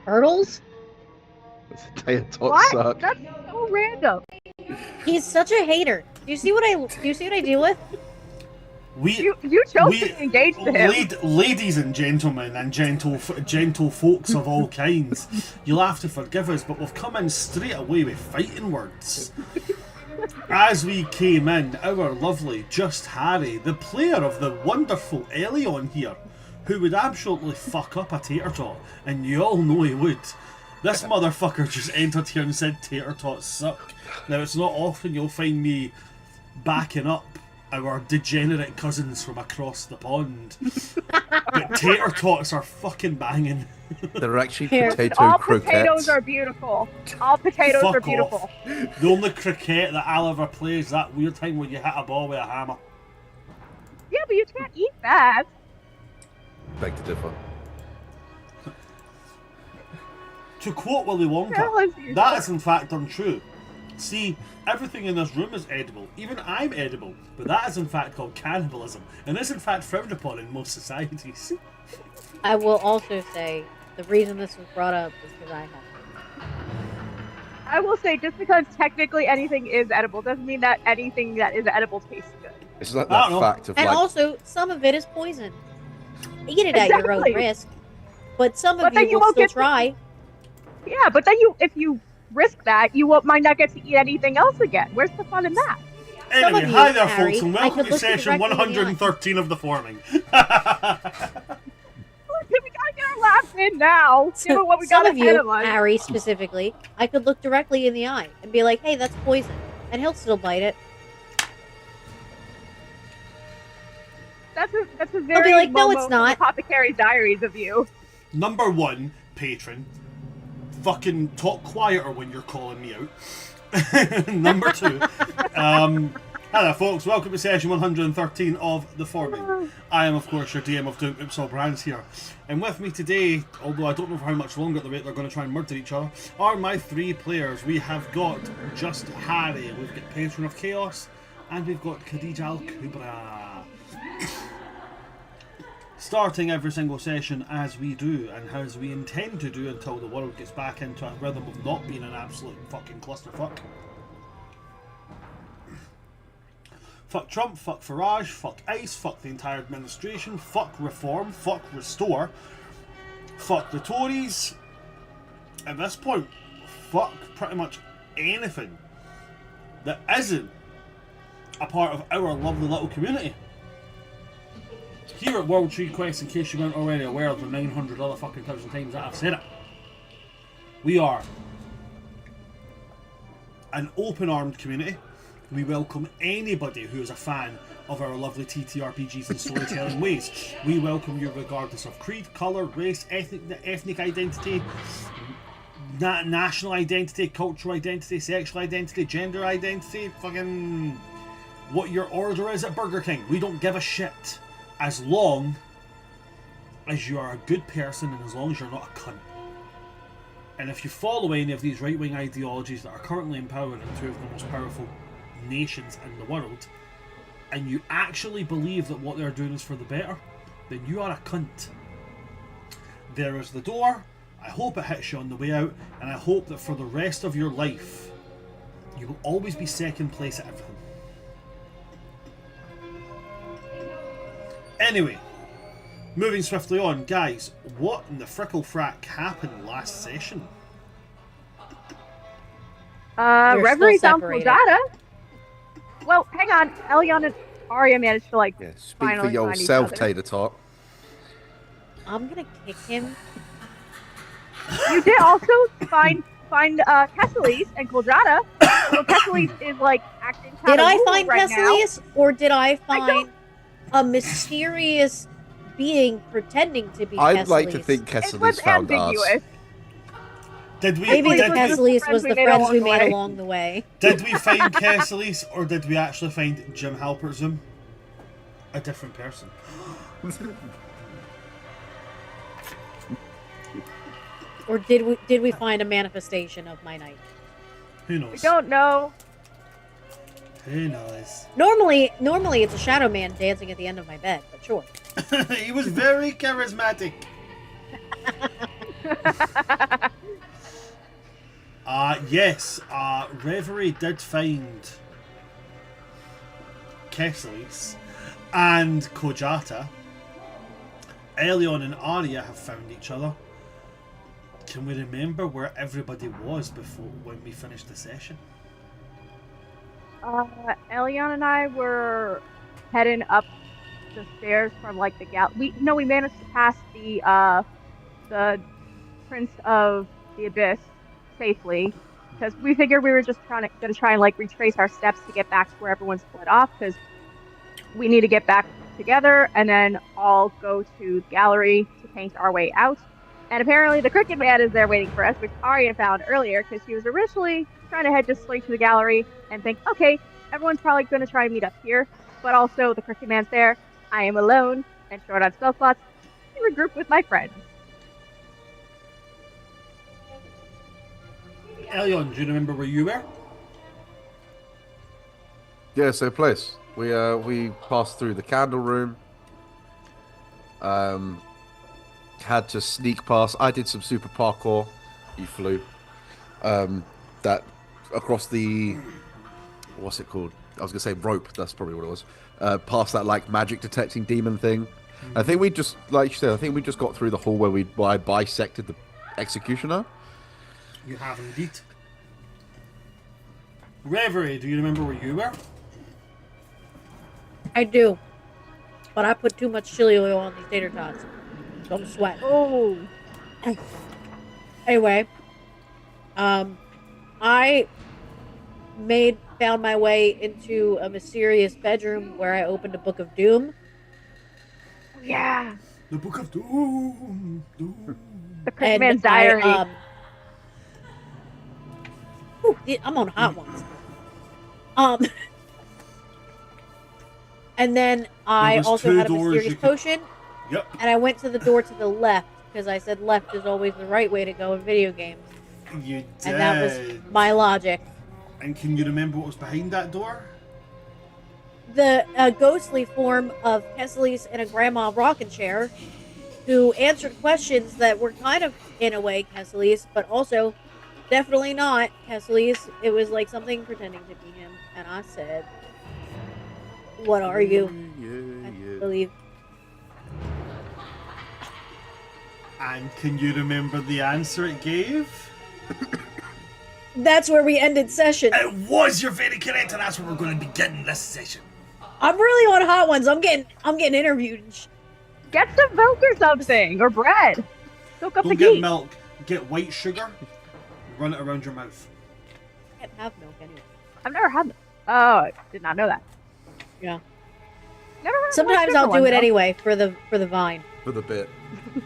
Turtles? Tater tots What? suck. That's so random. He's such a hater. Do you see what I deal with? You chose to engage to him. Ladies and gentlemen, and gentle folks of all kinds, you'll have to forgive us, but we've come in straight away with fighting words. As we came in, our lovely Just Harry, the player of the wonderful Elion here, who would absolutely fuck up a tater tot, and you all know he would. This motherfucker just entered here and said tater tots suck. Now, it's not often you'll find me backing up our degenerate cousins from across the pond. But tater tots are fucking banging. They're actually Here. potato All croquettes. potatoes are beautiful. All potatoes Fuck are beautiful. off. The only cricket that I'll ever play is that weird time when you hit a ball with a hammer. Yeah, but you can't eat that. Beg to differ. To quote Willy Tell us Wonka, yourself. that is in fact untrue. See, everything in this room is edible. Even I'm edible. But that is in fact called cannibalism, and is in fact frowned upon in most societies. I will also say the reason this was brought up is because I have. I will say, just because technically anything is edible doesn't mean that anything that is edible tastes good. It's like I that don't know. fact of And like also, some of it is poison. Eat it at your own Exactly. risk. But some But of then you you will won't still get to- try. Yeah, but then if you risk that, might not get to eat anything else again. Where's the fun in that? Some Anyway, of you, hi there Harry, folks, and I welcome could to look you session directly in the eye. 113 of the forming. We gotta get our laughs in now. Given what we Some got of ahead you, of us. Harry specifically, I could look directly in the eye and be like, hey, that's poison. And he'll still bite it. That's a very be like, no, it's Momo not. Apothecary's Diaries of you. Number one, patron. Fucking talk quieter when you're calling me out. Number two, hello folks, welcome to session 113 of The Forming. I am of course your DM of Doom, Oops All Brands here. And with me today, although I don't know for how much longer at the rate they're going to try and murder each other, are my three players. We have got Just Harry, we've got Patron of Chaos, and we've got Khadija Al-Kubra. Starting every single session as we do, and as we intend to do until the world gets back into a rhythm of not being an absolute fucking clusterfuck. Fuck Trump, fuck Farage, fuck ICE, fuck the entire administration, fuck Reform, fuck Restore, fuck the Tories. At this point, fuck pretty much anything that isn't a part of our lovely little community. Here at World Tree Quest, in case you weren't already aware of the 900 other fucking thousand times that I've said it, we are an open-armed community. We welcome anybody who is a fan of our lovely TTRPGs and storytelling ways. We welcome you regardless of creed, colour, race, ethnic identity, national identity, cultural identity, sexual identity, gender identity, fucking what your order is at Burger King. We don't give a shit. As long as you are a good person and as long as you're not a cunt. And if you follow any of these right-wing ideologies that are currently in power in two of the most powerful nations in the world, and you actually believe that what they're doing is for the better, then you are a cunt. There is the door. I hope it hits you on the way out, and I hope that for the rest of your life, you will always be second place at everything. Anyway, moving swiftly on, guys, what in the frickle frack happened last session? We're Reverie still sounds separated. data. Well, hang on. Elion and Arya managed to yeah, speak finally for find each yourself, other. Tater Tot. I'm gonna kick him. You did also find Kesselis and Kuljata. So Kesselis is acting Did kinda I woo find right Kesselis, or did I don't- find a mysterious being pretending to be I'd like to Kesselis? think now. It Kesselis was found ambiguous. us. Did we Maybe the did, Kesselis was the made friends we along the made way. along the way. did we find Kesselis or did we actually find Jim Halpert Zoom? A different person. Or did we find a manifestation of my knight? Who We knows? don't know. Who knows? Normally it's a shadow man dancing at the end of my bed, but sure. He was very charismatic. Yes, Reverie did find Kesselis and Kojata. Elion and Arya have found each other. Can we remember where everybody was before when we finished the session? Elion and I were heading up the stairs from like the we managed to pass the Prince of the Abyss safely because we figured we were just gonna try and like retrace our steps to get back to where everyone split off because we need to get back together and then all go to the gallery to paint our way out. And apparently the Cricket Man is there waiting for us, which Arya found earlier because she was originally trying to head just straight to the gallery and think, okay, everyone's probably going to try and meet up here, but also the Cricket Man's there. I am alone and short on spell slots. I regroup with my friends. Elion, do you remember where you were? Yeah, same place. We passed through the candle room. Had to sneak past. I did some super parkour. You flew. That across the, what's it called? I was gonna say rope. That's probably what it was. Past that like magic detecting demon thing. I think we just, like you said, I think we just got through the hall where I bisected the executioner. You have indeed. Reverie, do you remember where you were? I do. But I put too much chili oil on these tater tots. So I'm sweating. Oh. Anyway. I found my way into a mysterious bedroom where I opened a book of doom. Yeah. The Book of Doom. The Cricket Man's diary. I'm on hot ones. And then I also had a mysterious potion. Yep. And I went to the door to the left because I said left is always the right way to go in video games. You did. And that was my logic. And can you remember what was behind that door? The ghostly form of Kesselis in a grandma rocking chair who answered questions that were kind of, in a way, Kesselis, but also definitely not Kesselis. It was like something pretending to be him. And I said, what are you? I believe. And can you remember the answer it gave? That's where we ended session. It was, you're very correct, and that's where we're going to begin this session. I'm really on hot ones. I'm getting interviewed. Get some milk or something, or bread. Soak up Don't the get heat. milk. Get white sugar. Run it around your mouth. I can't have milk anyway. I've never had them. Oh, I did not know that. Yeah. Never had Sometimes I'll do it anyway for the vine. For the bit.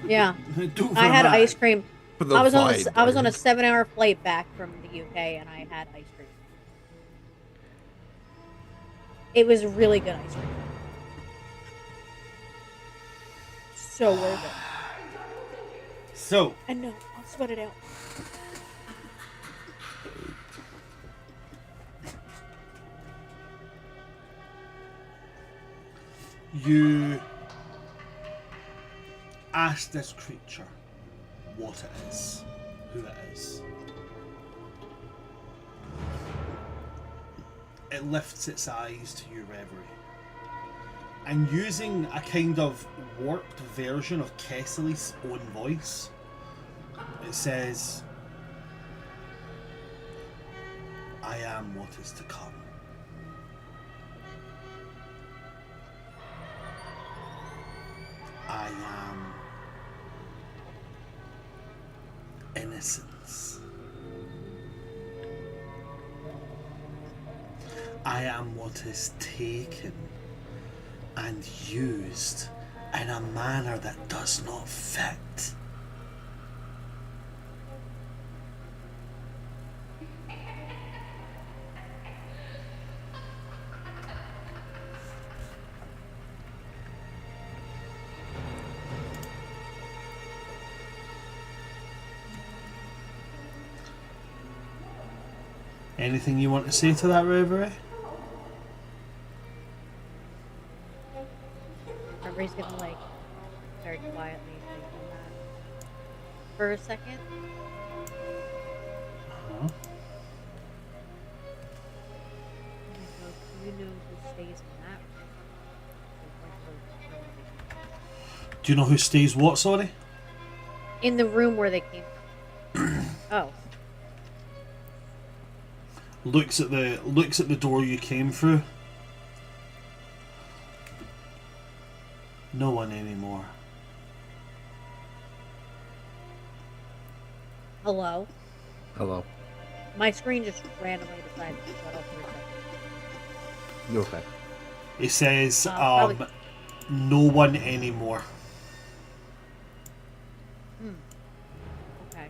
Yeah. Do it for I had a ice cream. For the I was vibe, on a 7-hour flight back from the UK and I had ice cream. It was really good ice cream. So worth it. So, I know. I'll sweat it out. you ask this creature what it is, who it is. It lifts its eyes to you, Reverie. And using a kind of warped version of Kesselis' own voice, it says, I am what is to come. I am innocence. I am what is taken and used in a manner that does not fit. Anything you want to say to that, Reverie? Everybody's gonna like very quietly thinking for a second. Uh-huh. Do you know who stays in that room? The regular room where they came from? Do you know who stays what, sorry? In the room where they came from. Oh. Looks at the door you came through. No one anymore. Hello? Hello. My screen just randomly decided to shut off for a second. You okay? He says, Probably. no one anymore. Okay.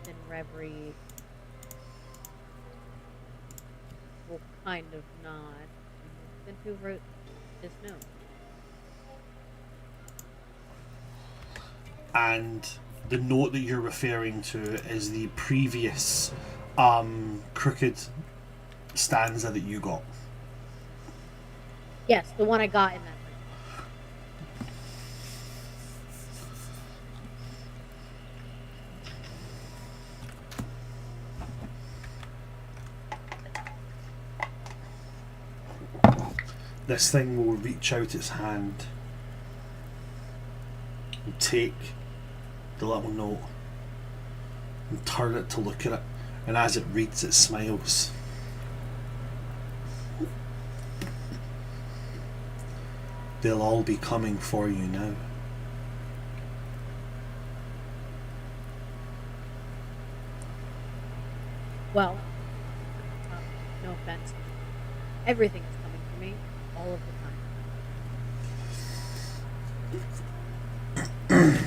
Then Reverie will kind of nod. Then who wrote this note? And the note that you're referring to is the previous crooked stanza that you got. Yes, the one I got in that room. This thing will reach out its hand and take the little note and turn it to look at it, and as it reads it smiles. They'll all be coming for you now. Well, no offense. Everything is coming for me all of the time.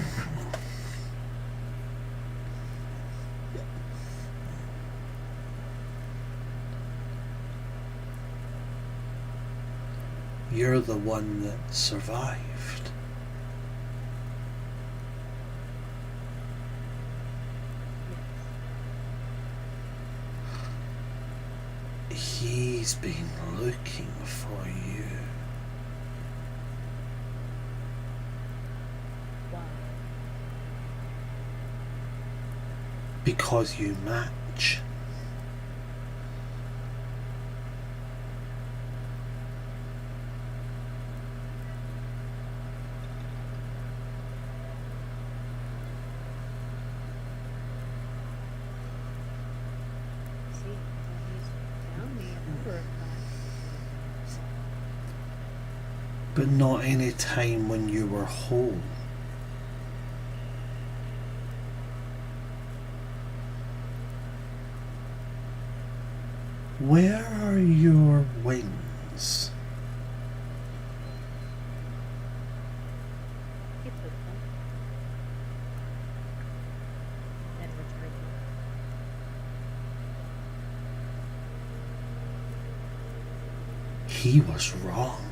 You're the one that survived. He's been looking for you. Wow. Because you match. See, he's found me a number of times. But not any time when you were whole. Where are your wings? He took them. Then returned them. He was wrong.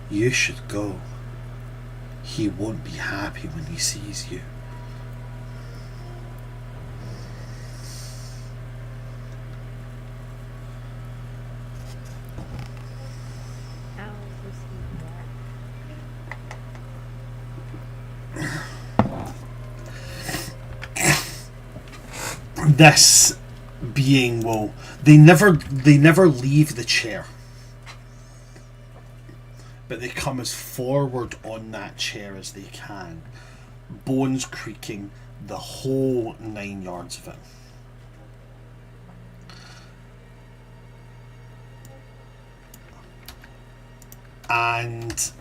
You should go. He won't be happy when he sees you. How was he wrong? This being will they never leave the chair. But they come as forward on that chair as they can, bones creaking, the whole 9 yards of it. And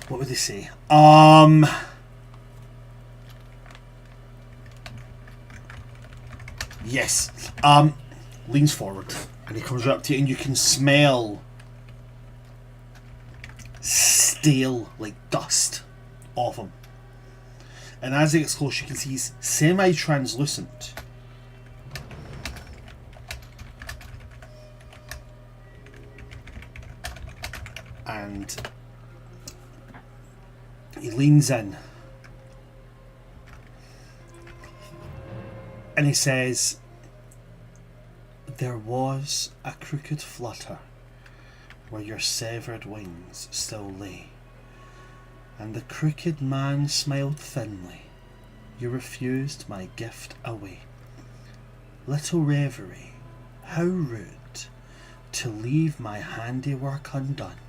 what would they say? Yes. Leans forward and he comes right up to you, and you can smell stale, like dust, off him. And as he gets close, you can see he's semi-translucent. And he leans in And he says, there was a crooked flutter where your severed wings still lay, and the crooked man smiled thinly. You refused my gift away. Little reverie, how rude to leave my handiwork undone.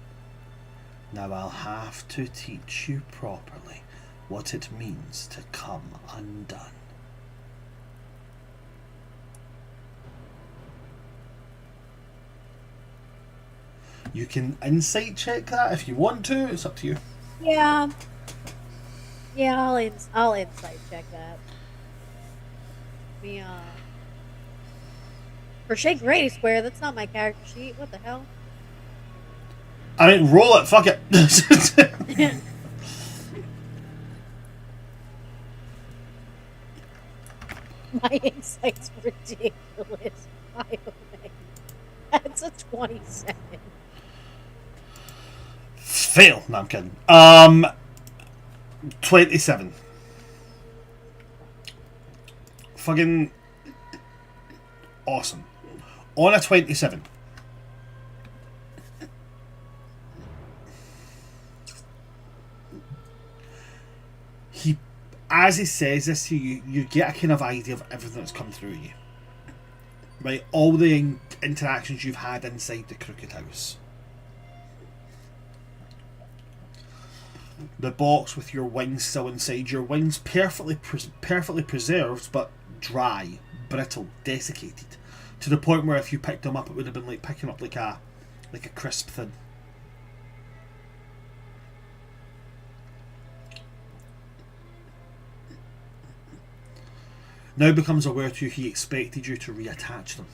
Now I'll have to teach you properly what it means to come undone. You can insight check that if you want to. It's up to you. Yeah. Yeah, I'll insight check that. Me, for Shake Grady Square, that's not my character sheet. What the hell? I mean, roll it. Fuck it. My insight's ridiculous. That's a 27. Fail. No, I'm kidding. 27. Fucking awesome. On a 27. He, as he says this to you, you get a kind of idea of everything that's come through you. Right? All the interactions you've had inside the Crooked House. The box with your wings still inside. Your wings perfectly preserved, but dry, brittle, desiccated, to the point where if you picked them up, it would have been like picking up like a crisp thing. Now becomes aware to you he expected you to reattach them,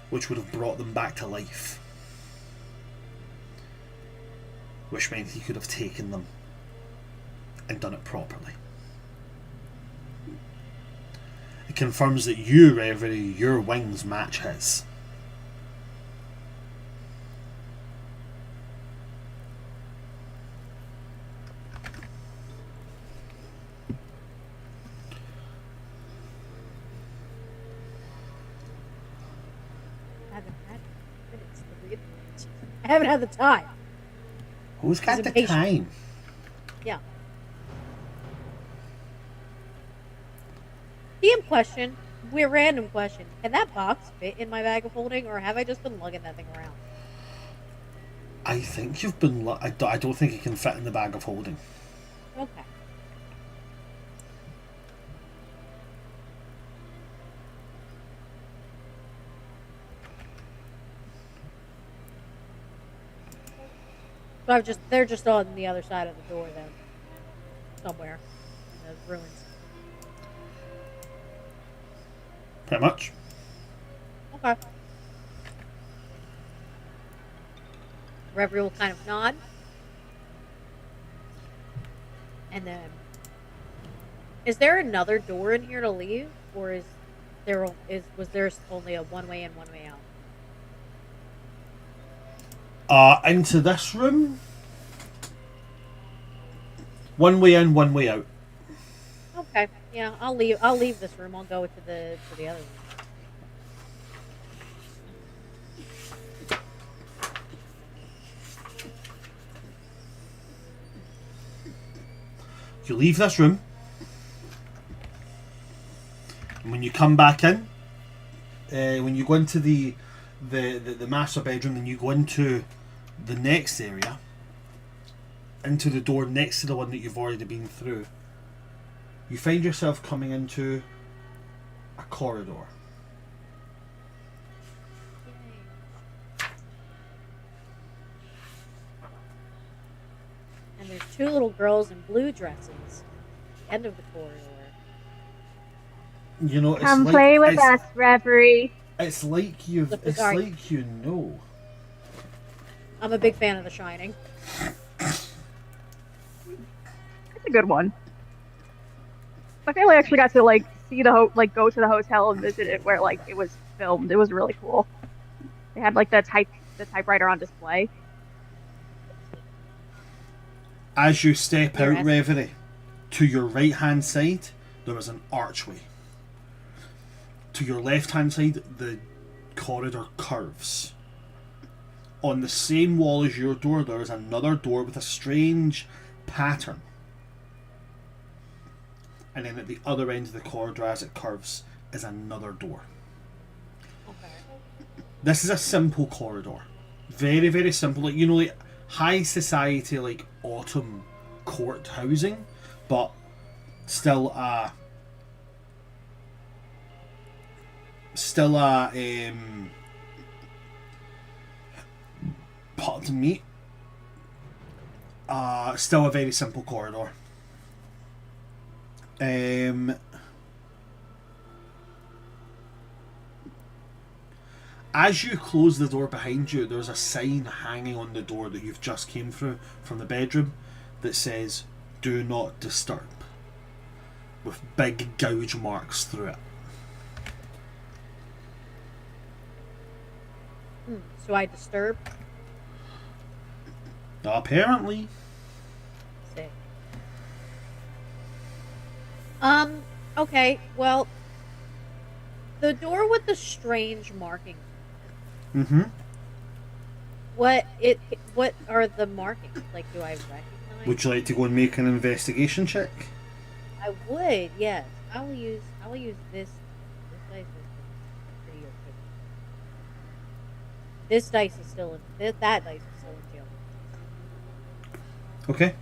which would have brought them back to life. Which meant he could have taken them and done it properly. It confirms that you, Reverie, your wings match his. I haven't had the time. Who's got the time? Yeah. DM question. Weird random question. Can that box fit in my bag of holding, or have I just been lugging that thing around? I think you've been... I don't think it can fit in the bag of holding. Okay. So they're just on the other side of the door then. Somewhere. In the ruins. Pretty much. Okay. Reverie will kind of nod. And then... Is there another door in here to leave? Or was there only a one way in, one way out? Into this room. One way in, one way out. Okay, yeah, I'll leave this room. I'll go to the other room. You leave this room, and when you come back in, when you go into the master bedroom, then you go into the next area, into the door next to the one that you've already been through. You find yourself coming into a corridor. And there's two little girls in blue dresses. End of the corridor. You know, Come play with us, Reverie. It's like you know. I'm a big fan of The Shining. It's a good one. My family actually got to see the go to the hotel and visit it where it was filmed. It was really cool. They had the typewriter on display. As you step out, Reverie, to your right hand side, there is an archway. To your left-hand side, the corridor curves. On the same wall as your door, there is another door with a strange pattern. And then at the other end of the corridor, as it curves, is another door. Okay. This is a simple corridor. Very, very simple. Like, you know, like high society, like autumn court housing, but still a pardon me, still a very simple corridor. As you close the door behind you, there's a sign hanging on the door that you've just came through from the bedroom that says, "Do not disturb," with big gouge marks through it. So I disturb? Apparently. Sick. Okay, well, the door with the strange markings. Mm-hmm. What are the markings? Like, do I recognize? Would you like to go and make an investigation check? I would, yes. I will use this dice is pretty okay. This dice is still in that dice is still in jail. Okay.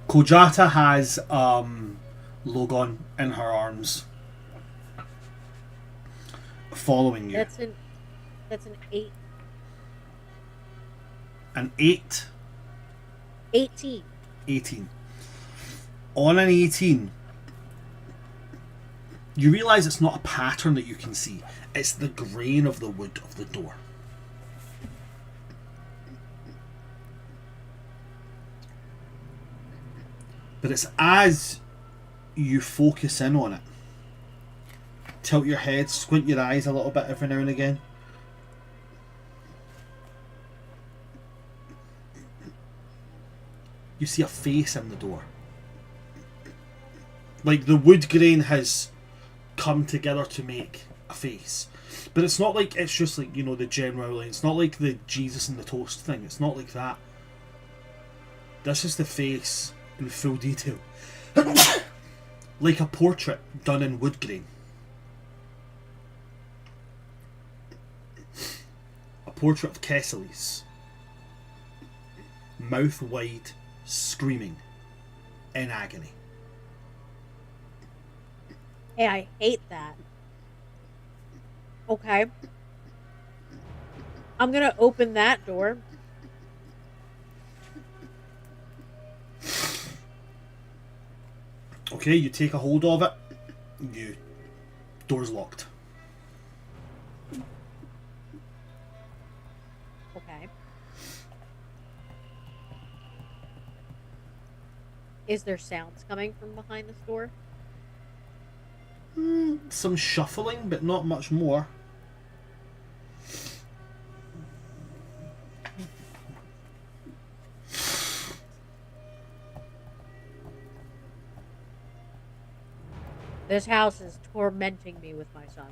Kojata has Logon in her arms, following you. That's an 8. An 8. 18. 18. On an 18, you realise it's not a pattern that you can see. It's the grain of the wood of the door. But it's as you focus in on it, tilt your head, squint your eyes a little bit every now and again, you see a face in the door. Like the wood grain has come together to make a face. But it's not like it's just like, you know, the general outline. It's not like the Jesus and the toast thing. It's not like that. This is the face in full detail. Like a portrait done in wood grain. A portrait of Kesselis. Mouth wide, screaming in agony. Hey, I hate that. Okay. I'm gonna open that door. Okay, you take a hold of it. Door's locked. Okay. Is there sounds coming from behind this door? Some shuffling, but not much more. This house is tormenting me with my son.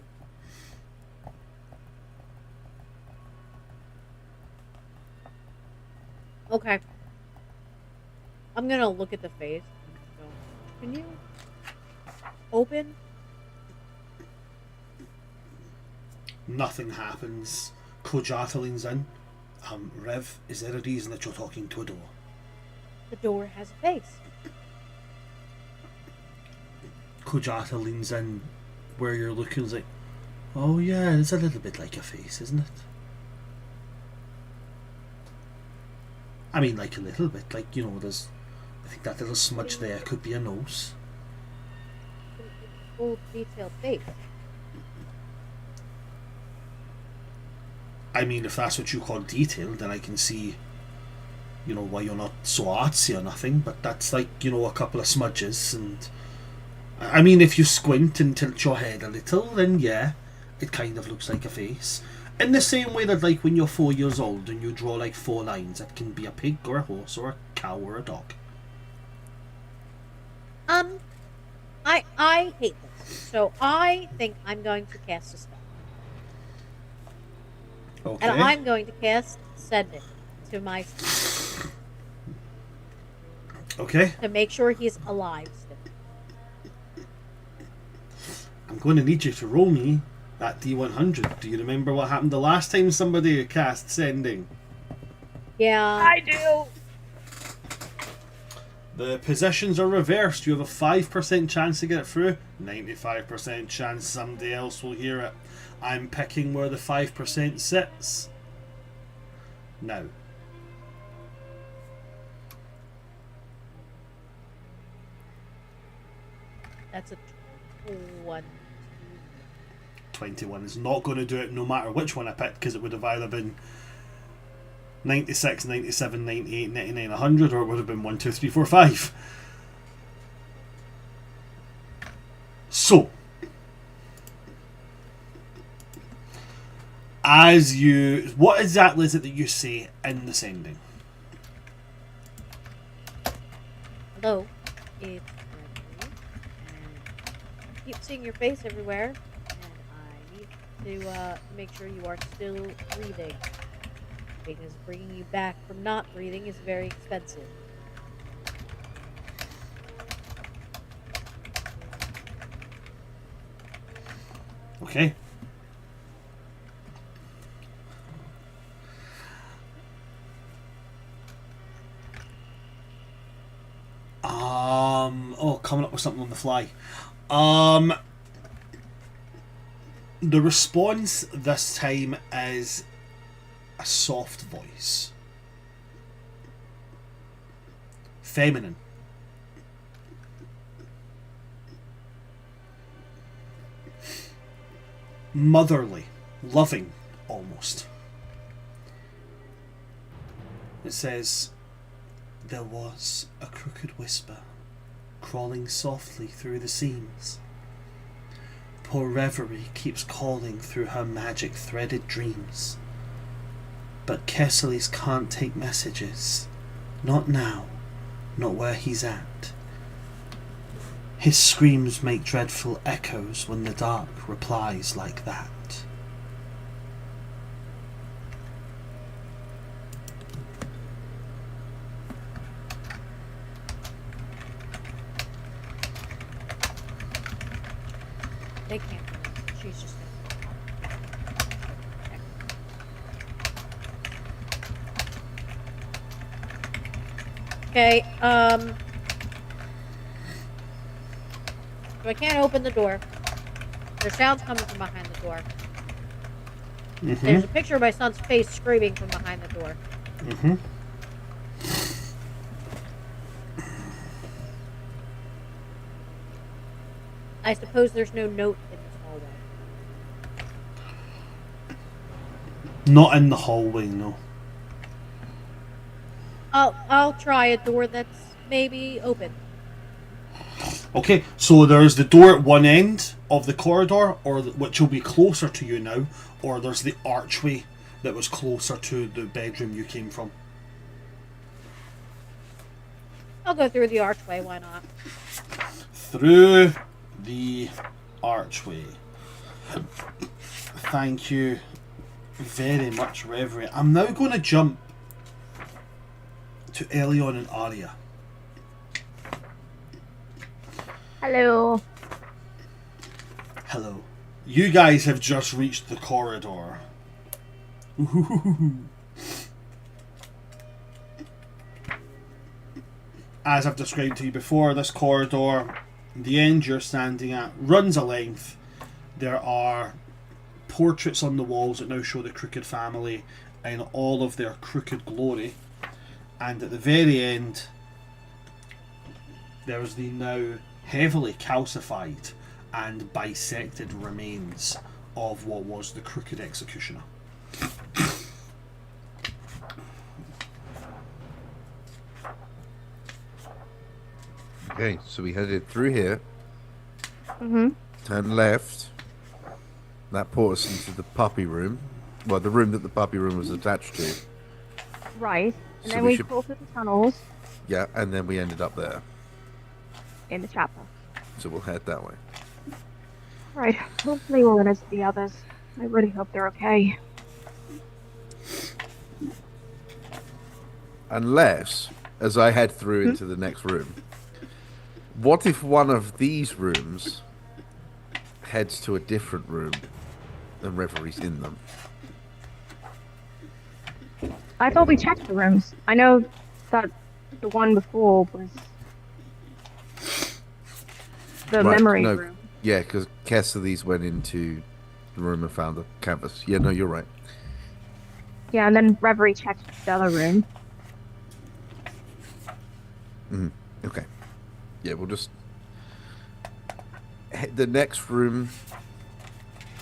Okay. I'm gonna look at the face. Can you open? Nothing happens. Kojata leans in. Rev, is there a reason that you're talking to a door? The door has a face. Kojata leans in where you're looking. Is like, oh yeah, it's a little bit like a face, isn't it? I mean, like a little bit. Like, you know, there's, I think that little smudge there could be a nose. Full detailed face. I mean, if that's what you call detailed, then I can see, you know, why you're not so artsy or nothing. But that's like, you know, a couple of smudges. And I mean, if you squint and tilt your head a little, then yeah, it kind of looks like a face. In the same way that, like, when you're 4 years old and you draw like 4 lines, it can be a pig or a horse or a cow or a dog. I hate this. So I think I'm going to cast a spell. Okay. And I'm going to cast Send It to my son Okay. to make sure he's alive still. I'm going to need you to roll me that D100. Do you remember what happened the last time somebody cast Sending? Yeah. I do. The positions are reversed. You have a 5% chance to get it through, 95% chance somebody else will hear it. I'm picking where the 5% sits. Now. That's a 1. 21 is not going to do it no matter which one I picked, because it would have either been 96, 97, 98, 99, 100, or it would have been 1, 2, 3, 4, 5. So, what exactly is it that you say in the sending? Hello, it's Gregory, and I keep seeing your face everywhere, and I need to make sure you are still breathing, because bringing you back from not breathing is very expensive. Okay. Coming up with something on the fly. The response this time is a soft voice. Feminine. Motherly. Loving, almost. It says, "There was a crooked whisper crawling softly through the seams. Poor Reverie keeps calling through her magic threaded dreams. But Kesselis can't take messages. Not now. Not where he's at. His screams make dreadful echoes when the dark replies like that." They can't do it. She's just okay, so I can't open the door. There's sounds coming from behind the door. There's a picture of my son's face screaming from behind the door. I suppose there's no note in this hallway. Not in the hallway, no. I'll try a door that's maybe open. Okay, so there's the door at one end of the corridor, which will be closer to you now, or there's the archway that was closer to the bedroom you came from. I'll go through the archway, why not? Through the archway. Thank you very much, Reverie. I'm now going to jump to Elion and Arya. Hello. Hello. You guys have just reached the corridor. As I've described to you before, this corridor, the end you're standing at, runs a length. There are portraits on the walls that now show the Crooked family in all of their crooked glory. And at the very end, there's the now heavily calcified and bisected remains of what was the Crooked Executioner. Okay, so we headed through here. Mhm. Turn left. That brought us into the puppy room. Well, the room that the puppy room was attached to. Right. And So then we we should- go through the tunnels. Yeah, and then we ended up there. in the chapel. So we'll head that way. Right. Hopefully we'll run into the others. I really hope they're okay. Unless, as I head through Hmm? into the next room, what if one of these rooms heads to a different room and Reverie's in them? I thought we checked the rooms. I know that the one before was the Right, memory no, room. yeah, because Cassidy's went into the room and found the canvas. Yeah, no, you're right. Yeah, and then Reverie checked the other room. Okay. Yeah, we'll just hit the next room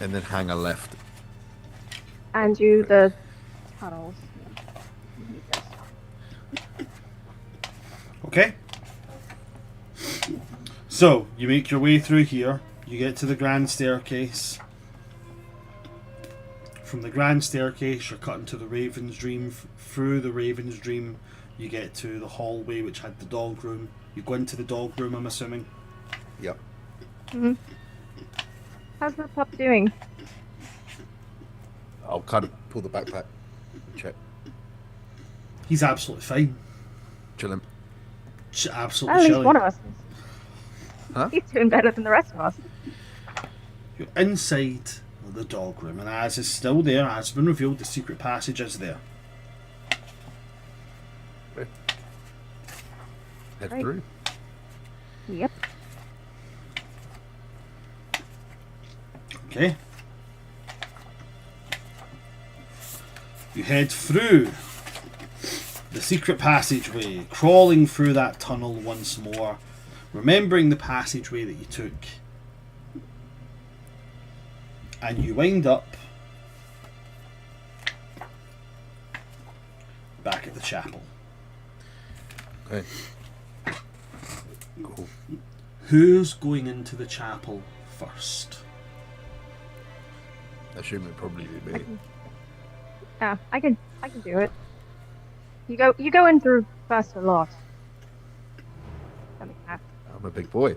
and then hang a left. And do the tunnels. Okay. So, you make your way through here. You get to the grand staircase. From the grand staircase, you're cutting to the Raven's Dream. Through the Raven's Dream, you get to the hallway which had the dog room. You go into the dog room, I'm assuming. Yep. Hmm. How's the pup doing? I'll kind of pull the backpack and check. He's absolutely fine. Chilling. Absolutely At least chilling. one of us is. Huh? He's doing better than the rest of us. You're inside the dog room, and as is still there, as been revealed, the secret passage is there. Head Right. through. Yep. Okay. You head through the secret passageway, crawling through that tunnel once more, remembering the passageway that you took. And you wind up back at the chapel. Okay. Cool. Who's going into the chapel first? I assume it'd probably be me. Yeah, I can do it. You go in through first a lot. I'm a big boy.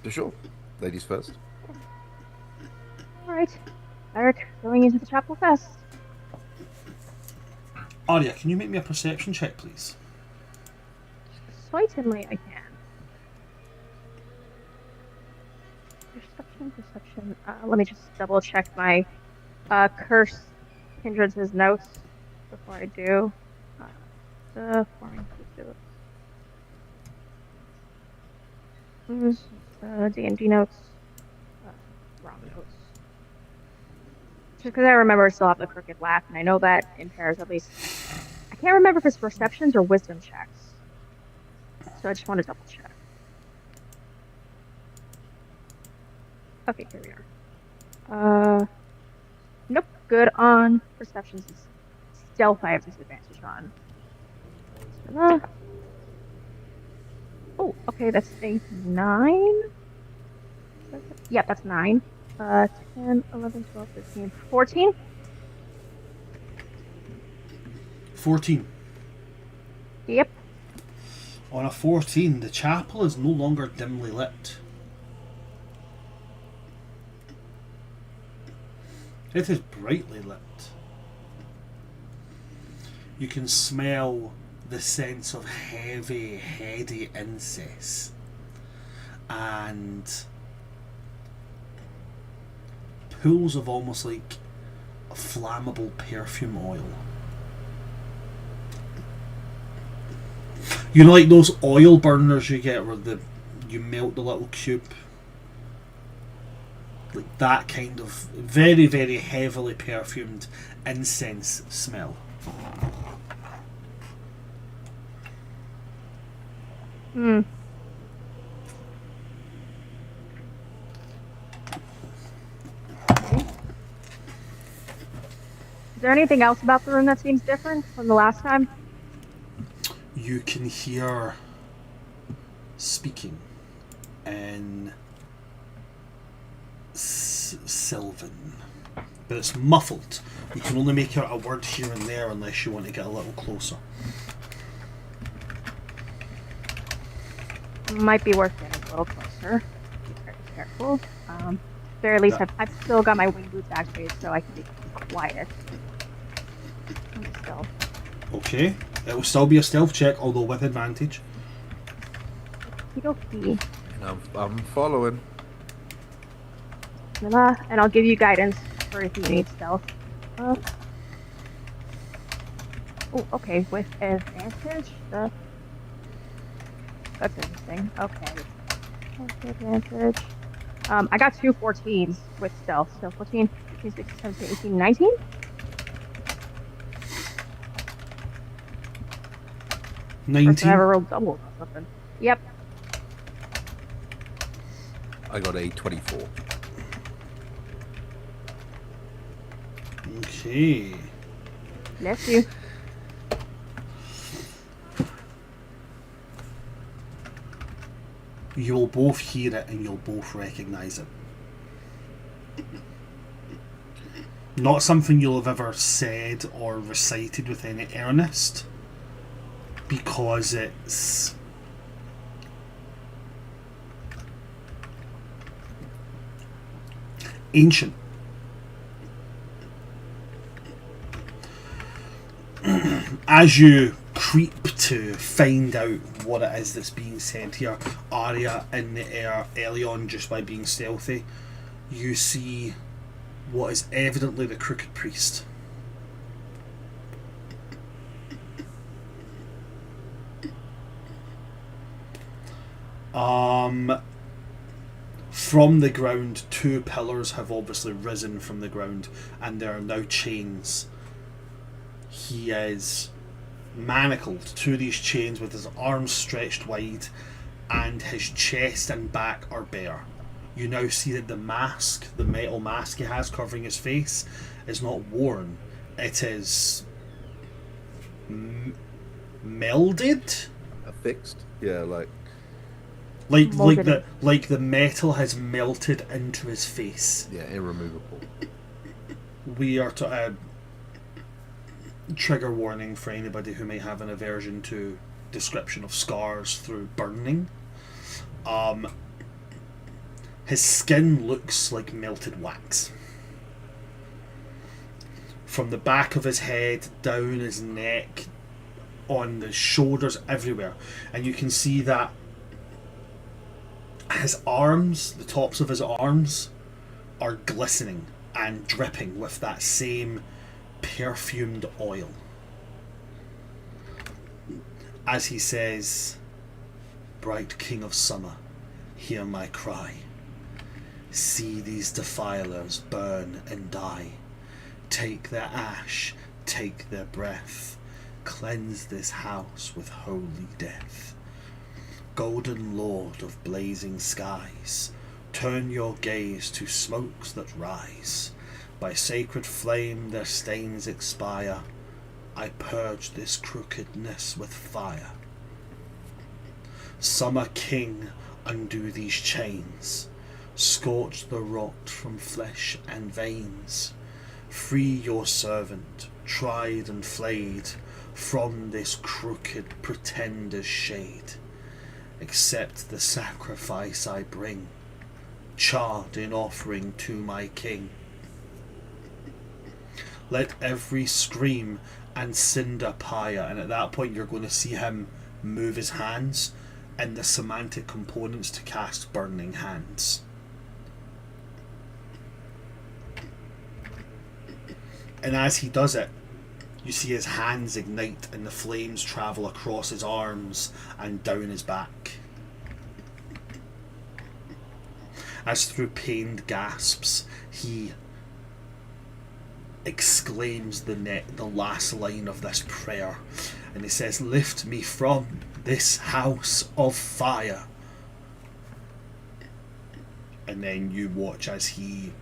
For sure. Ladies first. Alright. Eric, going into the chapel first. Arya, can you make me a perception check, please? Certainly I can. Perception. Let me just double check my curse hindrances notes before I do. The foreign D&D notes. Wrong notes. Just because I remember I still have the crooked laugh, and I know that impairs at least. I can't remember if it's perceptions or wisdom checks. So I just want to double check. Okay, here we are. Nope, good on perceptions. Stealth I have disadvantage on. Oh, okay, that's a 9. Yep, that's 9. 10, 11, 12, 13, 14. 14. Yep. On a 14, the chapel is no longer dimly lit. It is brightly lit. You can smell the sense of heavy, heady incense and pools of almost like a flammable perfume oil. You know, like those oil burners you get where you melt the little cube? Like that kind of very, very heavily perfumed incense smell. Hmm. Is there anything else about the room that seems different from the last time? You can hear speaking in Sylvan, but it's muffled You can only make out a word here and there unless you want to get a little closer. Might be worth getting a little closer. Be very careful. Very least, Yeah. I've still got my wing boots activated, so I can be quiet. Stealth. Okay. It will still be a stealth check, although with advantage. Okie I'm following. and I'll give you guidance for if you need stealth. Oh, okay, with advantage. That's interesting. Okay. With advantage. I got 2 14s with stealth. So 14, 15, 16, 17, 18, 19? First I 19. ever rolled doubles or something. Yep. I got a 24. Okay. Bless you. You'll both hear it and you'll both recognise it. Not something you'll have ever said or recited with any earnest, because it's ancient. As you creep to find out what it is that's being said here, Arya in the air early on, just by being stealthy, you see what is evidently the Crooked Priest. From the ground, 2 pillars have obviously risen from the ground, and there are now chains. He is manacled to these chains with his arms stretched wide, and his chest and back are bare. You now see that the mask, the metal mask he has covering his face, is not worn. It is melded, Affixed? Yeah, like like the metal has melted into his face. yeah, irremovable. We are to trigger warning for anybody who may have an aversion to description of scars through burning. His skin looks like melted wax. From the back of his head, down his neck, on the shoulders, everywhere. And you can see that his arms, the tops of his arms, are glistening and dripping with that same perfumed oil. As he says, "Bright King of Summer, hear my cry. See these defilers burn and die. Take their ash, take their breath. Cleanse this house with holy death. Golden Lord of blazing skies, turn your gaze to smokes that rise. By sacred flame their stains expire. I purge this crookedness with fire. Summer King, undo these chains. Scorch the rot from flesh and veins. Free your servant, tried and flayed, from this crooked pretender's shade. Accept the sacrifice I bring, charred in offering to my king. Let every scream and cinder pyre," and at that point you're going to see him move his hands and the semantic components to cast Burning Hands. And as he does it, you see his hands ignite and the flames travel across his arms and down his back. As through pained gasps, he exclaims the last line of this prayer, and he says, "Lift me from this house of fire." And then you watch as he,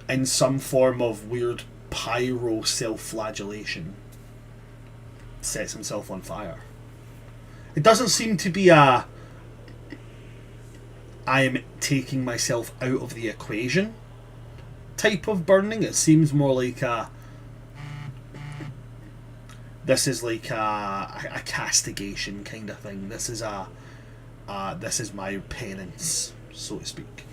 in some form of weird pyro self-flagellation, sets himself on fire. It doesn't seem to be a "I am taking myself out of the equation" type of burning. It seems more like a This is like a castigation kind of thing. This is this is my penance, so to speak.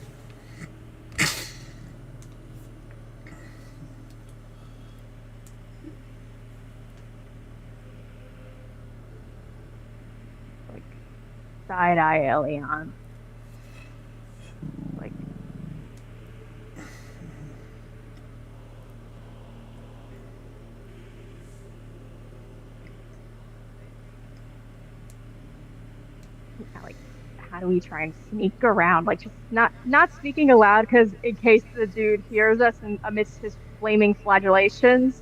Like side eye Elion. Like yeah, like how do we try and sneak around? Like just not speaking aloud because in case the dude hears us and amidst his flaming flagellations,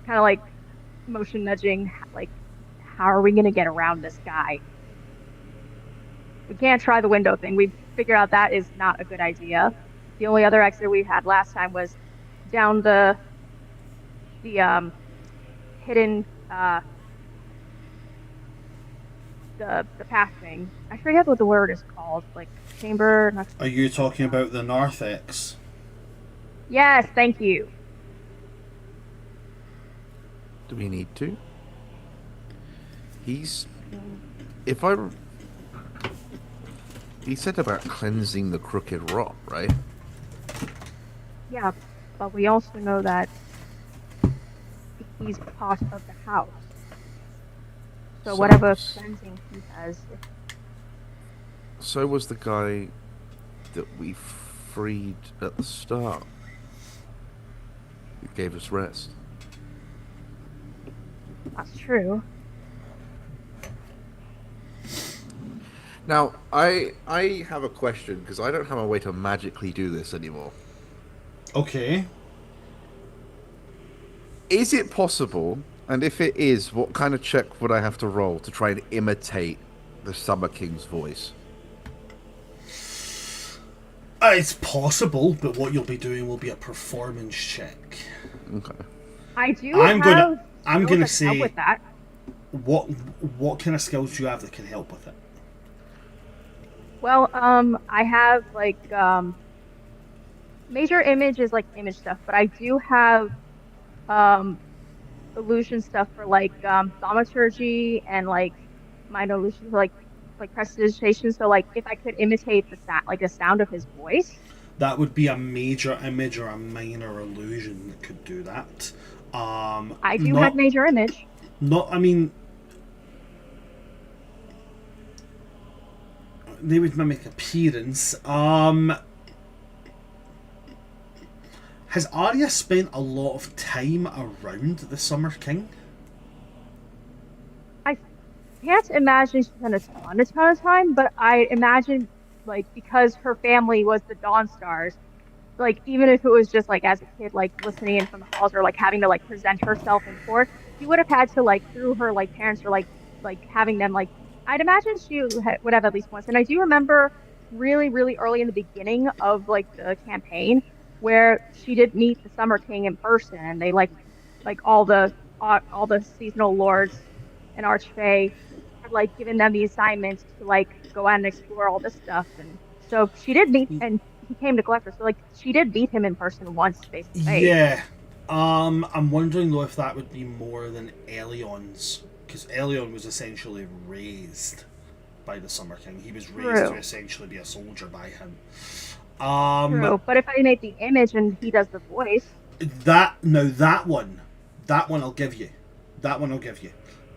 kind of like motion nudging, like how are we gonna get around this guy? We can't try the window thing. We figured out that is not a good idea. The only other exit we had last time was down the hidden the path thing. I forget what the word is called. Like chamber. Are you talking about the narthex? Yes, thank you. Do we need to? He's... If I... He said about cleansing the crooked rock, right? Yeah, but we also know that he's part of the house. So whatever cleansing he has. So was the guy that we freed at the start. Who gave us rest. That's true. Now, I have a question, because I don't have a way to magically do this anymore. Okay. Is it possible, and if it is, what kind of check would I have to roll to try and imitate the Summer King's voice? It's possible, but what you'll be doing will be a performance check. Okay. I do I'm have gonna skills that say help with that. what kind of skills do you have that can help with it? Well, I have like major image is like image stuff, but I do have illusion stuff for like thaumaturgy and like mind illusion for like prestidigitation. So like if I could imitate the sound, like the sound of his voice. That would be a major image or a minor illusion that could do that. I do have major image. I mean, they would mimic appearance. Has Arya spent a lot of time around the Summer King? I can't imagine she spent a ton of time, but I imagine like because her family was the Dawn Stars, like even if it was just like as a kid, like listening in from the halls or like having to like present herself in court, she would have had to like through her like parents or like having them like I'd imagine she would have at least once. And I do remember really early in the beginning of like the campaign where she did meet the Summer King in person, and they like all the seasonal lords and archfey had like given them the assignments to like go out and explore all this stuff. And so she did meet, and he came to collect her. So like she did meet him in person once, face to face. Yeah. I'm wondering though if that would be more than Elion's, because Elion was essentially raised by the Summer King. He was raised to essentially be a soldier by him. True, but if I make the image and he does the voice, that one I'll give you. That one I'll give you.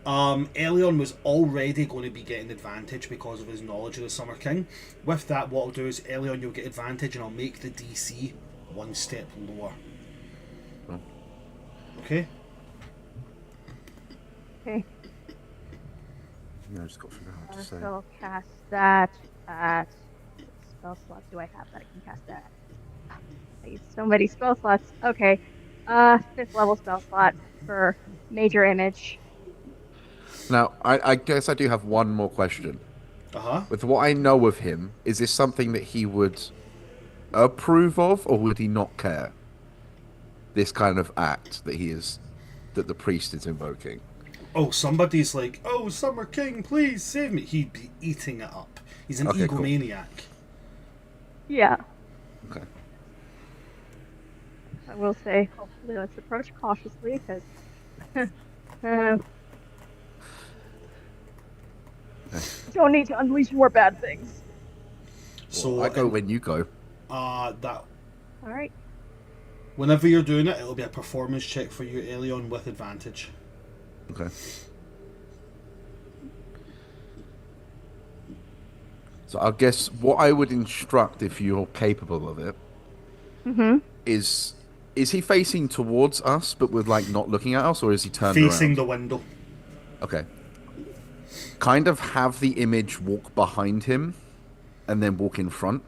Elion was already going to be getting advantage because of his knowledge of the Summer King. With that, what I'll do is, Elion, you'll get advantage, and I'll make the DC one step lower. Okay? okay. Yeah, I just got to figure out how to say. So I'll cast that at spell slots do I have that I can cast that? I use so many spell slots. Okay. 5th level spell slot for major image. Now, I guess I do have one more question. Uh-huh. With what I know of him, is this something that he would approve of, or would he not care? This kind of act that that the priest is invoking. Oh, somebody's like, oh, Summer King, please save me. He'd be eating it up. He's an Okay, egomaniac. Yeah. Okay. I will say, hopefully, let's approach cautiously because uh, don't need to unleash more bad things. Well, So, I go when you go. that All right. whenever you're doing it, it'll be a performance check for you, Elion, with advantage. Okay. So I guess what I would instruct if you're capable of it Mm-hmm. is he facing towards us but with like not looking at us, or is he turned Facing around? the window. Okay. Kind of have the image walk behind him and then walk in front,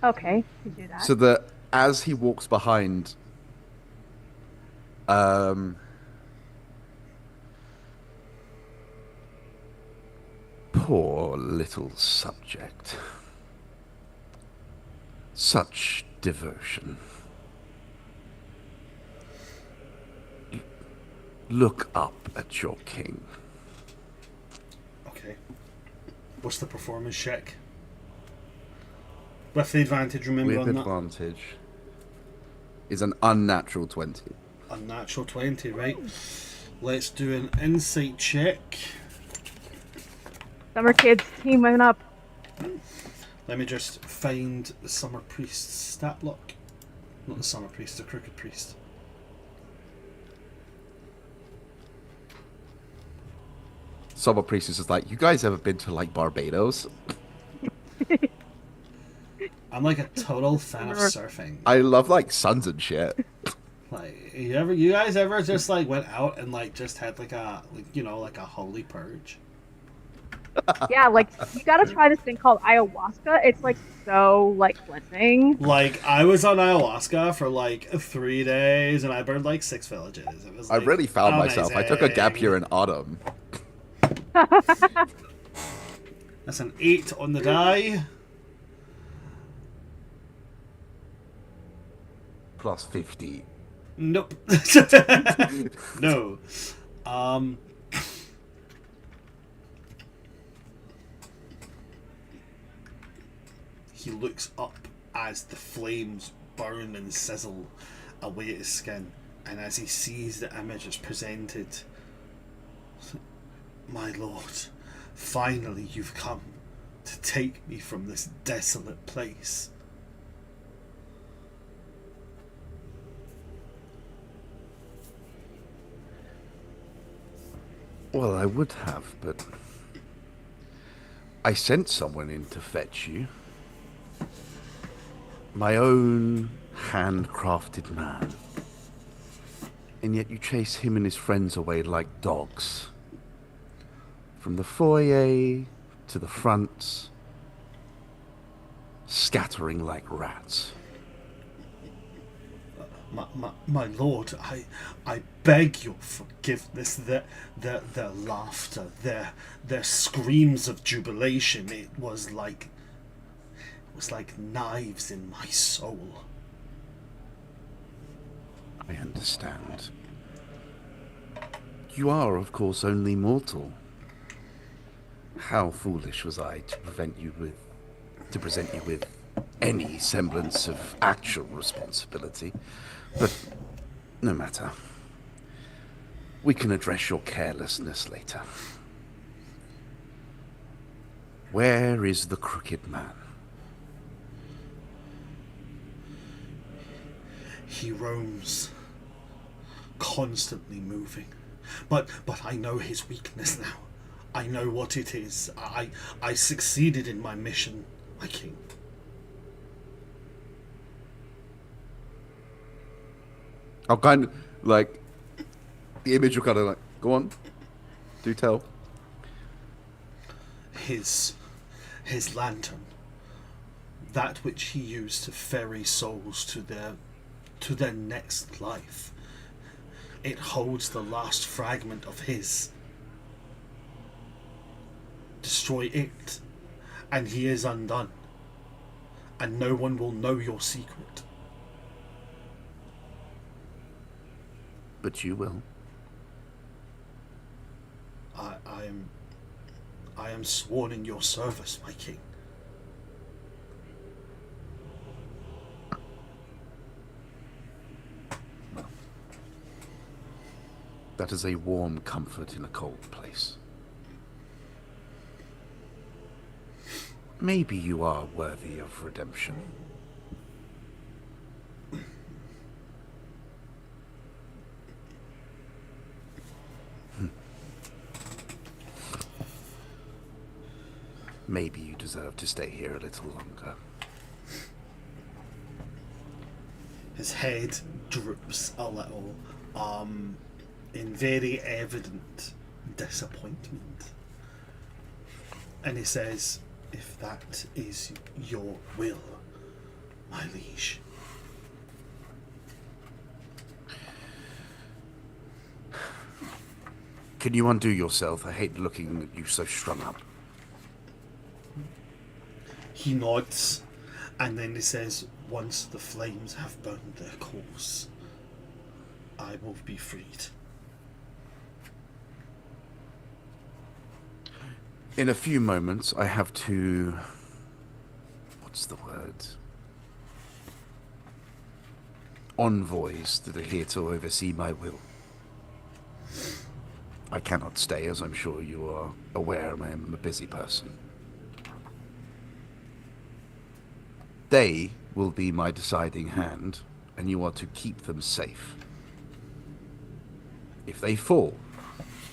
Okay, we do that. so that as he walks behind, um poor little subject. Such devotion. Look up at your king. Okay. What's the performance check? With the advantage, remember With on that. advantage is an unnatural 20. Unnatural 20, right? Let's do an insight check. Summer kids teaming up. Let me just find the Summer Priest's stat block. Not the Summer Priest, the Crooked Priest. Summer Priest is just like, you guys ever been to like Barbados? I'm like a total fan of surfing. I love like suns and shit. Like, you guys ever just like went out and like just had like a like a holy purge? Yeah, like you gotta try this thing called ayahuasca. It's like so like cleansing. Like I was on ayahuasca for like 3 days and I burned like 6 villages. It was I like, really found myself. I took a gap year amazing. in autumn. That's an 8 on the die. Plus 50. Nope. No. He looks up as the flames burn and sizzle away at his skin, and as he sees the image as presented, my lord, finally you've come to take me from this desolate place. Well, I would have, but I sent someone in to fetch you. My own handcrafted man. And yet you chase him and his friends away like dogs. From the foyer to the front, scattering like rats. My lord, I beg your forgiveness. Their laughter, their screams of jubilation, it was like knives in my soul. I understand. You are, of course, only mortal. How foolish was I to present you with any semblance of actual responsibility. But no matter. We can address your carelessness later. Where is the crooked man? He roams, constantly moving. But I know his weakness now. I know what it is. I succeeded in my mission, my king. I'll kind of, like, the image will kind of like, go on, do tell. His lantern, that which he used to ferry souls to their next life, it holds the last fragment of his. Destroy it, and he is undone, and no one will know your secret. But you will. I am sworn in your service, my king. That is a warm comfort in a cold place. Maybe you are worthy of redemption. Maybe you deserve to stay here a little longer. His head droops a little, in very evident disappointment. And he says, "If that is your will, my liege." Can you undo yourself? I hate looking at you so strung up. He nods, and then he says, "Once the flames have burned their course, I will be freed." In a few moments, I have to... What's the word? Envoys that are here to oversee my will. I cannot stay, as I'm sure you are aware I am a busy person. They will be my deciding hand, and you are to keep them safe. If they fall,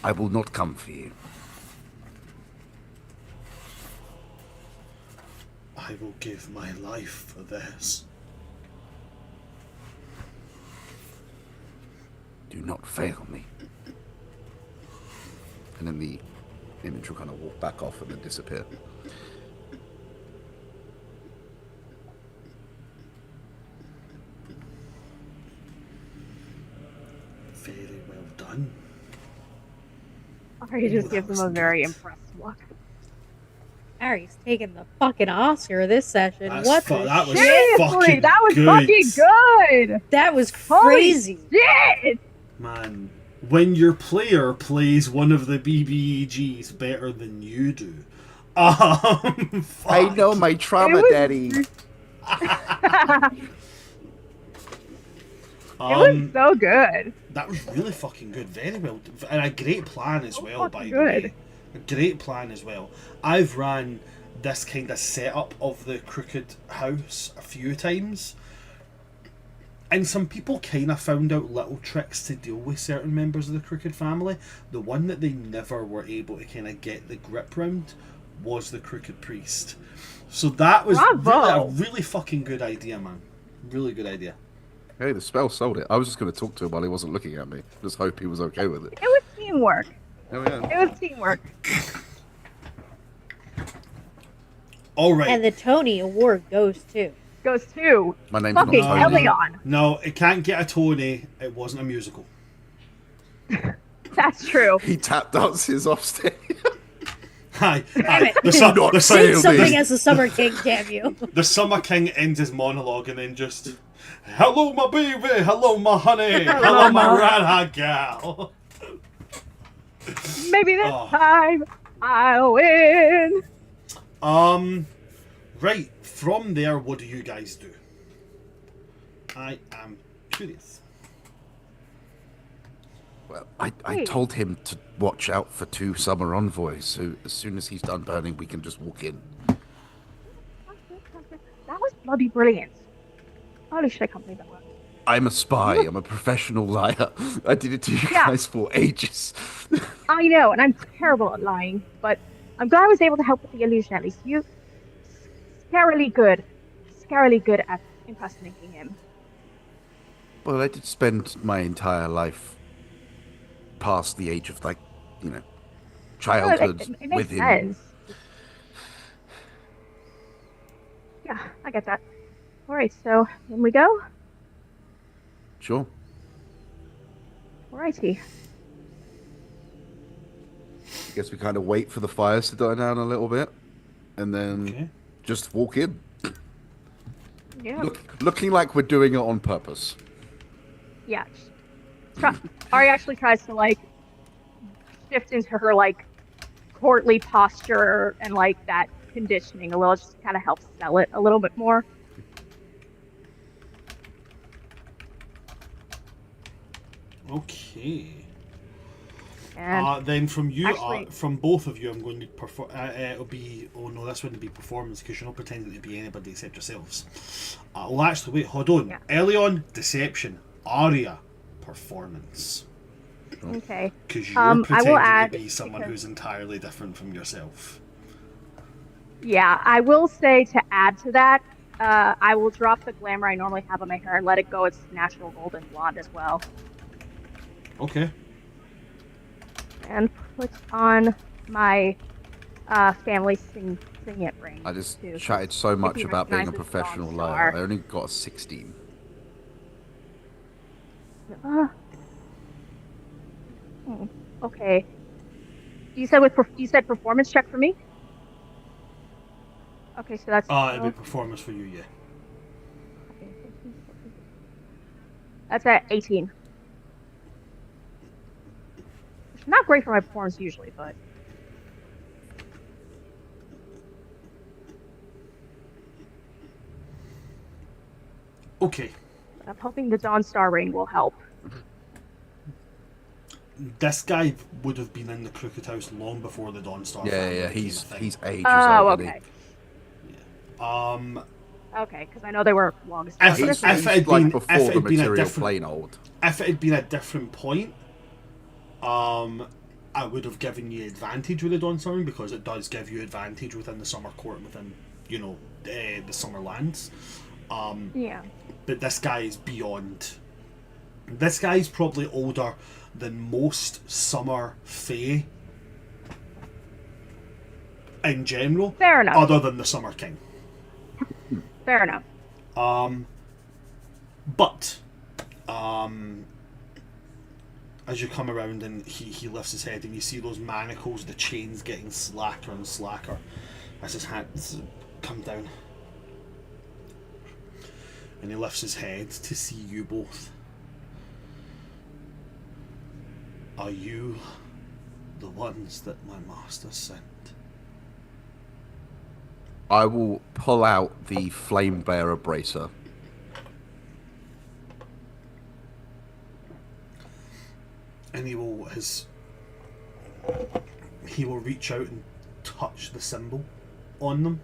I will not come for you. I will give my life for theirs. Do not fail me. And then the image will kind of walk back off and then disappear. Very well done. Ari just Oh, gives that him a was very good. impressed look. Harry's taking the fucking Oscar this session. That's What fu- the that was shit? Seriously, fucking that was good. fucking good! That was Holy crazy. shit! Man, when your player plays one of the BBEGs better than you do, fuck. I know my trauma, It was- Daddy. It was so good. That was really fucking good. Very well, and a great plan as So well. By fucking the good. way, a great plan as well. I've ran this kind of setup of the Crooked House a few times, and some people kind of found out little tricks to deal with certain members of the Crooked family. The one that they never were able to kind of get the grip round was the Crooked Priest. So that was really, Bravo. a really fucking good idea, man. Really good idea. Hey, the spell sold it. I was just going to talk to him while he wasn't looking at me. Just hope he was okay with it. It was teamwork. Oh, yeah. It was teamwork. All right. And the Tony Award goes to. Goes to My name's fucking not Tony. Elion. No, it can't get a Tony. It wasn't a musical. That's true. He tap dances off stage. Hi. it. The, su- Not the, su- fail Sing something me. as a Summer King, damn you. the Summer King ends his monologue and then just, "Hello, my baby. Hello, my honey. Hello, my rat gal." Maybe this Oh. time I'll win. Right. From there, what do you guys do? I am curious. Well, I Hey. told him to watch out for 2 summer envoys, so as soon as he's done burning, we can just walk in. That was bloody brilliant. Holy shit, I can't believe that worked. I'm a spy. I'm a professional liar. I did it to you Yeah. guys for ages. I know, and I'm terrible at lying, but I'm glad I was able to help with the illusion at least. You scarily good at impersonating him. Well, I did spend my entire life past the age of, like, childhood It makes with him. sense. Yeah, I get that. Alright, so in we go. Sure. Alrighty. I guess we kind of wait for the fires to die down a little bit, and then Okay. just walk in. Yeah. Looking like we're doing it on purpose. Yeah. Ari actually tries to like shift into her like courtly posture and like that conditioning a little, just kind of helps sell it a little bit more. Okay. And Then from you, actually, from both of you, I'm going to perform. It'll be. Oh no, this wouldn't be performance because you're not pretending to be anybody except yourselves. Well, actually, wait, hold on. yeah. Early on, deception. Aria, performance. Okay. Because you're I will pretending add to be someone because, who's entirely different from yourself. yeah, I will say to add to that, I will drop the glamour I normally have on my hair and let it go its natural golden blonde as well, Okay. and put on my family sing it ring I just too. chatted so much He about being a recognizes professional Dawn liar. Star. I only got a 16. Uh, okay. You said performance check for me? Okay, so that's It'll be performance for you, yeah. okay, 14, 14. That's at 18. Which is not great for my performance usually, but Okay. I'm hoping the Dawn Star ring will help. This guy would have been in the Crooked House long before the Dawn Star Yeah, family yeah, became a he's thing. ages Oh, old, isn't okay. Um, Okay, because I know they were long If- established. he? if He's it had like been- before if it the had been a material different- plane old. if it had been a different point, I would have given you advantage with the Dawn Summer because it does give you advantage within the Summer Court, within the Summer Lands. Yeah. But this guy is beyond. This guy's probably older than most Summer Fae in general, Fair enough. other than the Summer King. Fair enough. But as you come around and he lifts his head and you see those manacles, the chains getting slacker and slacker as his hands come down. And he lifts his head to see you both. Are you the ones that my master sent? I will pull out the flame bearer bracer. And he will reach out and touch the symbol on them,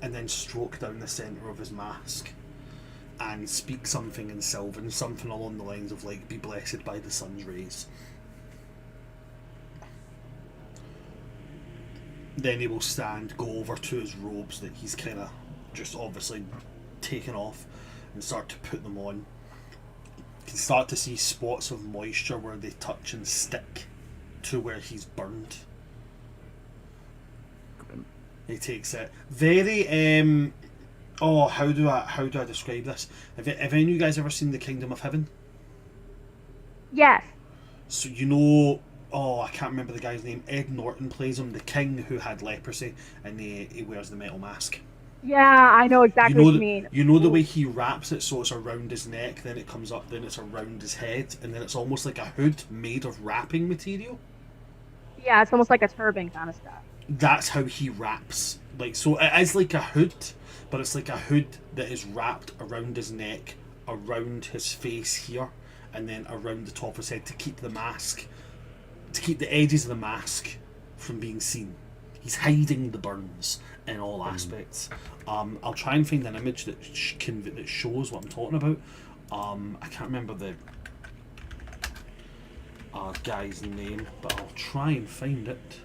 and then stroke down the centre of his mask and speak something in Sylvan, something along the lines of like, "Be blessed by the sun's rays." Then he will go over to his robes that he's kind of just obviously taken off and start to put them on. You can start to see spots of moisture where they touch and stick to where he's burned. He takes it very how do I describe this? Have any of you guys ever seen The Kingdom of Heaven? Yes. So I can't remember the guy's name. Ed Norton plays him, the king who had leprosy, and he wears the metal mask. Yeah, I know exactly what you mean. You know the way he wraps it so it's around his neck, then it comes up, then it's around his head, and then it's almost like a hood made of wrapping material? Yeah, it's almost like a turban kind of stuff. That's how he wraps. Like, so it is like a hood, but it's like a hood that is wrapped around his neck, around his face here, and then around the top of his head to keep the edges of the mask from being seen. He's hiding the burns in all aspects. I'll try and find an image that shows what I'm talking about. I can't remember the guy's name, but I'll try and find it.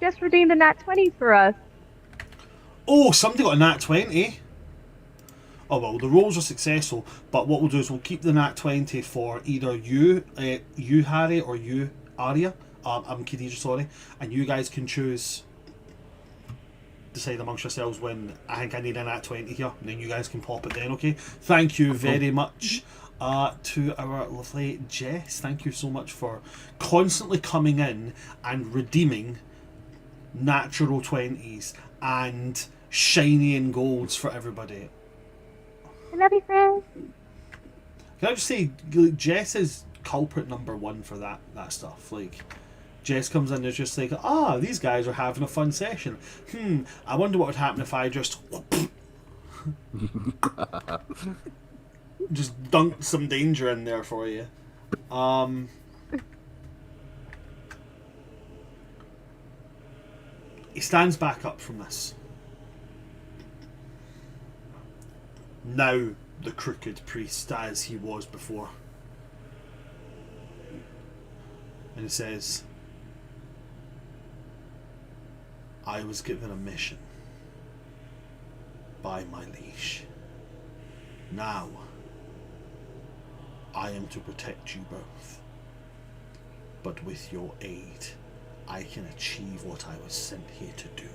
Just redeemed a nat 20 for us. Oh, somebody got a nat 20. Oh well, the rolls are successful, but what we'll do is we'll keep the nat 20 for either you Harry, or you Aria. I'm Khadija, sorry, and you guys can decide amongst yourselves when I think I need a nat 20 here, and then you guys can pop it then, okay? Thank you very much to our lovely Jess. Thank you so much for constantly coming in and redeeming natural 20s and shiny and golds for everybody. I love you, friends. Can I just say, Jess is culprit number one for that stuff. Like, Jess comes in and is just like, these guys are having a fun session. I wonder what would happen if I just just dunked some danger in there for you. He stands back up from this. Now the crooked priest as he was before. And he says, I was given a mission by my liege. Now I am to protect you both. But with your aid, I can achieve what I was sent here to do.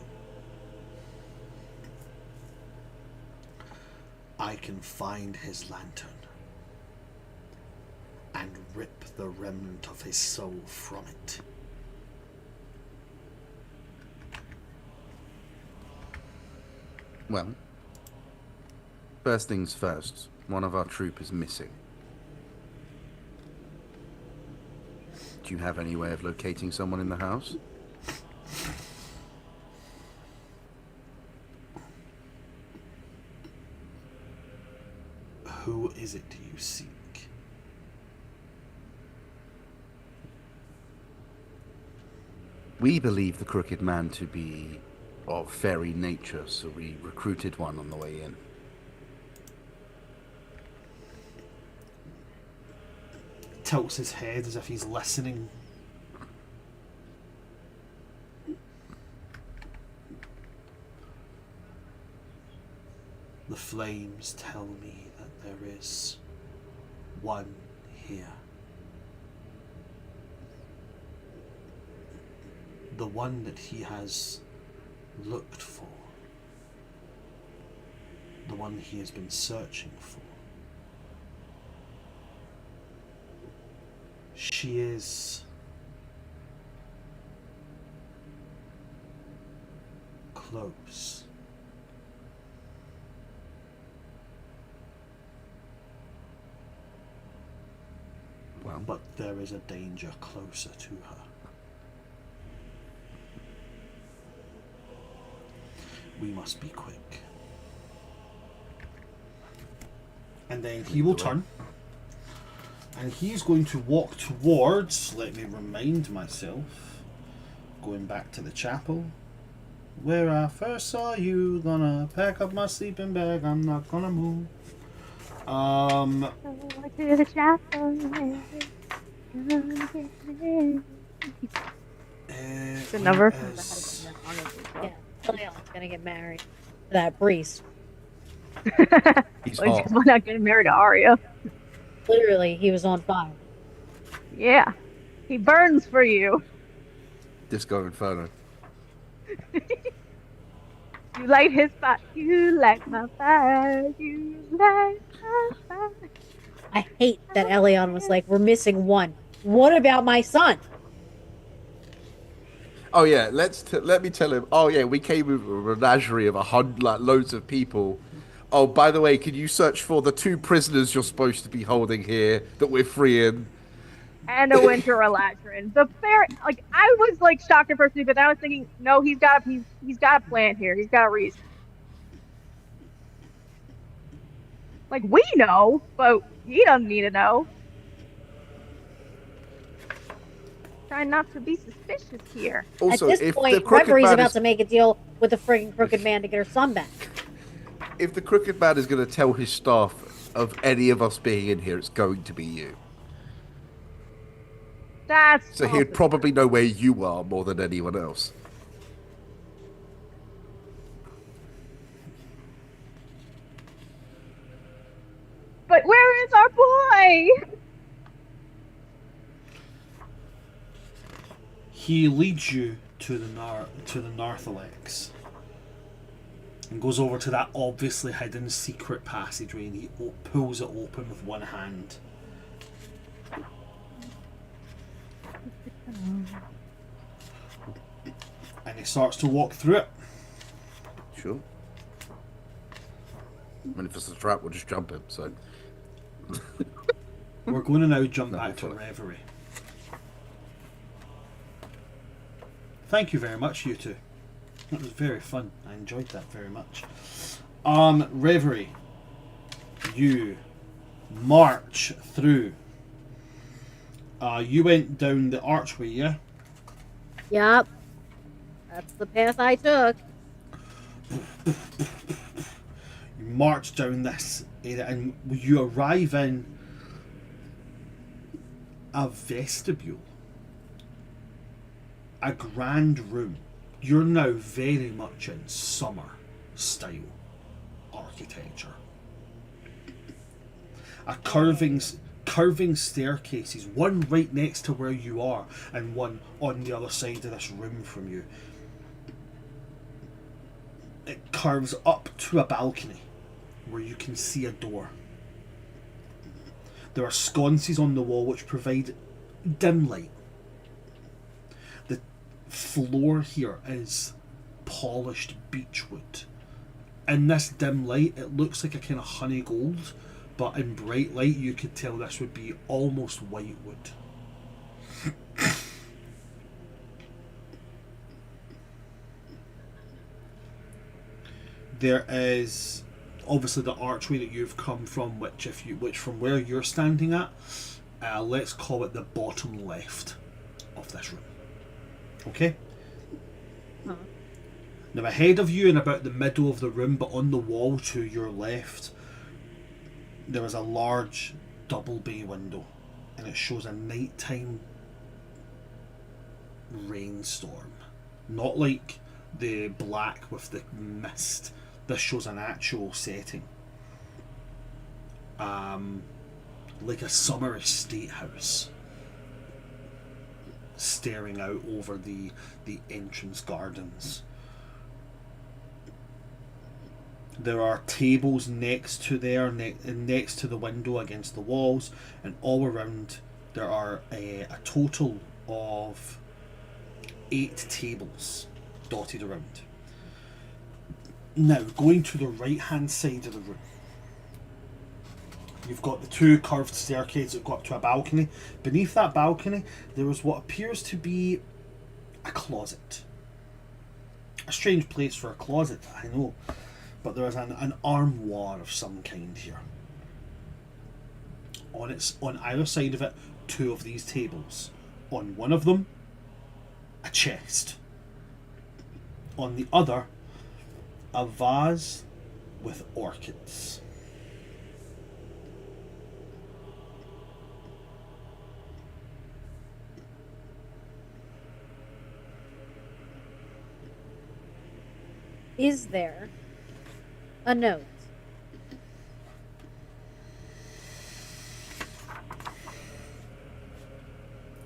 I can find his lantern and rip the remnant of his soul from it. Well, first things first, one of our troop is missing. Do you have any way of locating someone in the house? Who is it you seek? We believe the crooked man to be of fairy nature, so we recruited one on the way in. Tilts his head as if he's listening. The flames tell me that there is one here. The one that he has looked for. The one he has been searching for. She is close. Well, But there is a danger closer to her. We must be quick. And then he will turn. And he's going to walk towards, let me remind myself, going back to the chapel, where I first saw you. Gonna pack up my sleeping bag, I'm not gonna move. To the chapel. It's a number from the is- Yeah, Leon's gonna get married to that priest. he's Well, hot. why not getting married to Arya? Literally, he was on fire. Yeah. He burns for you. Disco Inferno. You light his fire. You light my fire. You light my fire. I hate that Elion was like, "We're missing one. What about my son?" Oh yeah, let me tell him. Oh yeah, we came with a menagerie of loads of people. Oh, by the way, can you search for the 2 prisoners you're supposed to be holding here that we're freeing? And a winter eladrin. The fair, like I was like shocked at first, but then I was thinking, no, he's got a plan here. He's got a reason. Like we know, but he doesn't need to know. Trying not to be suspicious here. Also, At this if the point, crooked Revere's man about is, to make a deal with the friggin' crooked man to get her son back. if the crooked man is going to tell his staff of any of us being in here, it's going to be you. That's So he'd probably know where you are more than anyone else. But where is our boy? He leads you to the Narthalex and goes over to that obviously hidden secret passageway, and he pulls it open with one hand. And he starts to walk through it. Sure. I mean, if it's a trap, we'll just jump him. So We're going to now jump No, back to we'll follow. Reverie. Thank you very much, you two. That was very fun. I enjoyed that very much. Reverie, you march through. You went down the archway, yeah? Yup. That's the path I took. You march down this area and you arrive in a vestibule, a grand room. You're now very much in summer style architecture. A curving staircases, one right next to where you are and one on the other side of this room from you. It curves up to a balcony where you can see a door. There are sconces on the wall which provide dim light. The floor here is polished beechwood. In this dim light, it looks like a kind of honey gold, but in bright light, you could tell this would be almost white wood. There is obviously the archway that you've come from, which from where you're standing at, let's call it the bottom left of this room. Okay. Huh. Now ahead of you and about the middle of the room, but on the wall to your left, there is a large double bay window, and it shows a nighttime rainstorm. Not like the black with the mist. This shows an actual setting. Like a summer estate house staring out over the entrance gardens. There are tables next to next to the window against the walls, and all around there are a total of 8 tables dotted around. Now, going to the right hand side of the room, you've got the 2 curved staircases that go up to a balcony. Beneath that balcony, there is what appears to be a closet. A strange place for a closet, I know. But there is an armoire of some kind here. On either side of it, 2 of these tables. On one of them, a chest. On the other, a vase with orchids. Is there a note?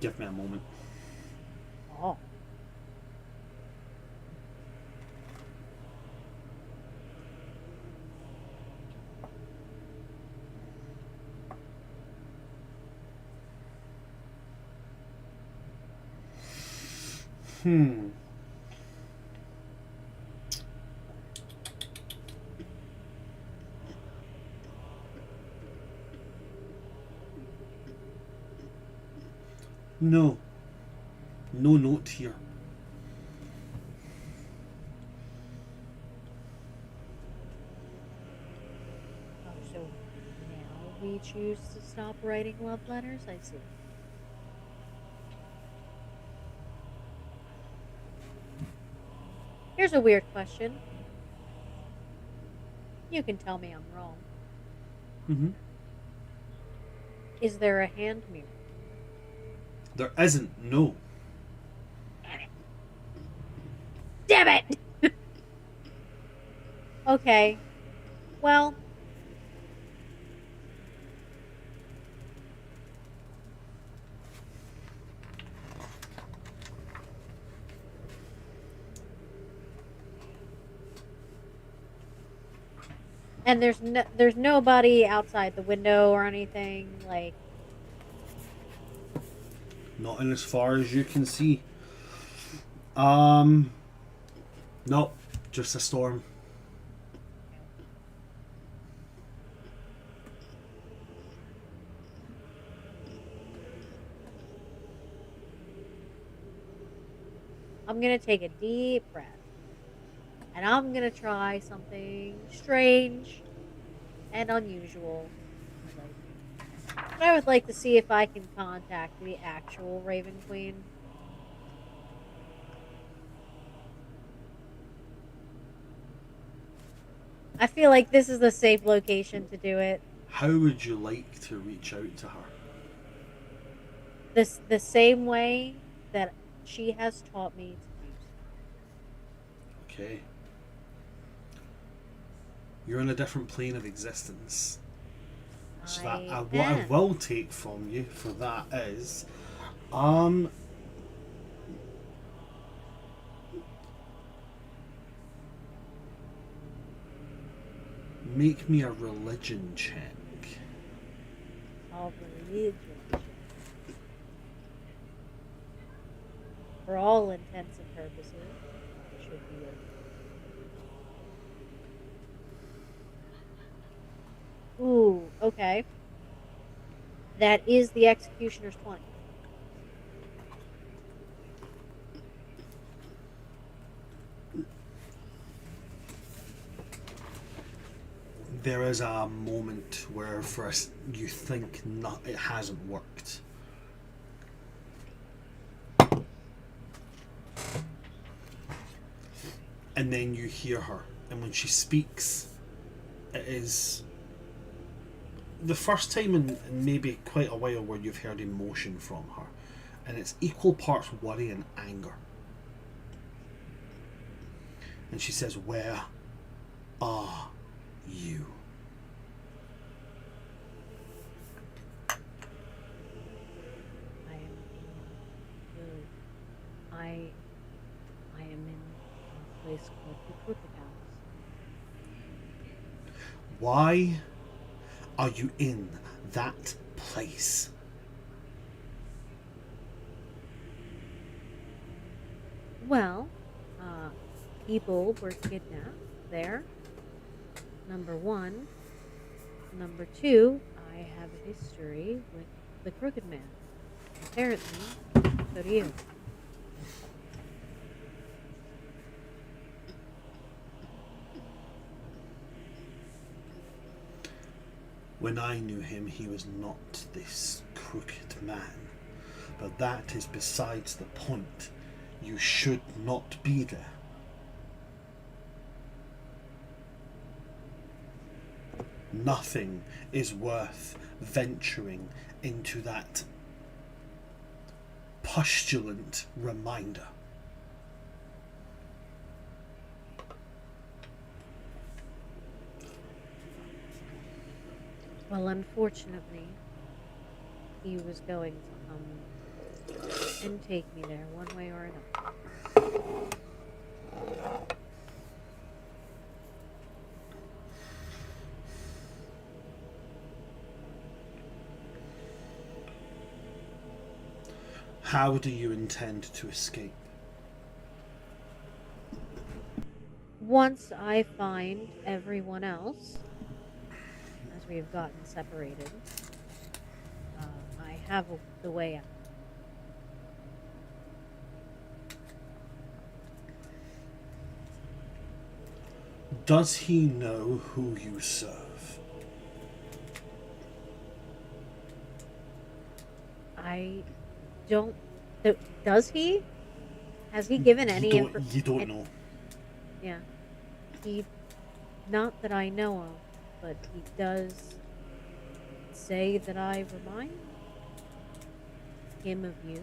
Give me a moment. Oh. No. No note here. Oh, so now we choose to stop writing love letters? I see. Here's a weird question. You can tell me I'm wrong. Mm-hmm. Is there a hand mirror? There isn't, no. Damn it! Okay. Well. And there's nobody outside the window or anything, like. Not in as far as you can see. Nope, just a storm. I'm gonna take a deep breath. And I'm gonna try something strange and unusual. I would like to see if I can contact the actual Raven Queen. I feel like this is the safe location to do it. How would you like to reach out to her? The same way that she has taught me to do so. Okay. You're in a different plane of existence. So that I what I am. will take from you for that is, um, make me a religion check. All religion. For all intents and purposes, it should be okay. Ooh, okay. That is the executioner's 20. There is a moment where first you think not, it hasn't worked. And then you hear her, and when she speaks, it is the first time in maybe quite a while where you've heard emotion from her, and it's equal parts worry and anger. And she says, "Where are you?" I am in I am in a place called the Crooked House. Why are you in that place? Well, people were kidnapped there. Number one. Number two, I have a history with the Crooked Man. Apparently, so do you. When I knew him, he was not this crooked man. But that is besides the point. You should not be there. Nothing is worth venturing into that pustulant reminder. Well, unfortunately, he was going to come and take me there one way or another. How do you intend to escape? Once I find everyone else, as we have gotten separated, I have the way out. Does he know who you serve? I don't. Does he? Has he given any info? You don't know. Yeah. He. Not that I know of, but he does say that I remind him of you.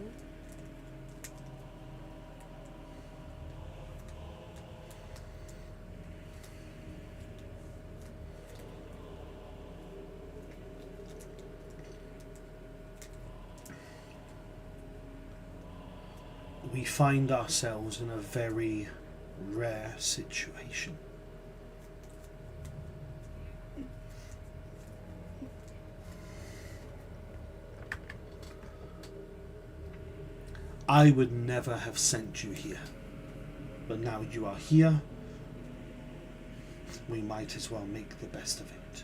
We find ourselves in a very rare situation. I would never have sent you here, but now you are here, we might as well make the best of it.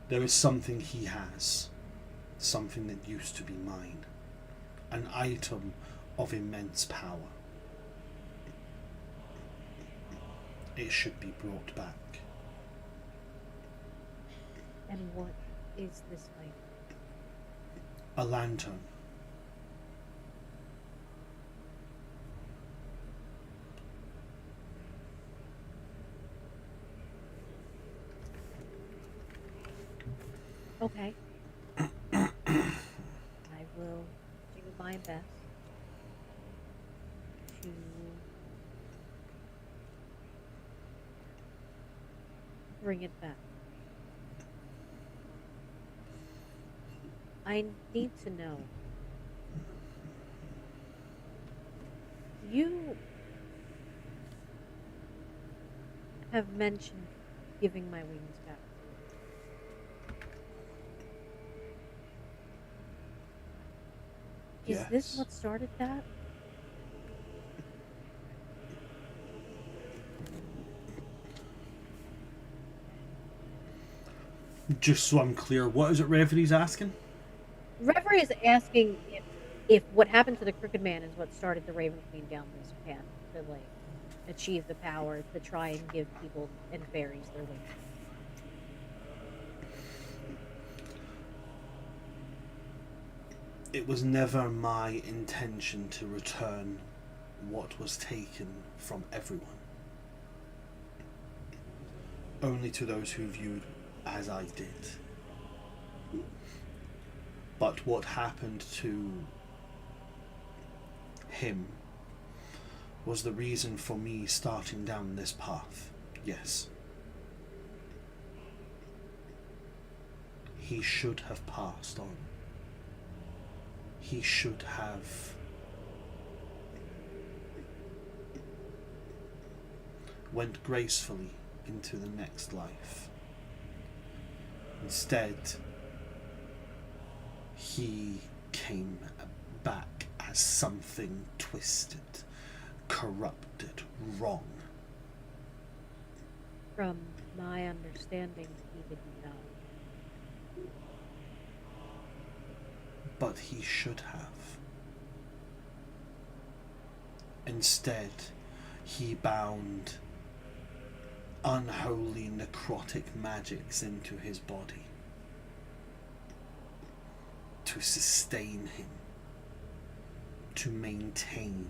There is something he has, something that used to be mine, an item of immense power. It should be brought back. And what is this item? A lantern. Okay. I will do my best to bring it back. I need to know. You have mentioned giving my wings back. Is this Yes. what started that? Just so I'm clear, what is it Referee's asking? Reverie is asking if what happened to the Crooked Man is what started the Raven Queen down this path to like achieve the power to try and give people and fairies their wings back. It was never my intention to return what was taken from everyone. Only to those who viewed as I did. But what happened to him was the reason for me starting down this path. Yes. He should have passed on. He should have went gracefully into the next life. Instead, he came back as something twisted, corrupted, wrong. From my understanding, he didn't die. But he should have. Instead, he bound unholy necrotic magics into his body to sustain him, to maintain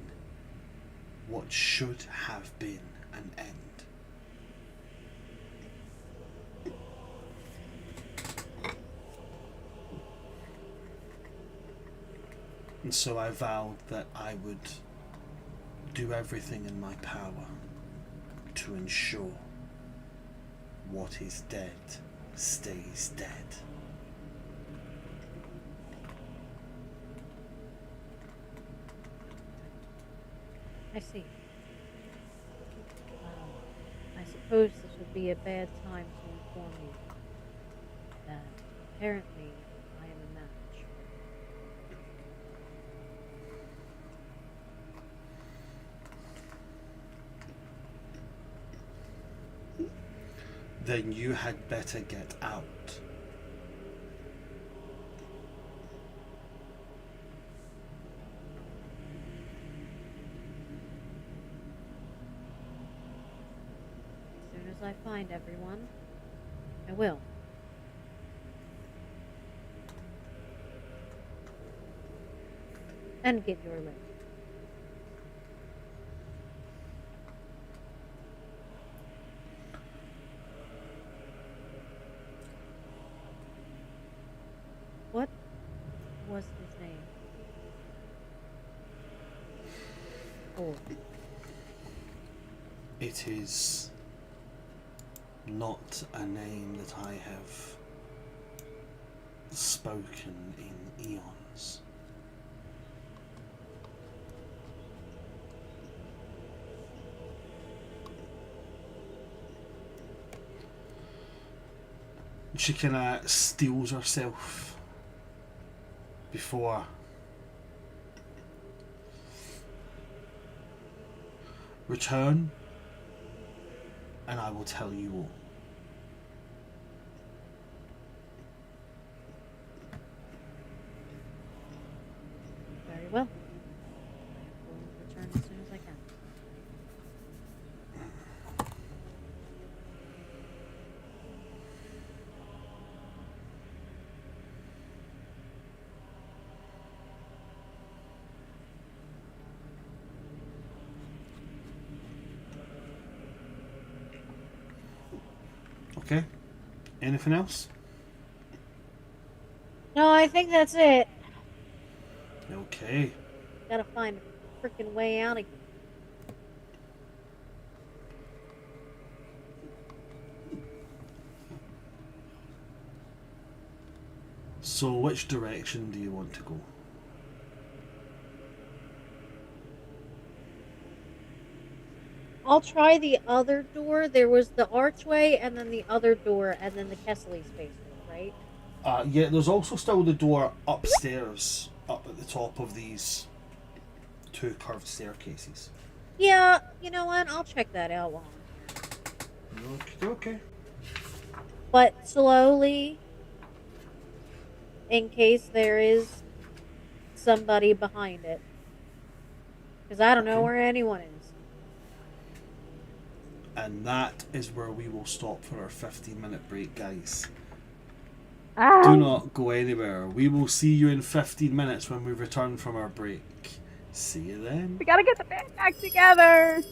what should have been an end. And so I vowed that I would do everything in my power to ensure what is dead stays dead. I see. I suppose this would be a bad time to inform you that apparently I am a match. Then you had better get out. As soon as I find everyone, I will. And get your list. What was his name? Oh, It is not a name that I have spoken in eons. She kind of steels herself before return, and I will tell you all. very well. I will return as soon as I can. Okay? Anything else? No, I think that's it. Okay. Gotta find a freaking way out of here. So, which direction do you want to go? I'll try the other door. There was the archway, and then the other door, and then the Kessely space door, right? Yeah, there's also still the door upstairs, up at the top of these two curved staircases. Yeah, you know what? I'll check that out while I'm here. Okay, okay. But slowly, in case there is somebody behind it. Because I don't know Okay. where anyone is. And that is where we will stop for our 15-minute break, guys. Ah, Do not go anywhere. We will see you in 15 minutes when we return from our break. See you then. we gotta get the band back together.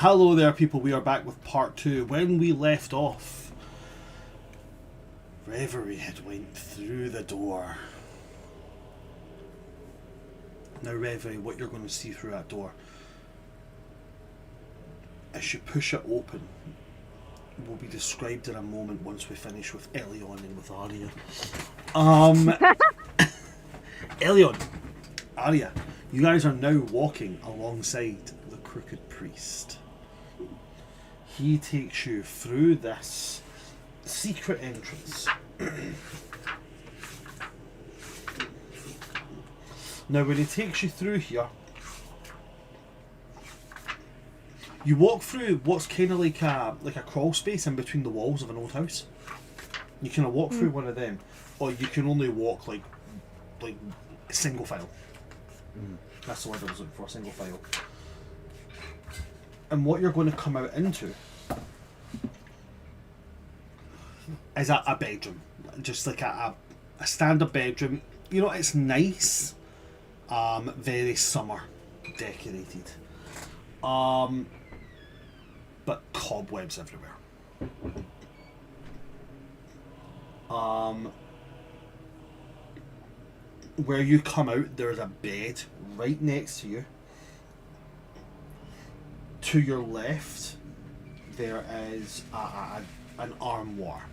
Hello there, people. We are back with part 2. When we left off, Reverie had went through the door. Now, Reverie, what you're going to see through that door, as you push it open, will be described in a moment once we finish with Elion and with Arya. Elion, Arya, you guys are now walking alongside the Crooked Priest. He takes you through this secret entrance. Now, when he takes you through here, you walk through what's kind of like a crawl space in between the walls of an old house. You kind of walk through one of them, or you can only walk like single file. That's the word I was looking for, single file. And what you're going to come out into is a bedroom, just like a standard bedroom. You know, it's nice, very summer decorated, but cobwebs everywhere. Where you come out, there's a bed right next to you. To your left, there is an armoire.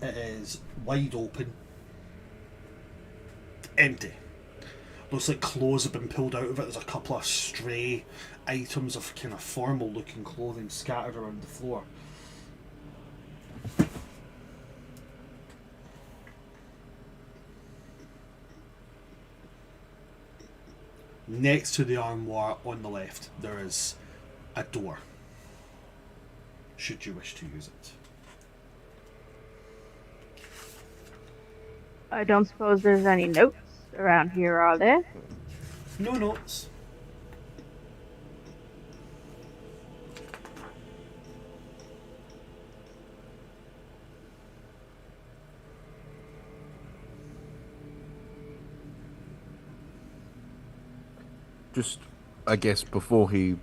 It is wide open, empty. Looks like clothes have been pulled out of it. There's a couple of stray items of kind of formal looking clothing scattered around the floor. Next to the armoire on the left, there is a door, should you wish to use it. I don't suppose there's any notes around here, are there? No notes. Just, I guess, before he,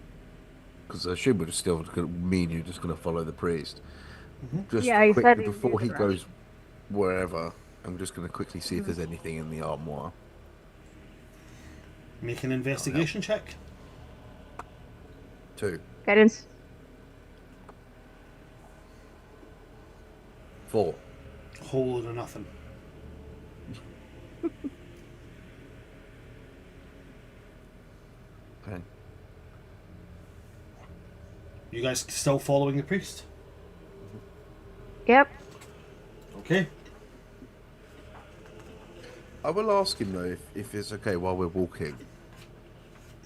because I assume we're just still me and you just going to follow the priest. Just Yeah, he said quickly he'd do before the he rest. goes wherever, I'm just going to quickly see if there's anything in the armoire. Make an investigation check. 2, Guidance. 4. Whole load of nothing. Okay. You guys still following the priest? Yep. Okay. I will ask him though if it's okay while we're walking.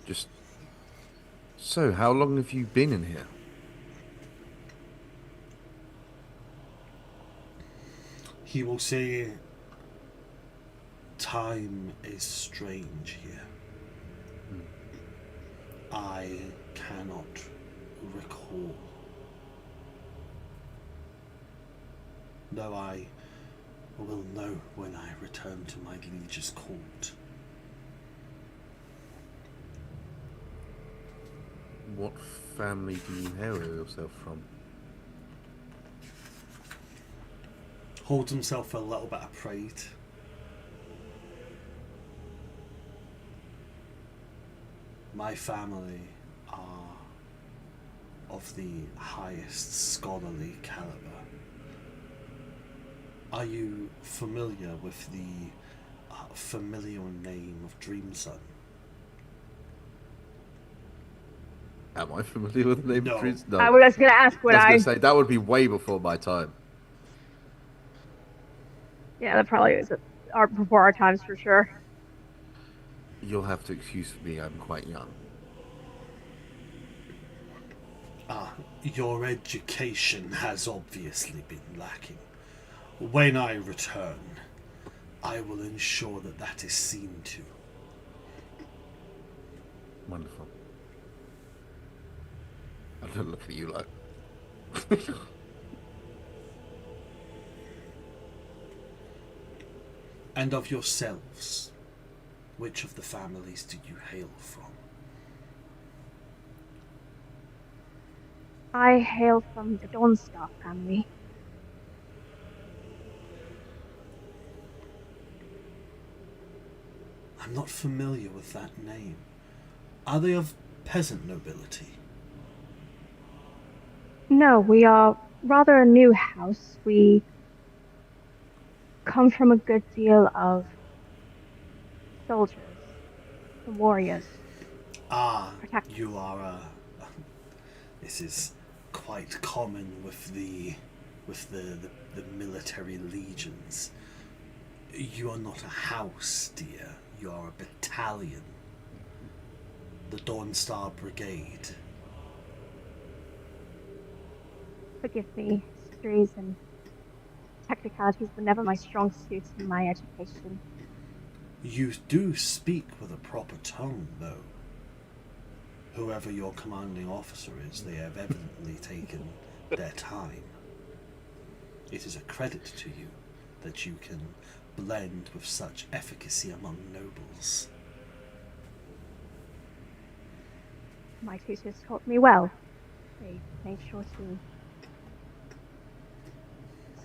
Just so, how long have you been in here? He will say, time is strange here. I cannot recall. Though I will know when I return to my liege's court. What family do you hail yourself from? Holds himself with a little bit of pride. My family are of the highest scholarly caliber. Are you familiar with the familiar name of Dreamson? Am I familiar with the name No. of Prince? No. I was gonna ask what I was going to say, that would be way before my time. Yeah, that probably is before our times for sure. You'll have to excuse me, I'm quite young. Your education has obviously been lacking. When I return, I will ensure that that is seen to. Wonderful. I don't look at you like... And of yourselves, which of the families do you hail from? I hail from the Dawnstar family. I'm not familiar with that name. Are they of peasant nobility? No, we are rather a new house. We come from a good deal of soldiers, and warriors, Ah, you protectors. are a. This is quite common with the military legions. You are not a house, dear. You are a battalion. The Dawnstar Brigade. Forgive me, histories and technicalities were never my strong suits in my education. You do speak with a proper tongue, though. Whoever your commanding officer is, they have evidently taken their time. It is a credit to you that you can blend with such efficacy among nobles. My tutors taught me well. They made sure to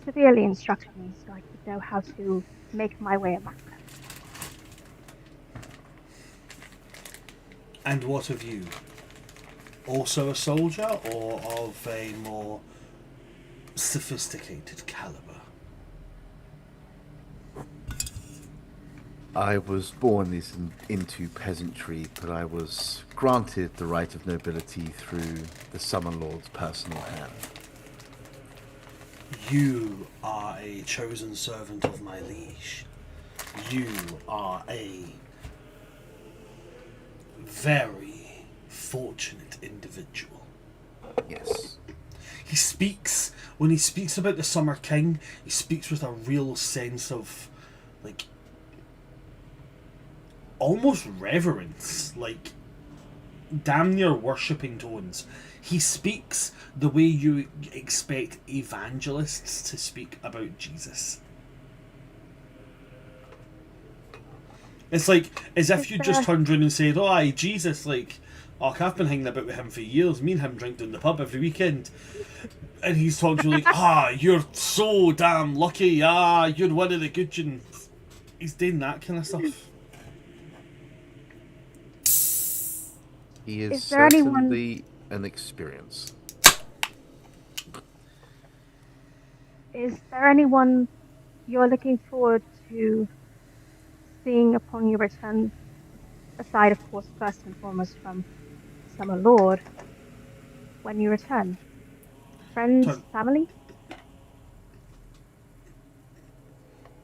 severely instruct me so I could know how to make my way among them. And what of you? Also a soldier, or of a more sophisticated caliber? I was born into peasantry, but I was granted the right of nobility through the Summer Lord's personal hand. You are a chosen servant of my liege. You are a very fortunate individual. Yes. When he speaks about the Summer King, he speaks with a real sense of, like, almost reverence, like, damn near worshipping tones. He speaks the way you expect evangelists to speak about Jesus. It's like as if you just turned around and said, "Oh, aye, Jesus, like, oh, I've been hanging about with him for years. Me and him drink down the pub every weekend." And he's talking to you like, you're so damn lucky. You're one of the good ones. He's doing that kind of stuff. He is there anyone- certainly an experience. Is there anyone you're looking forward to seeing upon your return, aside, of course, first and foremost from Summer Lord, when you return? Friends, family?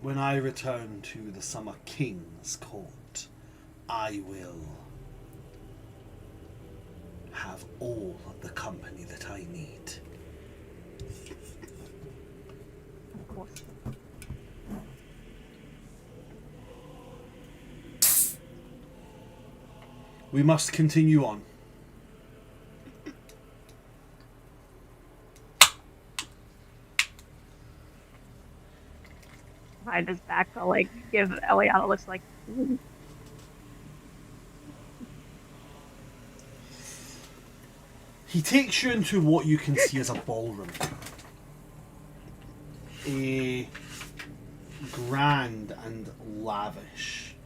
When I return to the Summer King's court, I will have all the company that I need. Of course. We must continue on. Behind his back, I'll like give Eliana looks like. He takes you into what you can see as a ballroom. A grand and lavish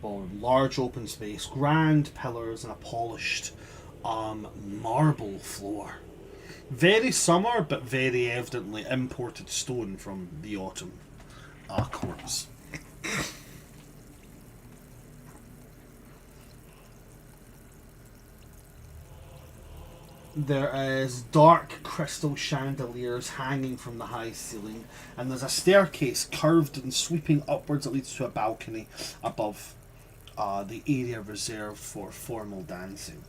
ballroom. Large open space, grand pillars and a polished marble floor. Very summer, but very evidently imported stone from the autumn courts. There is dark crystal chandeliers hanging from the high ceiling, and there's a staircase curved and sweeping upwards that leads to a balcony above the area reserved for formal dancing.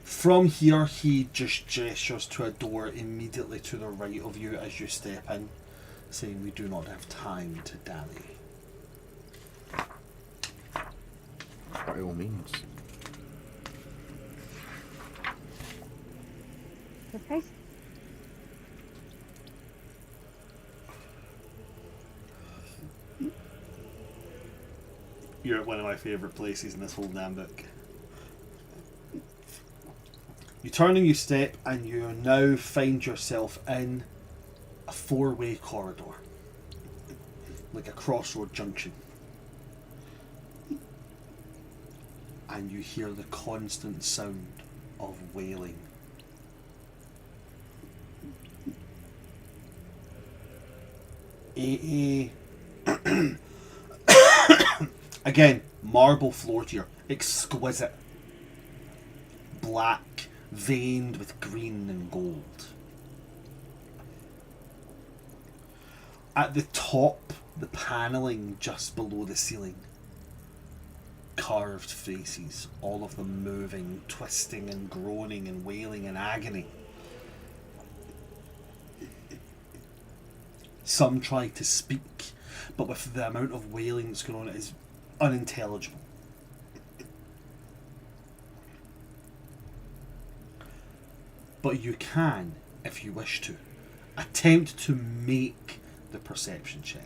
From here, he just gestures to a door immediately to the right of you as you step in, saying, "We do not have time to dally." By all means. Your face. You're at one of my favourite places in this whole damn book. You turn and you step, and you now find yourself in a four-way corridor, like a crossroad junction. And you hear the constant sound of wailing. Again, marble floor tier, exquisite. Black, veined with green and gold. At the top, the panelling just below the ceiling. Carved faces, all of them moving, twisting and groaning and wailing in agony. Some try to speak, but with the amount of wailing that's going on, it is unintelligible. But you can, if you wish to, attempt to make the perception check.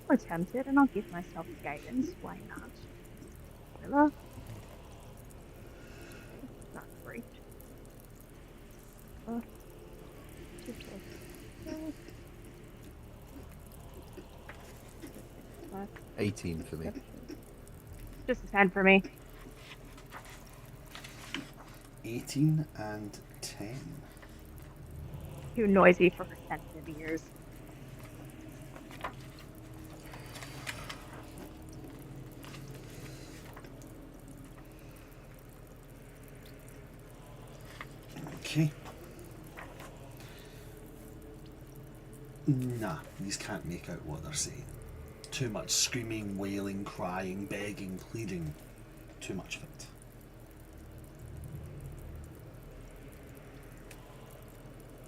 I'll attempt it, and I'll give myself guidance. Why not? Hello? Not great. Uh, 18 for me. Just a 10 for me. 18 and 10. Too noisy for her sensitive ears. Okay. Nah, these can't make out what they're saying. Too much screaming, wailing, crying, begging, pleading. Too much of it.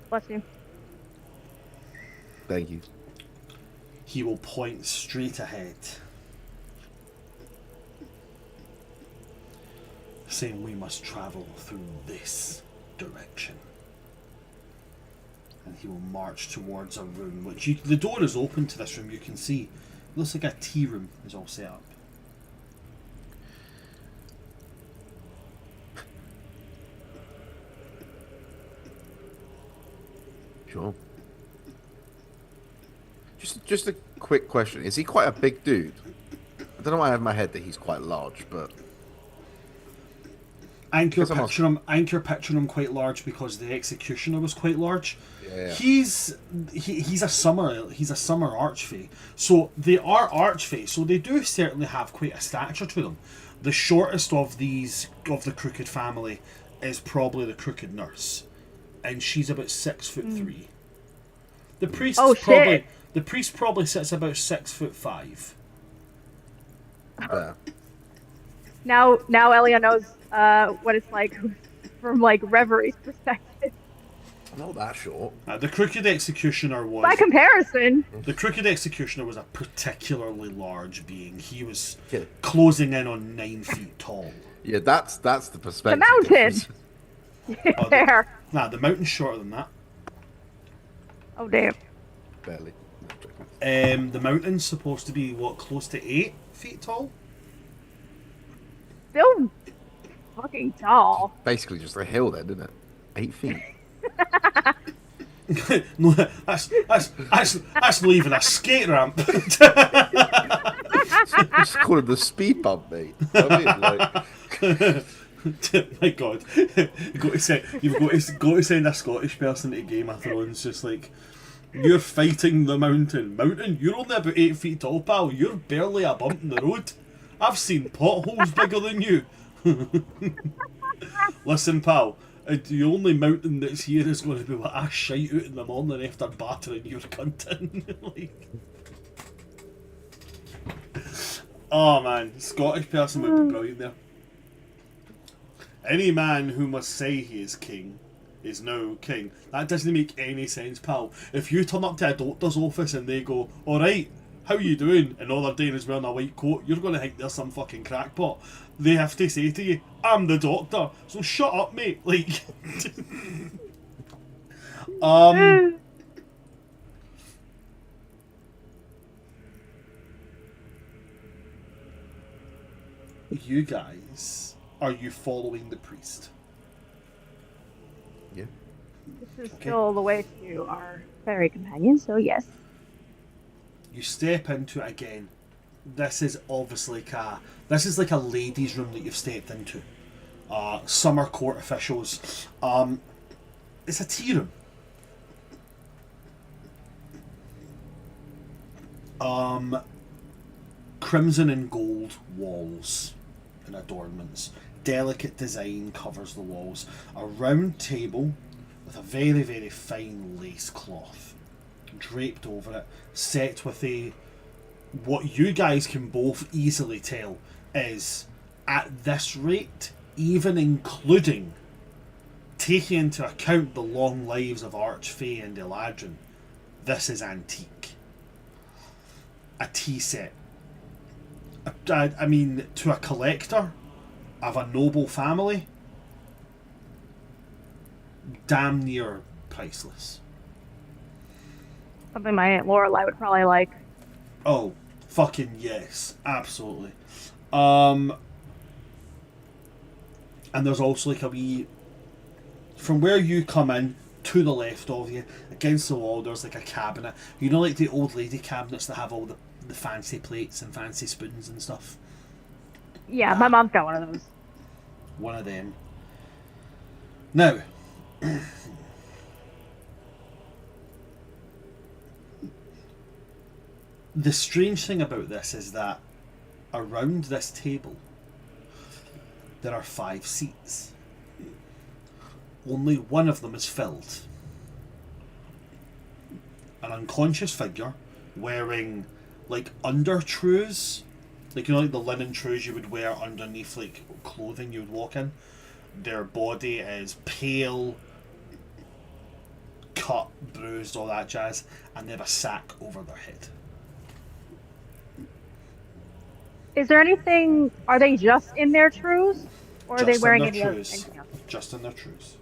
Bless you. Thank you. He will point straight ahead, saying we must travel through this direction. And he will march towards a room, which the door is open to this room, you can see. It looks like a tea room is all set up. Sure. Just a quick question. Is he quite a big dude? I don't know why I have in my head that he's quite large, but Anchor Guess I'm picturing him quite large because the executioner was quite large. yeah. He's a summer archfey. So they are archfey, so they do certainly have quite a stature to them. The shortest of the crooked family is probably the crooked nurse, and she's about 6'3". The priest probably sits about 6'5". There. Now Elia knows what it's like from like Reverie's perspective. Not that short. The crooked executioner was By comparison, The crooked executioner was a particularly large being. He was Yeah. closing in on 9 feet tall. Yeah, that's the perspective. mountain! difference. there. Nah, the mountain's shorter than that. Oh damn. Barely. No, joking. The mountain's supposed to be, what, close to 8 feet tall? Still fucking tall. Basically just a hill then, isn't it? 8 feet. No, that's not even a skate ramp. Just call it the speed bump, mate. I mean, like, My God, you've got to send a Scottish person to Game of Thrones. Just like, you're fighting the mountain. Mountain, you're only about 8 feet tall, pal. You're barely a bump in the road. I've seen potholes bigger than you. Listen, pal. The only mountain that's here is going to be what I shite out in the morning after battering your cunt in. Like, oh man, Scottish person would be brilliant there. Any man who must say he is king is no king. That doesn't make any sense, pal. If you turn up to a doctor's office and they go, alright, how you doing? And all they're doing is wearing a white coat. You're going to think they're some fucking crackpot. They have to say to you, I'm the doctor, so shut up, mate. Like, you guys, are you following the priest? Yeah. This is Okay. still the way to our fairy companion, so yes. You step into it again. This is obviously like a ladies' room that you've stepped into. Summer court officials. It's a tea room. Crimson and gold walls and adornments. Delicate design covers the walls. A round table with a very, very fine lace cloth draped over it, set with what you guys can both easily tell is, at this rate, even including taking into account the long lives of Archfey and Eladrin, this is antique. A tea set. I mean, to a collector of a noble family, damn near priceless. Something my Aunt Lorelai would probably like. Oh, fucking yes, absolutely. And there's also like a wee, from where you come in to the left of you, against the wall, there's like a cabinet. You know, like the old lady cabinets that have all the fancy plates and fancy spoons and stuff. Yeah, my mom's got one of those. One of them. Now, the strange thing about this is that around this table there are 5 seats. Only one of them is filled. An unconscious figure wearing like under trews, like, you know, like the linen trews you would wear underneath like clothing you would walk in. Their body is pale, cut, bruised, all that jazz, and they have a sack over their head. Is there anything? Are they just in their trews, or are they Just in wearing their any other trews. anything else? Just in their trews.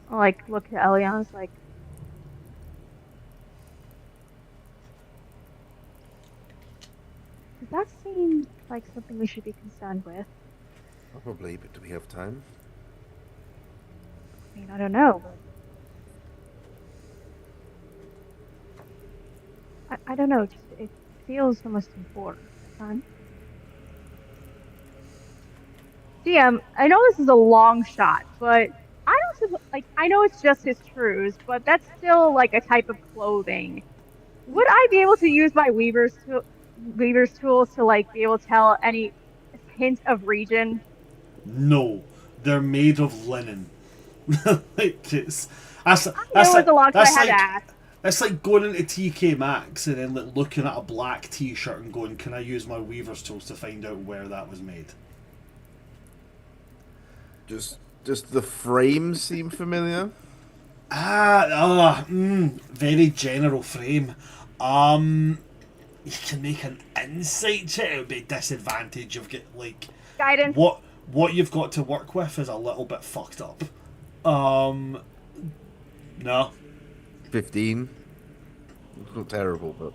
I'll, like, look at Eliana's like, does that seem like something we should be concerned with? Probably, but do we have time? I mean, I don't know. I don't know. Just, it feels almost important. DM, I know this is a long shot, but I don't like. I know it's just his trews, but that's still like a type of clothing. Would I be able to use my weaver's tools to like be able to tell any hint of region? No, they're made of linen. Like it's that's I know it's a lot, so I had to ask. It's like going into TK Maxx and then like looking at a black T-shirt and going, "Can I use my weaver's tools to find out where that was made?" Just the frame seem familiar. Very general frame. You can make an insight check. It would be a disadvantage. You've got like Guidance. what you've got to work with is a little bit fucked up. No. 15. It's not terrible, but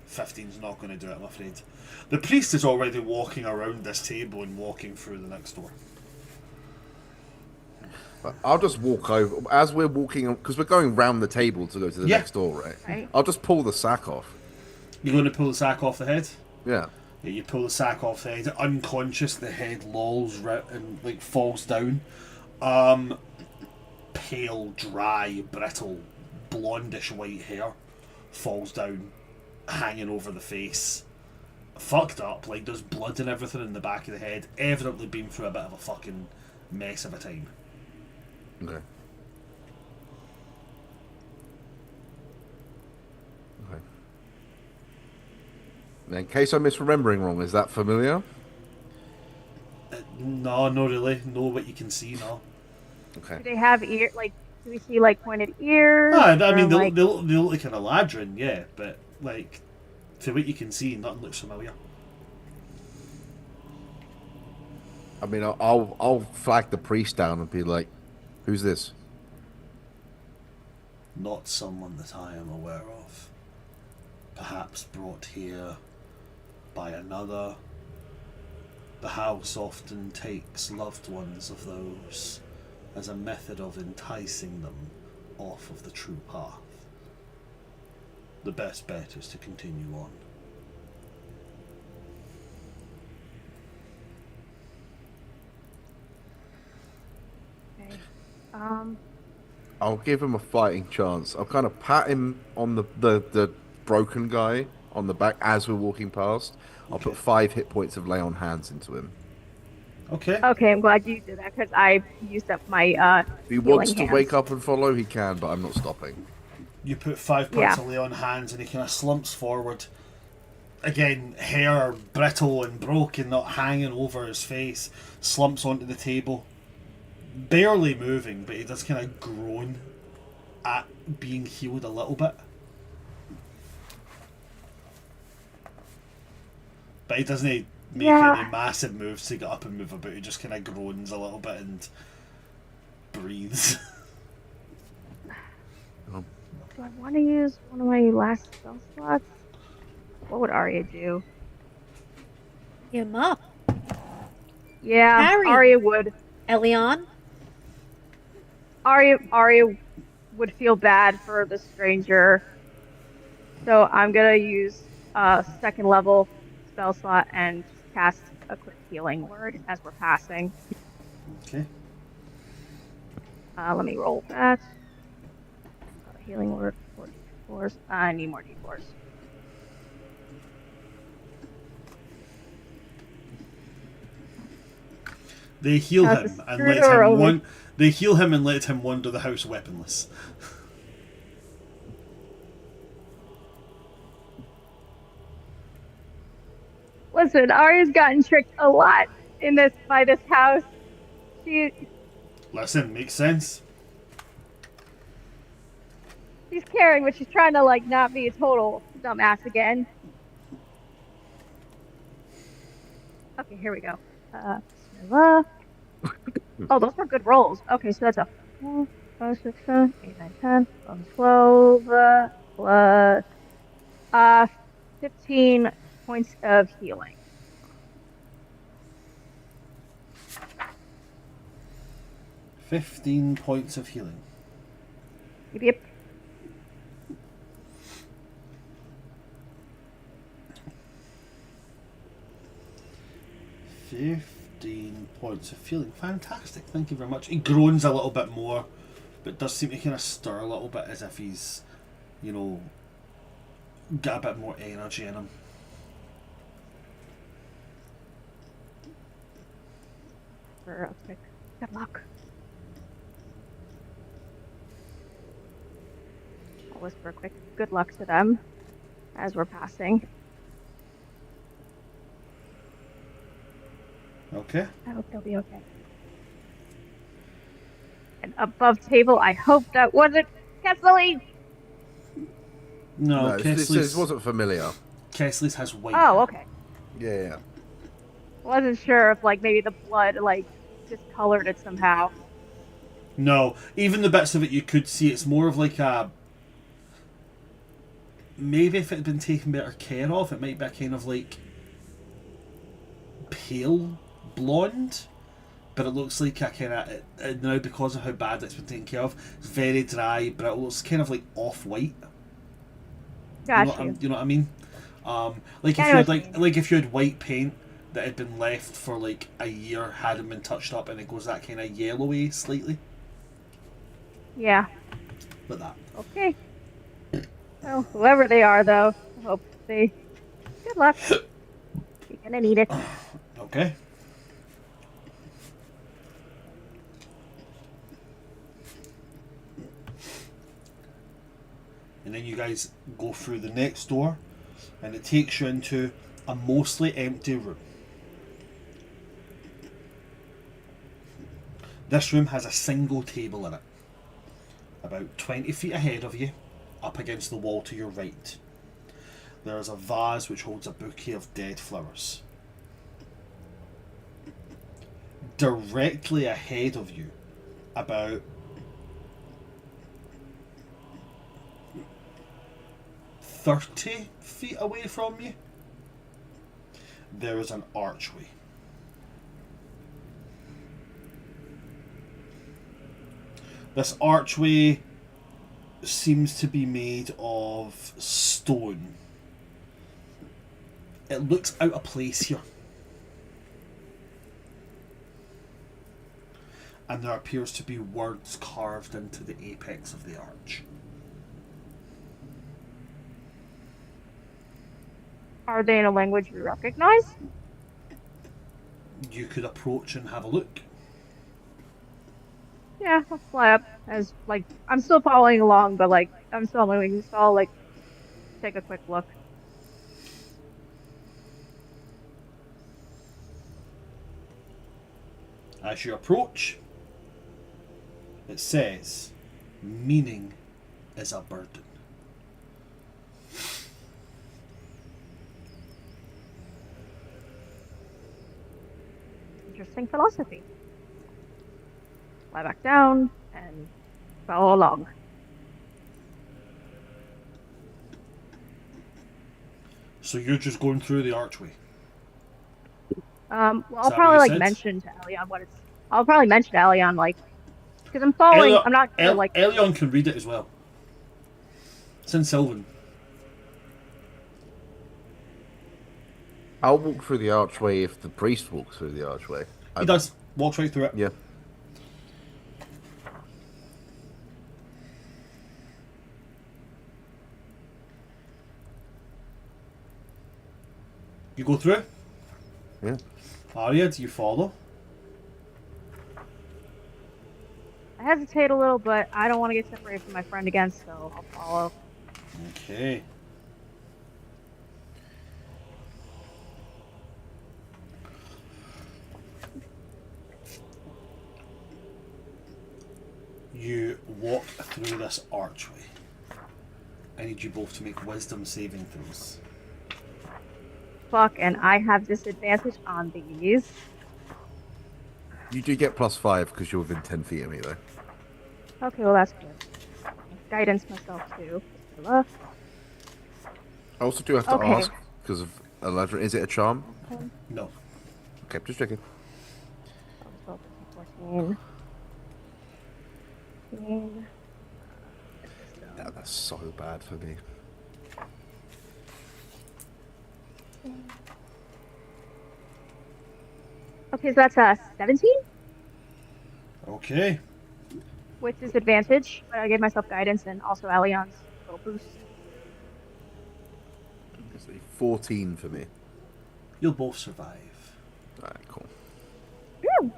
15's not going to do it, I'm afraid. The priest is already walking around this table and walking through the next door. I'll just walk over as we're walking because we're going round the table to go to the next door, right? Right. I'll just pull the sack off. You're going to pull the sack off the head? Yeah. Yeah, you pull the sack off the head. Unconscious, the head lolls and like falls down. Pale, dry, brittle, blondish white hair falls down, hanging over the face. Fucked up, like there's blood and everything in the back of the head. Evidently been through a bit of a fucking mess of a time. Okay. Okay. Now, in case I'm misremembering wrong, is that familiar? No, not really. Know what you can see, no. Okay. Do they have ear? Like, do we see like pointed ears? Ah, I or, mean, like, they look like an Eladrin, yeah, but like, to what you can see, nothing looks familiar. I mean, I'll flag the priest down and be like, "Who's this?" Not someone that I am aware of. Perhaps brought here by another. The house often takes loved ones of those as a method of enticing them off of the true path. The best bet is to continue on. okay. I'll give him a fighting chance. I'll kind of pat him on the broken guy on the back as we're walking past. I'll Okay. put 5 hit points of lay on hands into him. Okay. Okay, I'm glad you did that because I used up my If he wants healing to hands. wake up and follow, he can, but I'm not stopping. You put 5 points of lay on hands and he kind of slumps forward. Again, hair brittle and broken, not hanging over his face, slumps onto the table. Barely moving, but he does kind of groan at being healed a little bit. But he doesn't make any massive moves to get up and move about. He just kind of groans a little bit and breathes. Do I want to use one of my last spell slots? What would Arya do? Get him up. Yeah, Harry. Arya would. Elion. Arya would feel bad for the stranger. So I'm gonna use a second level spell slot and just cast a quick healing word as we're passing. Okay. Let me roll that. Healing word, 4 d4s. I need more d4s. They heal That's him a and screw let or him only- They heal him and let him wander the house weaponless. Listen, Arya's gotten tricked a lot by this house. She's Listen, makes sense. caring, but she's trying to like not be a total dumbass again. Okay, here we go. Bismillah. Oh, those were good rolls. Okay, so that's a 4, 5, 6, 7, 8, 9, 10, 11, 12, plus 15 points of healing. $15 points of healing. Yep. 15 points of healing. Fantastic. Thank you very much. He groans a little bit more, but does seem to kind of stir a little bit as if he's, you know, got a bit more energy in him. For a quick good luck. I'll whisper a quick good luck to them as we're passing. Okay. I hope they'll be okay. And above table, I hope that wasn't Kesley. No, No, this wasn't familiar. Kesley's has white. Oh, okay. Yeah. Wasn't sure if like maybe the blood like discolored it somehow. No, even the bits of it you could see, it's more of like a. Maybe if it had been taken better care of, it might be a kind of like pale blonde, but it looks like a kind of now because of how bad it's been taken care of. It's very dry, but it looks kind of like off-white. Gotcha. You know what I mean? Like if you had like if you had white paint that had been left for like a year, hadn't been touched up, and it goes that kind of yellowy slightly. Yeah. Like that. Okay. Well, whoever they are, though, I hope they. Good luck. You're gonna need it. Okay. And then you guys go through the next door, and it takes you into a mostly empty room. This room has a single table in it, about 20 feet ahead of you, up against the wall to your right. There is a vase which holds a bouquet of dead flowers. Directly ahead of you, about 30 feet away from you, there is an archway. This archway seems to be made of stone. It looks out of place here. And there appears to be words carved into the apex of the arch. Are they in a language we recognize? You could approach and have a look. Yeah, let's fly up. As like, I'm still following along, but like, I'm still moving. So I'll like take a quick look. As you approach, it says, "Meaning is a burden." Interesting philosophy. Fly back down and follow along. So you're just going through the archway. Well, Is I'll that probably what you like said? mention to Elion what it's. I'll probably mention to Elion like, because I'm following. I'm not gonna like. Elion can read it as well. It's in Sylvan. I'll walk through the archway if the priest walks through the archway. He does. Walks right through it. Yeah. You go through. Yeah. Arya, do you follow? I hesitate a little, but I don't want to get separated from my friend again, so I'll follow. Okay. You walk through this archway. I need you both to make wisdom saving throws. Fuck, and I have disadvantage on these. You do get +5 because you're within 10 feet of me, though. Okay, well that's good. Guidance myself too. I also do have to Okay. ask because of Eladrin. Is it a charm? No. Okay, just checking. 12, 14. 15. Yeah, that's so bad for me. Okay, so that's 17 Okay. with disadvantage. But I gave myself guidance and also Alion's little boost. It's a 14 for me. You'll both survive. Alright, cool. Whew.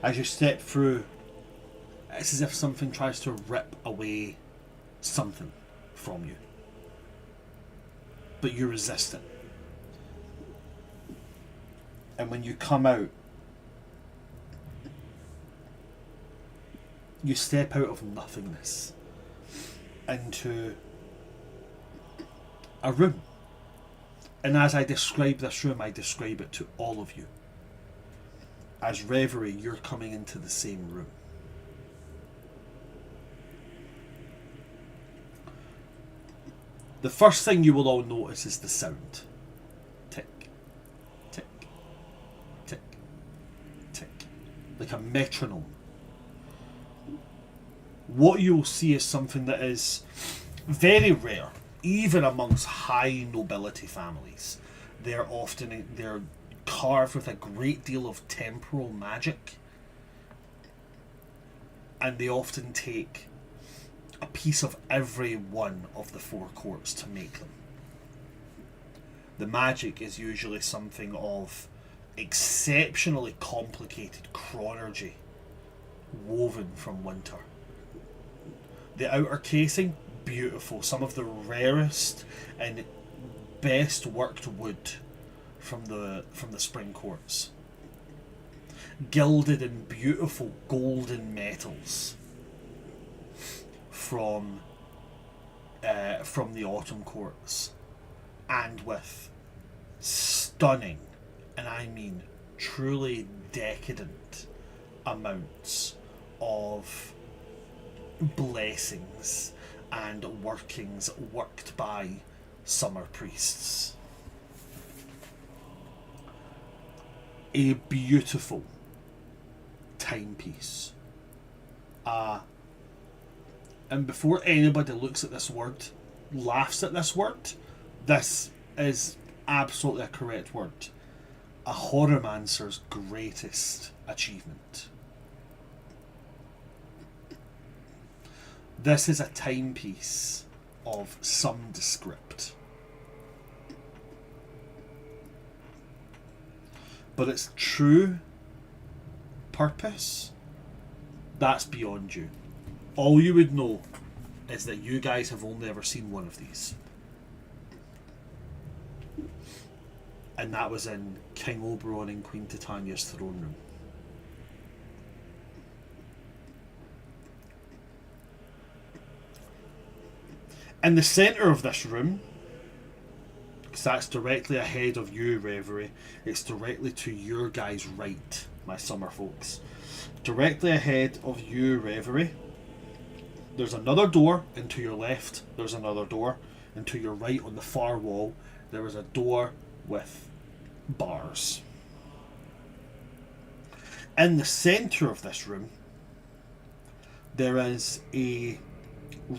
As you step through, it's as if something tries to rip away something from you. But you resist it. And when you come out, you step out of nothingness into a room. And as I describe this room, I describe it to all of you. As Reverie, you're coming into the same room. The first thing you will all notice is the sound. Tick, tick, tick, tick. Like a metronome. What you'll see is something that is very rare, even amongst high nobility families. They're carved with a great deal of temporal magic, and they often take a piece of every one of the four courts to make them. The magic is usually something of exceptionally complicated chronergy woven from winter. The outer casing, beautiful. Some of the rarest and best worked wood from the spring courts. gilded in beautiful golden metals from the autumn courts, and with stunning, and I mean truly decadent amounts of blessings and workings worked by summer priests. A beautiful timepiece. And before anybody looks at this word, laughs at this word, this is absolutely a correct word. A horromancer's greatest achievement. This is a timepiece of some descript. But its true purpose, that's beyond you. All you would know is that you guys have only ever seen one of these. And that was in King Oberon and Queen Titania's throne room. In the centre of this room, because that's directly ahead of you, Reverie, it's directly to your guys' right, my summer folks. Directly ahead of you, Reverie, there's another door, and to your left, there's another door, and to your right on the far wall, there is a door with bars. In the centre of this room, there is a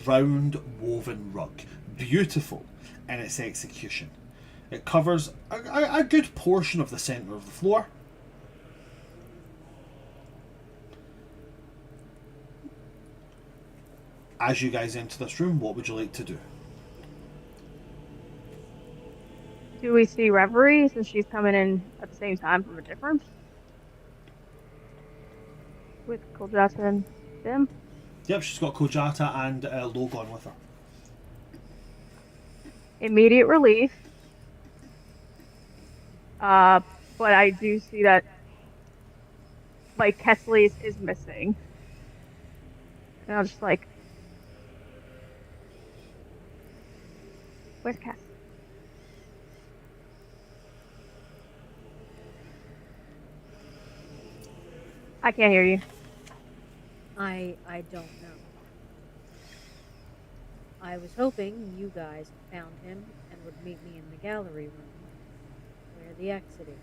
round woven rug, beautiful in its execution. It covers a good portion of the centre of the floor. As you guys enter this room, what would you like to do? Do we see Reverie since she's coming in at the same time from a different? With Koljata and Dim? Yep, she's got Kojata and Logon with her. Immediate relief. But I do see that, like, Kesley's is missing. And I'm just like, where's Kess? I can't hear you. I don't know. I was hoping you guys found him and would meet me in the gallery room, where the exit is.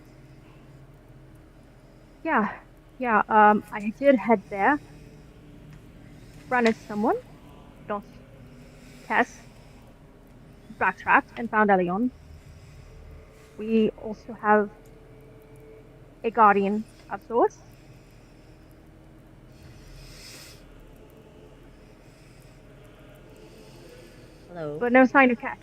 Yeah, I did head there. Ran into someone. Lost Kess. Backtracked and found Elion. We also have a guardian of sorts. Hello? But no sign of Kess.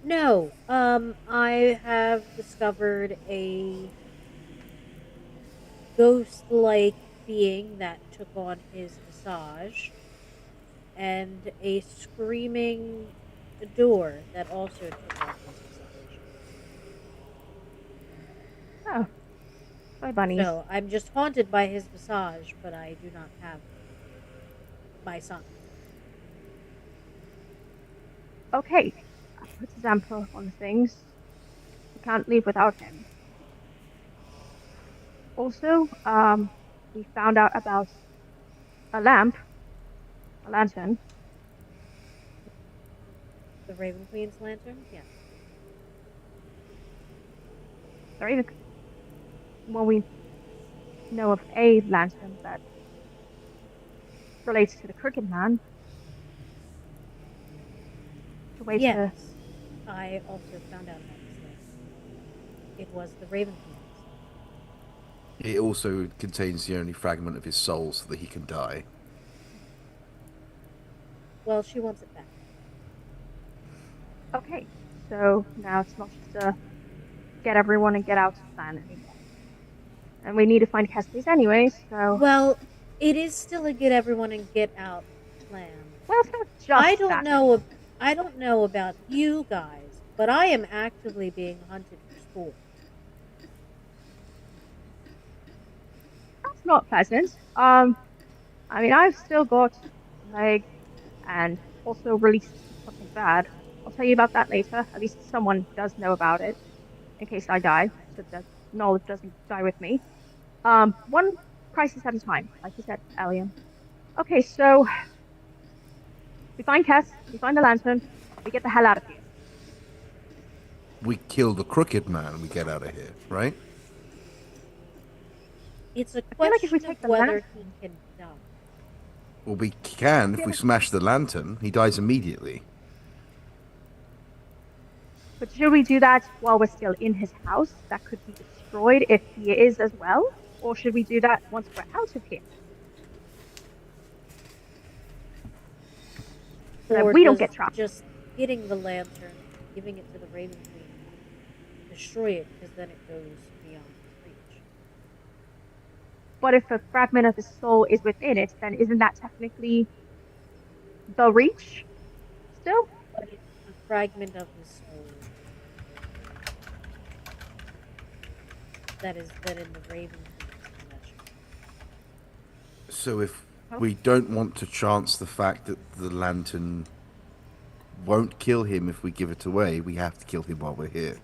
No, I have discovered a ghost-like being that took on his visage, and a screaming door that also took on his visage. Oh. Bye, bunnies. So I'm just haunted by his visage, but I do not have my son. Okay. I put a damper on the things. We can't leave without him. Also, we found out about a lantern. The Raven Queen's lantern? Yes. Sorry, well, we know of a lantern that relates to the Crooked Man. The way Yes. I also found out about this lantern. It was the Raven Queen's. It also contains the only fragment of his soul so that he can die. Well, she wants it back. Okay, so now it's not just a get everyone and get out plan anymore. And we need to find Kesley's anyway, so... Well, it is still a get everyone and get out plan. Well, it's not just I don't that. know. I don't know about you guys, but I am actively being hunted for sport. it's not pleasant. I mean, I've still got a leg and also released something bad. I'll tell you about that later. At least someone does know about it in case I die, so that knowledge doesn't die with me. One crisis at a time, like you said, Alien. Okay, so we find Kess, we find the lantern, we get the hell out of here. We kill the crooked man, we get out of here, right? It's a I feel like if we question of take the whether he lantern, can die. Well, we can I if feel we like, smash the lantern. He dies immediately. but should we do that while we're still in his house? That could be destroyed if he is as well. Or should we do that once we're out of here? So that Or we don't does get trapped. just getting the lantern, giving it to the Raven Queen, destroy it because then it goes beyond his reach? But if a fragment of his soul is within it, then isn't that technically the reach still? But it's a fragment of his soul that is then in the Raven Queen's possession. So if Oh. we don't want to chance the fact that the lantern won't kill him if we give it away, we have to kill him while we're here.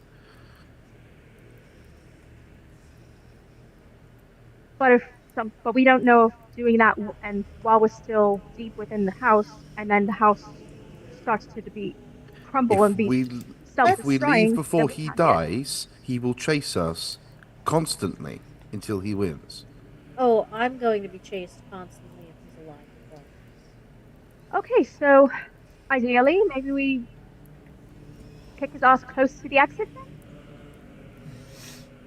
But we don't know if doing that and while we're still deep within the house, and then the house starts to be crumble If and be we if we Let's leave self-destroying, then before we he can't get. dies, he will chase us constantly until he wins. Oh, I'm going to be chased constantly if he's alive, regardless. Okay, so ideally, maybe we kick his ass close to the exit then?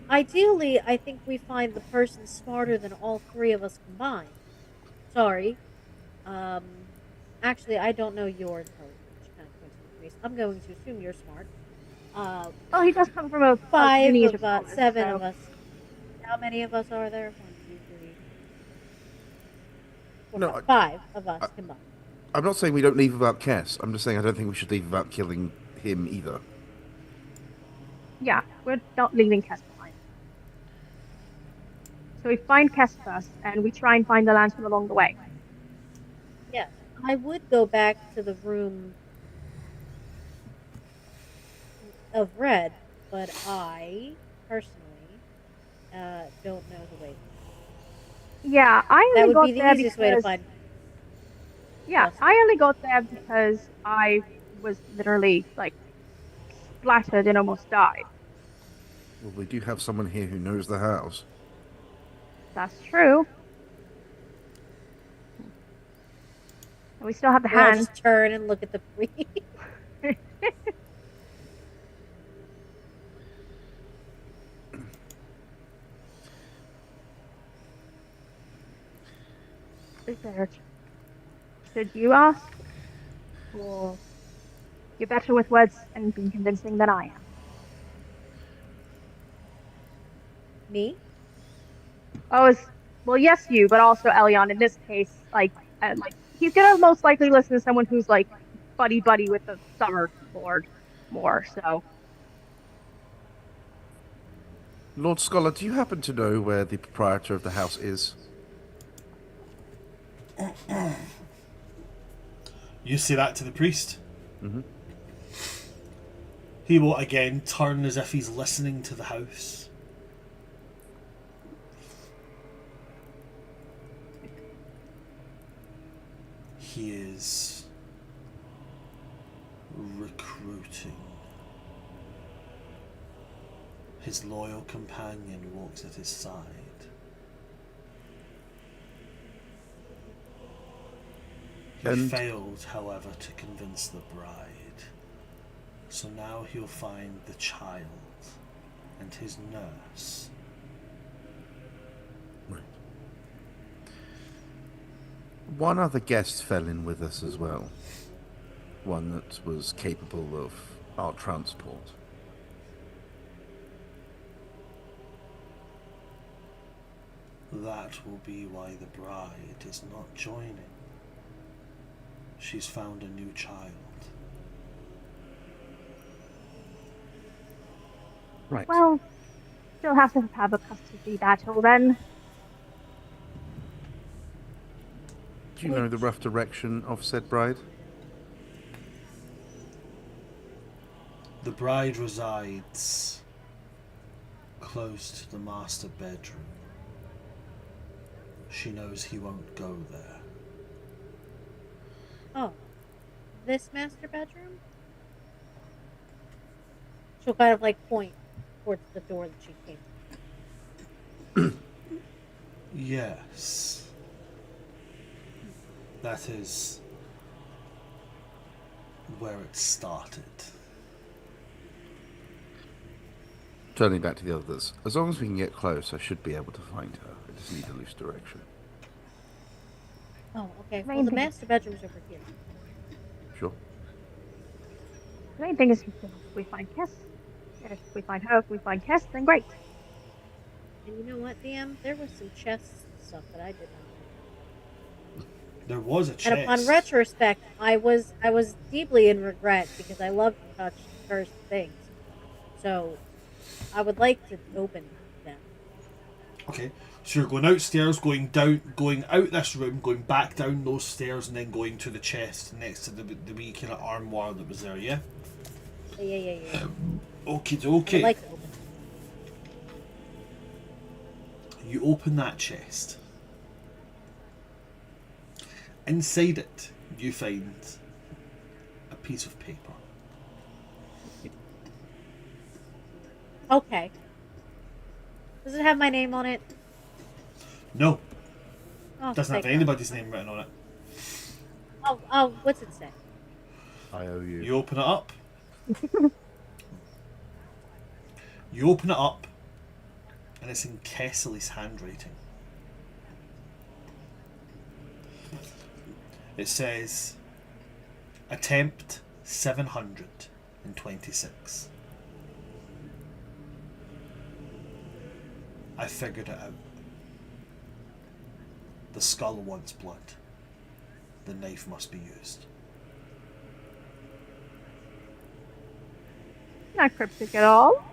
Ideally, I think we find the person smarter than all three of us combined. Sorry. Um, Actually, I don't know your intelligence, which kind of points to the priest. I'm going to assume you're smart. Well, he does come from a Five lineage of of us, scholars, seven so of us. How many of us are there? One, two, three, four, No, five. Five of us I- combined. I'm not saying we don't leave without Kess. I'm just saying I don't think we should leave without killing him either. yeah, we're not leaving Kess behind. So we find Kess first, and we try and find the lantern along the way. Yes, I would go back to the room of red, but I personally don't know the way. Yeah, I That only would be got the there easiest way to because find. yeah, Yes. I only got there because I was literally like splattered and almost died. Well, we do have someone here who knows the house. That's true. And we still have the We all hand. just turn and look at the priest. Should you ask? Or you're better with words and being convincing than I am. Me? Oh, well, yes, you, but also Elion. In this case, like he's gonna most likely listen to someone who's like buddy buddy with the Summer Lord more. So Lord Scholar, do you happen to know where the proprietor of the house is? You say that to the priest. Mm-hmm. He will again turn as if he's listening to the house. He is recruiting. His loyal companion walks at his side. He And- failed, however, to convince the bride. So now he'll find the child and his nurse. Right. One other guest fell in with us as well. One that was capable of our transport. That will be why the bride is not joining. She's found a new child. Right. well, still have to have a custody battle then. Do you know the rough direction of said bride? The bride resides close to the master bedroom. She knows he won't go there. Oh, this master bedroom? She'll kind of like point towards the door that she came from. Yes. That is where it started. Turning back to the others. As long as we can get close, I should be able to find her. I just need a loose direction. Oh, okay. Well, Main the thing- master bedroom's over here. Sure. The main thing is if we find Kess. And if we find her, if we find Kess, then great. And you know what, DM? There was some chests and stuff that I did not know. There was a chest. And upon retrospect, I was deeply in regret because I love to touch cursed things. So I would like to open them. Okay, so you're going outstairs, going out this room, going back down those stairs, and then going to the chest next to the wee kind of armoire that was there. Yeah. Yeah. Okie I would dokie. like to open them. You open that chest. Inside it, you find a piece of paper. Okay. Does it have my name on it? No, Oh, doesn't have thank God. anybody's name written on it. Oh, what's it say? I owe you. You open it up. You open it up, and it's in Kessley's handwriting. It says, attempt 726. I figured it out. The skull wants blood. The knife must be used. Not cryptic at all.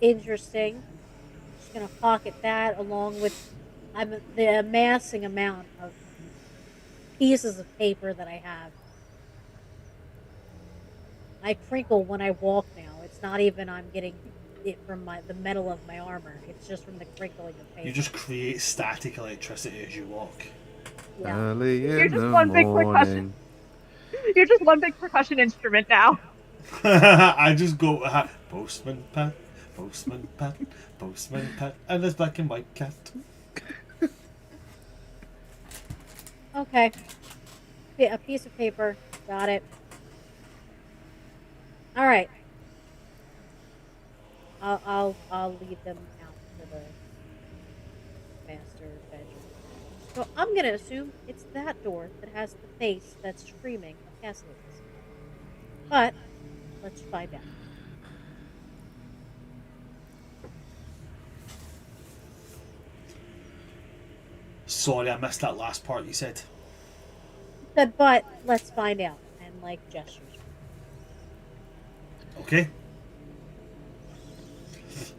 Interesting. Just gonna pocket that along with the amassing amount of pieces of paper that I have. I crinkle when I walk now. It's not even I'm getting it from the metal of my armor. It's just from the crinkling of paper. You just create static electricity as you walk. Yeah. Early You're in just the one big percussion. morning. You're just one big percussion instrument now. I just go, Postman Pat, Postman Pat, Postman Pat, and his black and white cat. Okay. A piece of paper. Got it. All right. I'll lead them out to the master bedroom. So I'm gonna assume it's that door that has the face that's screaming Cassidy's. But let's find out. Sorry, I missed that last part you said. Said, but let's find out. And like gestures. Okay.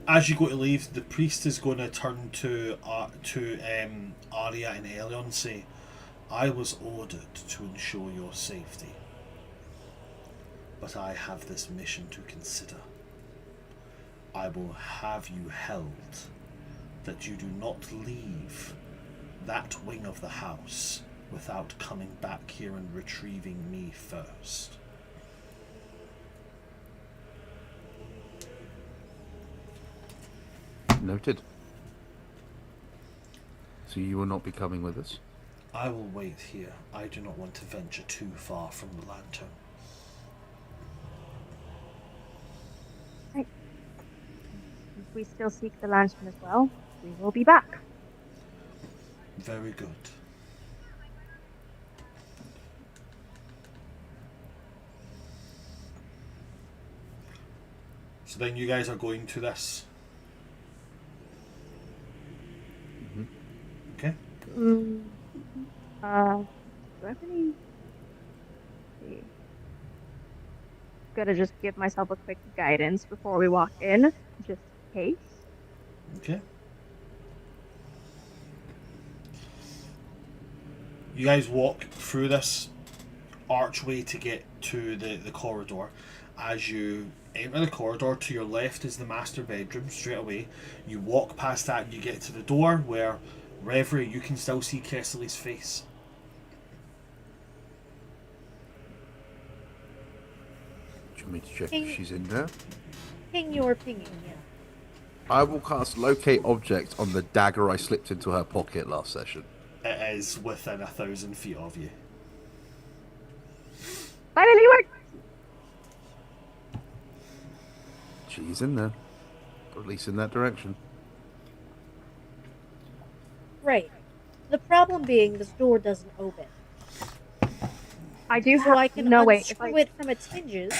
As you go to leave, the priest is going to turn to Arya and Elion and say, I was ordered to ensure your safety, but I have this mission to consider. I will have you held that you do not leave that wing of the house without coming back here and retrieving me first. Noted. So you will not be coming with us? I will wait here. I do not want to venture too far from the lantern. Right. If we still seek the lantern as well, we will be back. Very good. So then you guys are going to this. Okay. Do I have any? See. Gotta just give myself a quick guidance before we walk in, just in case. Okay. You guys walk through this archway to get to the corridor. As you enter the corridor, to your left is the master bedroom straight away. You walk past that and you get to the door where, Reverie, you can still see Kessley's face. Do you want me to check Ping. if she's in there? Ping your pinging, yeah. I will cast locate object on the dagger I slipped into her pocket last session. It is within 1,000 feet of you. Finally worked! She's in there. Or at least in that direction. Right. The problem being this door doesn't open. I do So have. I can No, wait. If unscrew I, it from its hinges.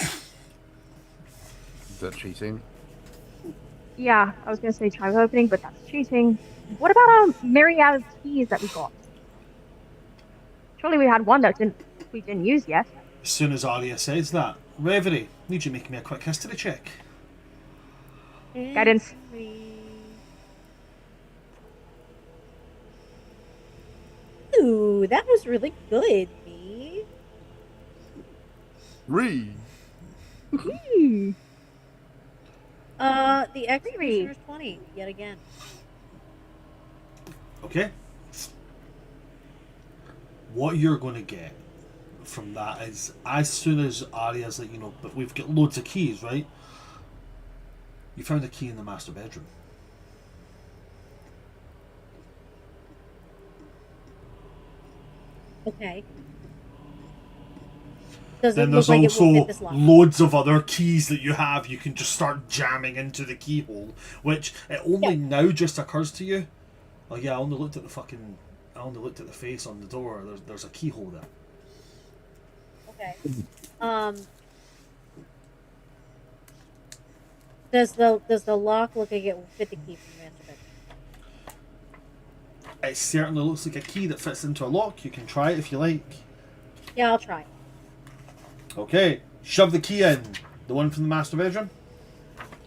Is that cheating? yeah, I was gonna say try opening, but that's cheating. What about myriad keys that we got? Surely we had one that we didn't use yet. As soon as Arya says that, Reverie, need you make me a quick history check. Guidance. Ooh, that was really good, me. Re. The executioner's 20, yet again. Okay. What you're going to get from that is, as soon as Arya's like, but we've got loads of keys, right? You found a key in the master bedroom. Okay. Does Then it there's look like it will also fit this lock? loads of other keys that you have. You can just start jamming into the keyhole, which it only now just occurs to you. Oh yeah, I only looked at the face on the door. There's a keyhole there. Okay. Does the lock look like it will fit the key from the master bedroom? It certainly looks like a key that fits into a lock. You can try it if you like. Yeah, I'll try. Okay, shove the key in. The one from the master bedroom.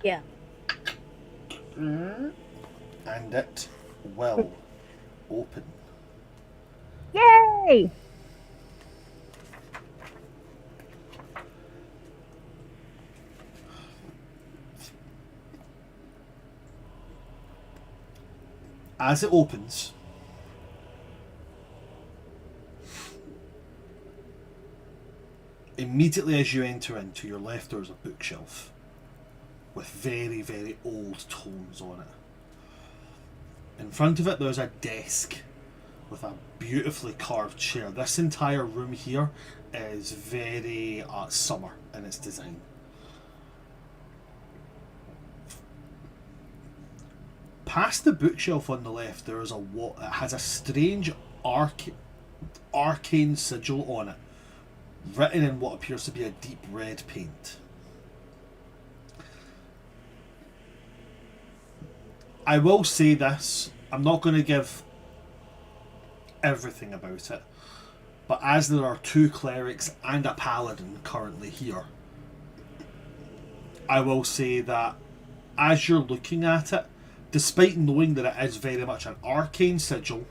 Yeah. And it will open. Yay! As it opens, immediately as you enter in, to your left there's a bookshelf with very, very old tomes on it. In front of it there's a desk with a beautifully carved chair. This entire room here is very summer in its design. Past the bookshelf on the left, there is it has a strange arcane sigil on it, written in what appears to be a deep red paint. I will say this, I'm not going to give everything about it, but as there are 2 clerics and a paladin currently here, I will say that as you're looking at it, despite knowing that it is very much an arcane sigil,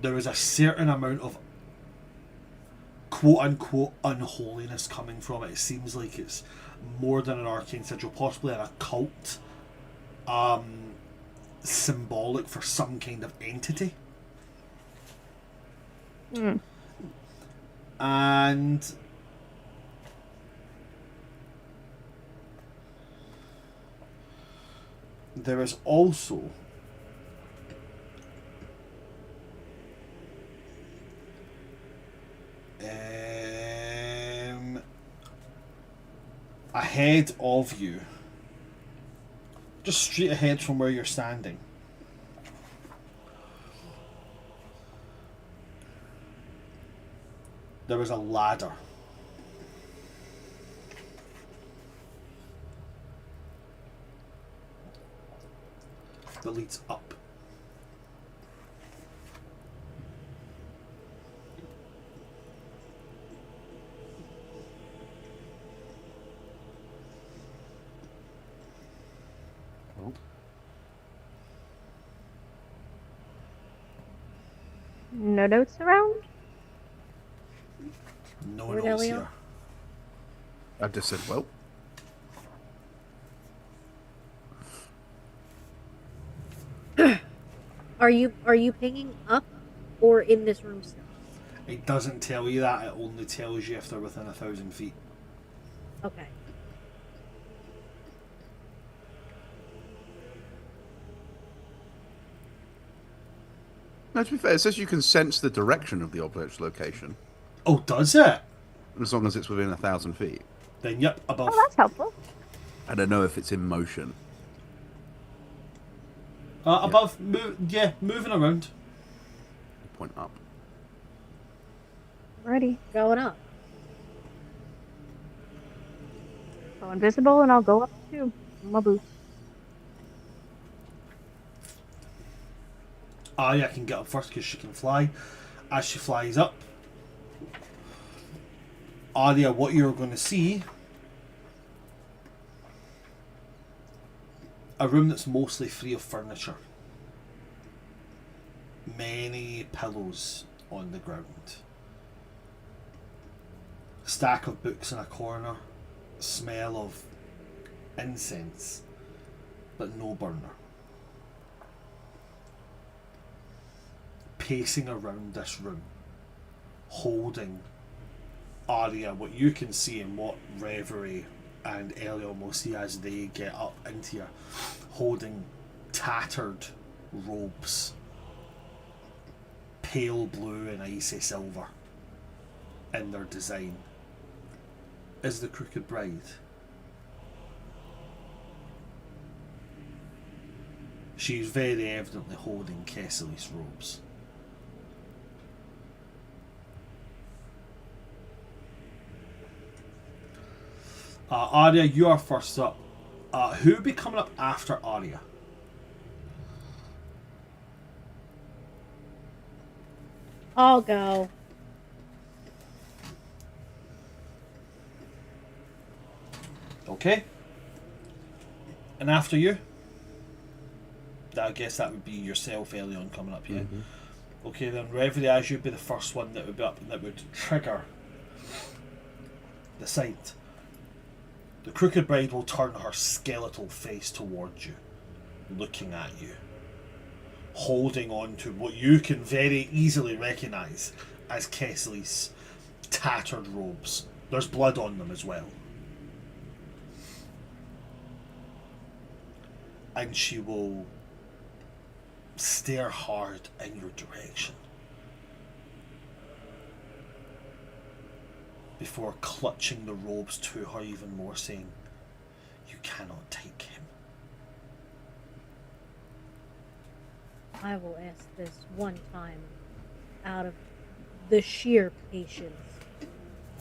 there is a certain amount of quote-unquote unholiness coming from it. It seems like it's more than an arcane sigil, possibly an occult symbolic for some kind of entity. And there is also ahead of you, just straight ahead from where you're standing, there is a ladder. That leads up. no notes around? No Lord notes Elio? I just said, well, Are you pinging up or in this room still? It doesn't tell you that, it only tells you if they're within 1,000 feet. Okay. no, to be fair, it says you can sense the direction of the object's location Oh, does it? as long as it's within 1,000 feet. Then, yep, above. Oh, that's helpful. I don't know if it's in motion. Above, moving around. Point up. Ready. Going up. Go invisible and I'll go up too. My boots. Arya can get up first because she can fly. As she flies up, Arya, what you're going to see, a room that's mostly free of furniture. Many pillows on the ground. Stack of books in a corner. Smell of incense, but no burner. Pacing around this room, holding Arya, what you can see and what Reverie and Elio will see as they get up into you, holding tattered robes, pale blue and icy silver in their design, is the Crooked Bride. She's very evidently holding Kessely's robes. Arya, you are first up. Who would be coming up after Arya? I'll go. Okay. And after you? I guess that would be yourself, Elion, coming up here. Mm-hmm. Okay, then Reverie, as you'd be the first one that would be up and that would trigger the sight. The Crooked Bride will turn her skeletal face towards you, looking at you, holding on to what you can very easily recognise as Kessely's tattered robes. There's blood on them as well. And she will stare hard in your direction before clutching the robes to her even more, saying, "You cannot take him." I will ask this one time out of the sheer patience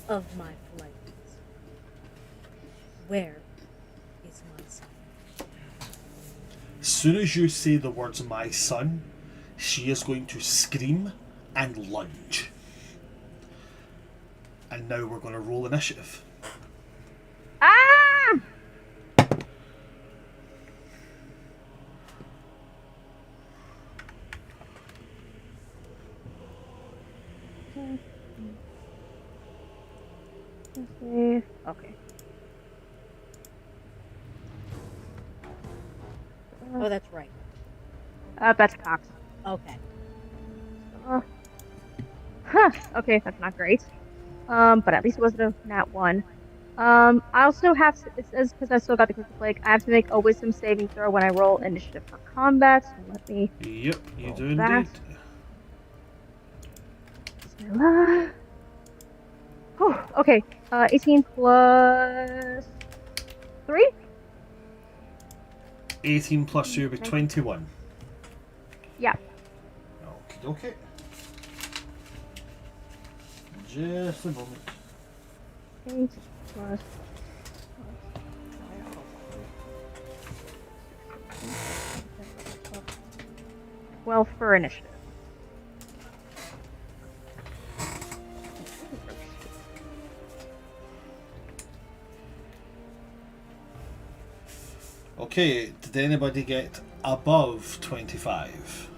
of my politeness. Where is my son? As soon as you say the words "my son," she is going to scream and lunge. And now we're going to roll initiative. Ah! Okay. Oh, that's right. That's Cox. Okay. Okay, that's not great. But at least it wasn't a nat 1. I also have to, it says, because I still got the Crooked Plague, I have to make a wisdom saving throw when I roll initiative for combat, so let me Yep, you roll do that. indeed. Bismillah. Oh, okay. 18 plus 3? 18 plus 2 would be 21. Yeah. Okay, okay. Just a moment. 8 plus 12 for initiative. Okay, did anybody get above 25?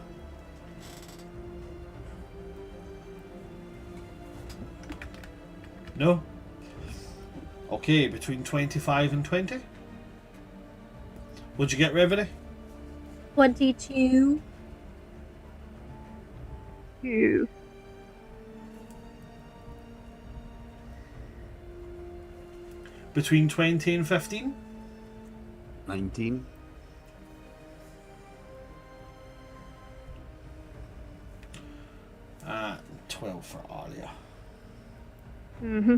No? Okay, between 25 and 20? What'd you get, Reverie? 22. 2. Between 20 and 15? 19. Uh, 12 for Aria. Mm-hmm.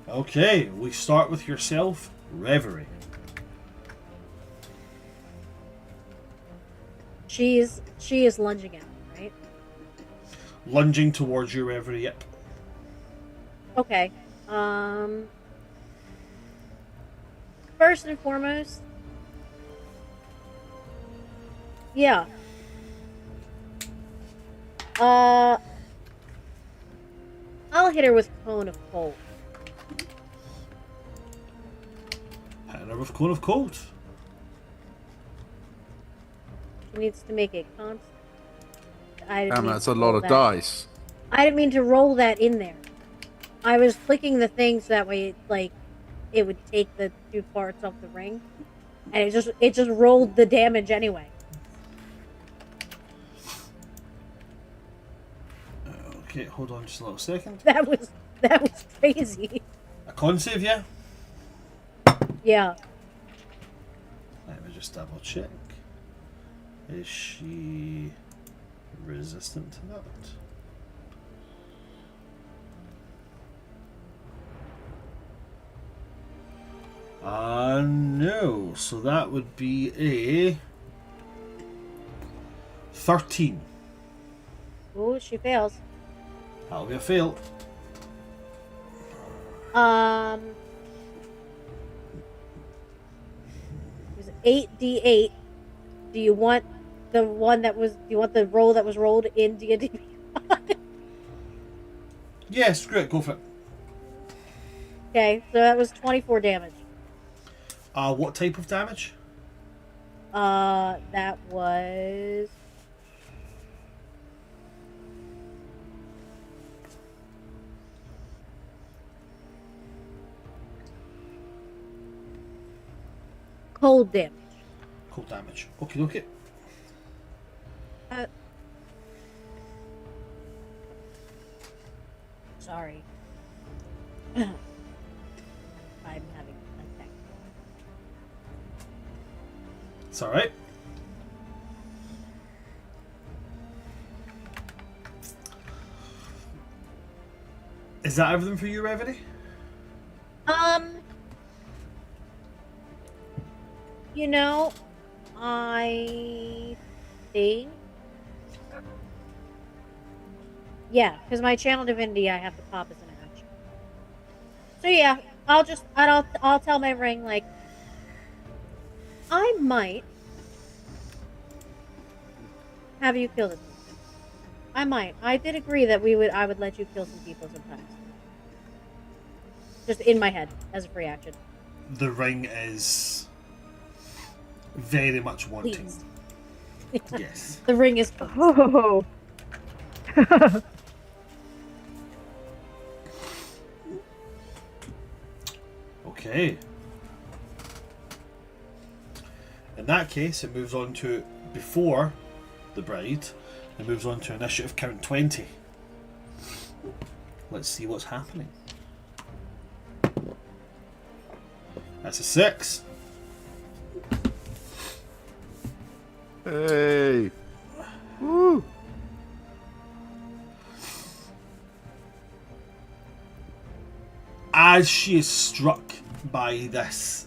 Okay, we start with yourself, Reverie. She is lunging at me, right? Lunging towards you, Reverie, yep. Okay. First and foremost, yeah. I'll hit her with Cone of Cold. Hitting her with Cone of Cold. She needs to make a con. I didn't Damn, mean that's to a lot roll of that. dice. I didn't mean to roll that in there. I was clicking the things that way, like it would take the 2 parts off the ring, and it just rolled the damage anyway. Okay, hold on just a little second. That was crazy. A con save, yeah? Yeah. Let me just double check. Is she resistant to that? No. So that would be a 13. Ooh, she fails. That'll be a fail. It was 8d8. Do you want the one that was? Do you want the roll that was rolled in D&D? Yeah, screw it, go for it. Okay, so that was 24 damage. What type of damage? That was cold damage. Cold damage. Okay, okay. Sorry. I'm having a tech. It's alright. Is that everything for you, Reverie? You know, I think. Yeah, because my channel divinity I have to pop as an action. So yeah, I'll tell my ring like I might have you kill this person. I might. I did agree that I would let you kill some people sometimes. Just in my head as a free action. The ring is very much wanting. Please. Yes. The ring is Oh. Okay. In that case, it moves on to before the bride. It moves on to initiative count 20. Let's see what's happening. That's a 6. Hey. Woo. As she is struck by this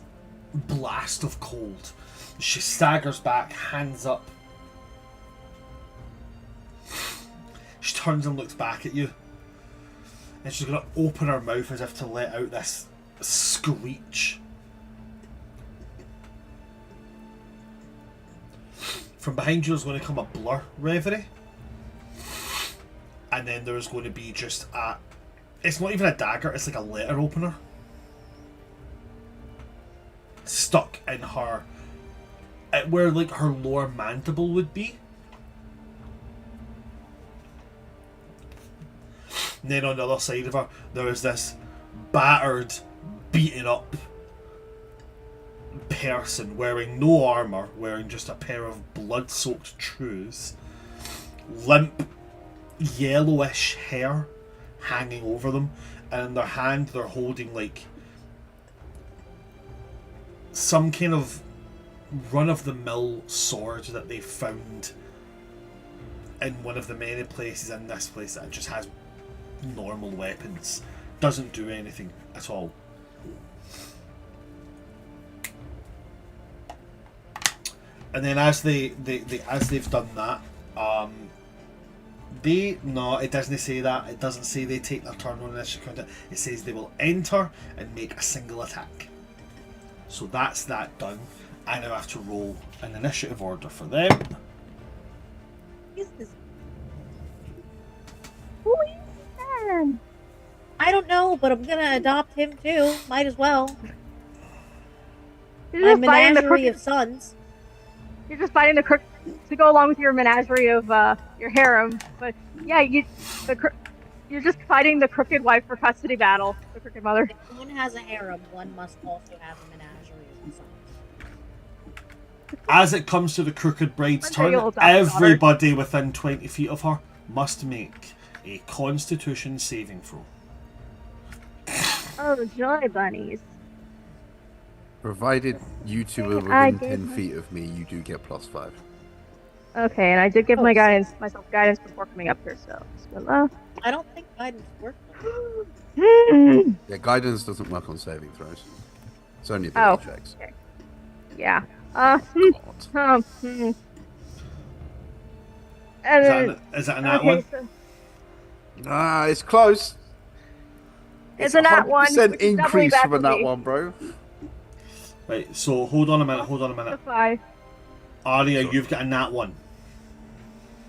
blast of cold, she staggers back, hands up. She turns and looks back at you. And she's going to open her mouth as if to let out this screech. From behind you is going to come a blur, Reverie. And then there's going to be just a... It's not even a dagger, it's like a letter opener. Stuck in her... where like her lower mandible would be. And then on the other side of her, there is this battered, beaten up person wearing no armour, wearing just a pair of blood-soaked shoes, limp, yellowish hair hanging over them, and in their hand they're holding like some kind of run-of-the-mill sword that they found in one of the many places in this place that just has normal weapons. Doesn't do anything at all. And then as they've done that, it doesn't say that. It doesn't say they take their turn on initiative counter. It says they will enter and make a single attack. So that's that done. I now have to roll an initiative order for them. Is this? Who is that? I don't know, but I'm gonna adopt him too. Might as well. You're My just fighting the menagerie crooked. of sons. You're just fighting the crook to go along with your menagerie of your harem. But yeah, you're just fighting the crooked wife for custody battle. The crooked mother. If one has a harem, one must also have a menagerie of sons. As it comes to the crooked bride's One day turn, you'll adopt a daughter. everybody within 20 feet of her must make a Constitution saving throw. Oh, joy bunnies. Provided you two are I within did 10 my- feet of me, you do get +5. Okay, and I did give Oh, myself guidance before coming up here, so. I don't think guidance works. Yeah, guidance doesn't work on saving throws. It's only Oh. ability checks. Yeah. God. And then, Is that a nat okay, one? so Ah, it's close. it's a nat one. 100% which is doubly increase bad from a for nat me. one, bro. Right, so hold on a minute. The 5. Aria, you've got a nat one.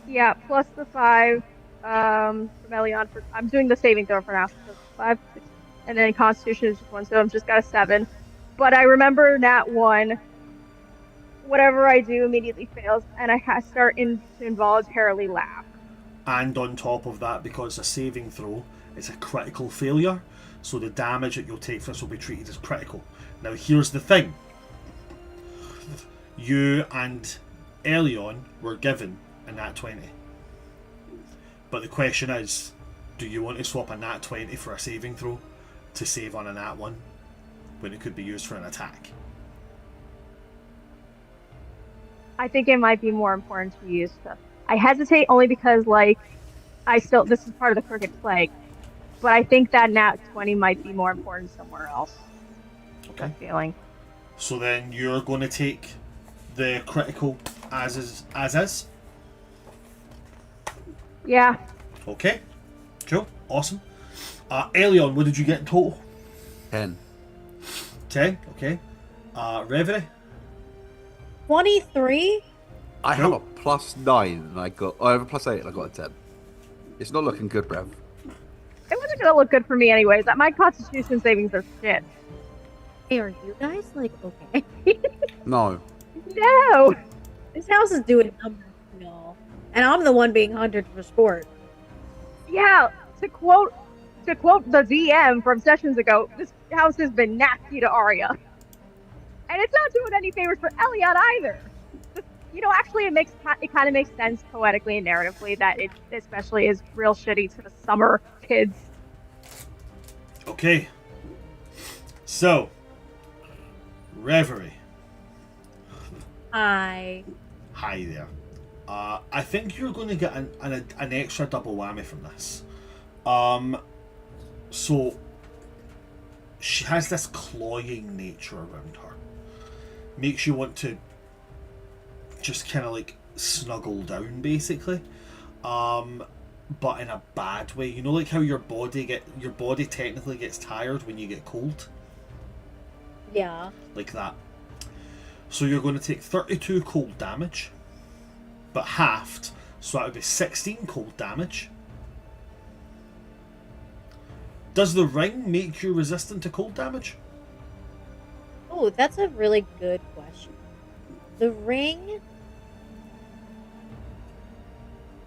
Yeah, plus the 5 from Elion. I'm doing the saving throw for now. So 5, 6, and then Constitution is just 1, so I've just got a 7. But I remember nat 1. Whatever I do immediately fails, and I start to involuntarily laugh. And on top of that, because a saving throw is a critical failure, so the damage that you'll take for this will be treated as critical. Now here's the thing. You and Elion were given a nat 20. But the question is, do you want to swap a nat 20 for a saving throw to save on a nat 1 when it could be used for an attack? I think it might be more important to use stuff. I hesitate only because, like, this is part of the Crooked Plague, but I think that nat 20 might be more important somewhere else. Okay. That feeling. So then you're going to take the critical as is. Yeah. Okay. Cool. Awesome. Elion, what did you get in total? 10. 10. Okay. Reverie? 23? I have Cool. a +9 and I have a +8 and I got a 10. It's not looking good, bruv. It wasn't gonna look good for me anyways. That my Constitution savings are shit. Hey, are you guys like okay? No. No. This house is doing numbers for y'all, and I'm the one being hunted for sport. Yeah. To quote the DM from sessions ago, this house has been nasty to Arya, and it's not doing any favors for Eliot either. Actually, it kind of makes sense poetically and narratively that it especially is real shitty to the summer kids. Okay. So, Reverie. Hi. Hi there. I think you're going to get an extra double whammy from this. So, she has this cloying nature around her. Makes you want to just kind of like snuggle down, basically. But in a bad way. You know, like how your body technically gets tired when you get cold? Yeah. Like that. So you're going to take 32 cold damage, but halved, so that would be 16 cold damage. Does the ring make you resistant to cold damage? Oh, that's a really good question. The ring.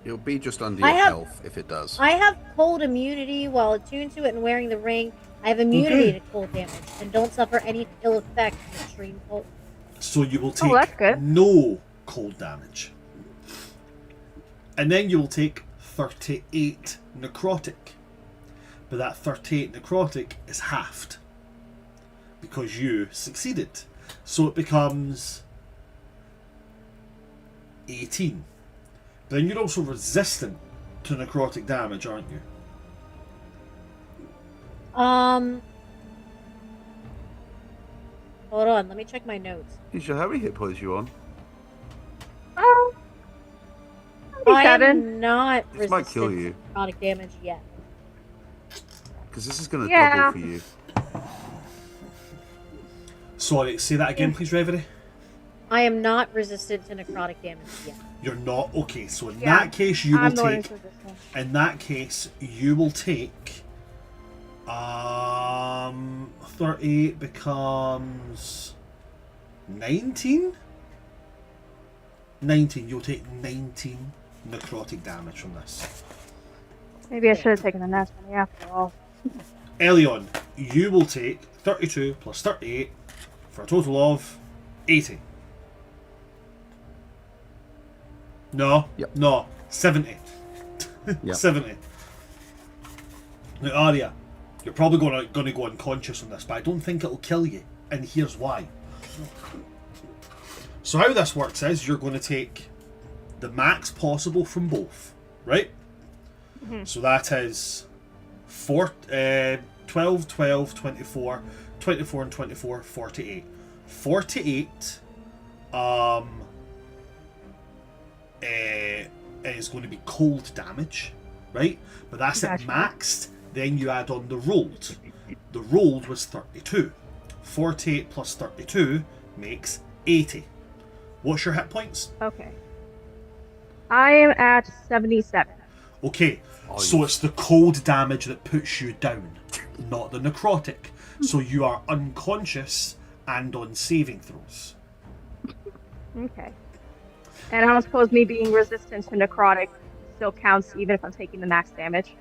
It'll be just under I your have- health if it does. I have cold immunity while attuned to it and wearing the ring. I have immunity to cold damage and don't suffer any ill effects from extreme cold. So you will Oh, that's take good. no cold damage. And then you will take 38 necrotic. But that 38 necrotic is halved. Because you succeeded. So it becomes 18. Then you're also resistant to necrotic damage, aren't you? Hold on, let me check my notes. Isha, how many hit points are you on? Oh, I 27. am not This might kill resistant you. to necrotic damage yet. Because this is going to Yeah. double for you. Sorry, say that again, please, Reverie. I am not resistant to necrotic damage yet. You're not? Okay, so in Yeah, that case you will I'm the one take who's resistant. in that case you will take 38 becomes 19? 19, you'll take 19 necrotic damage from this. Maybe I should have taken the next one after all. Elion, you will take 32 plus 38 for a total of 80. No, Yep. no, 70. Yep. 70. Now, Arya, you're probably going to go unconscious on this, but I don't think it'll kill you, and here's why. So how this works is you're going to take the max possible from both, right? So that is 12, 12, 24, 24 and 24, 48. 48 is going to be cold damage, right? But that's Gotcha. it maxed. Then you add on the rolled. The rolled was 32. 48 plus 32 makes 80. What's your hit points? Okay. I am at 77. Okay, Oh, so you- it's the cold damage that puts you down, not the necrotic. So you are unconscious and on saving throws. Okay. And I don't suppose me being resistant to necrotic still counts even if I'm taking the max damage.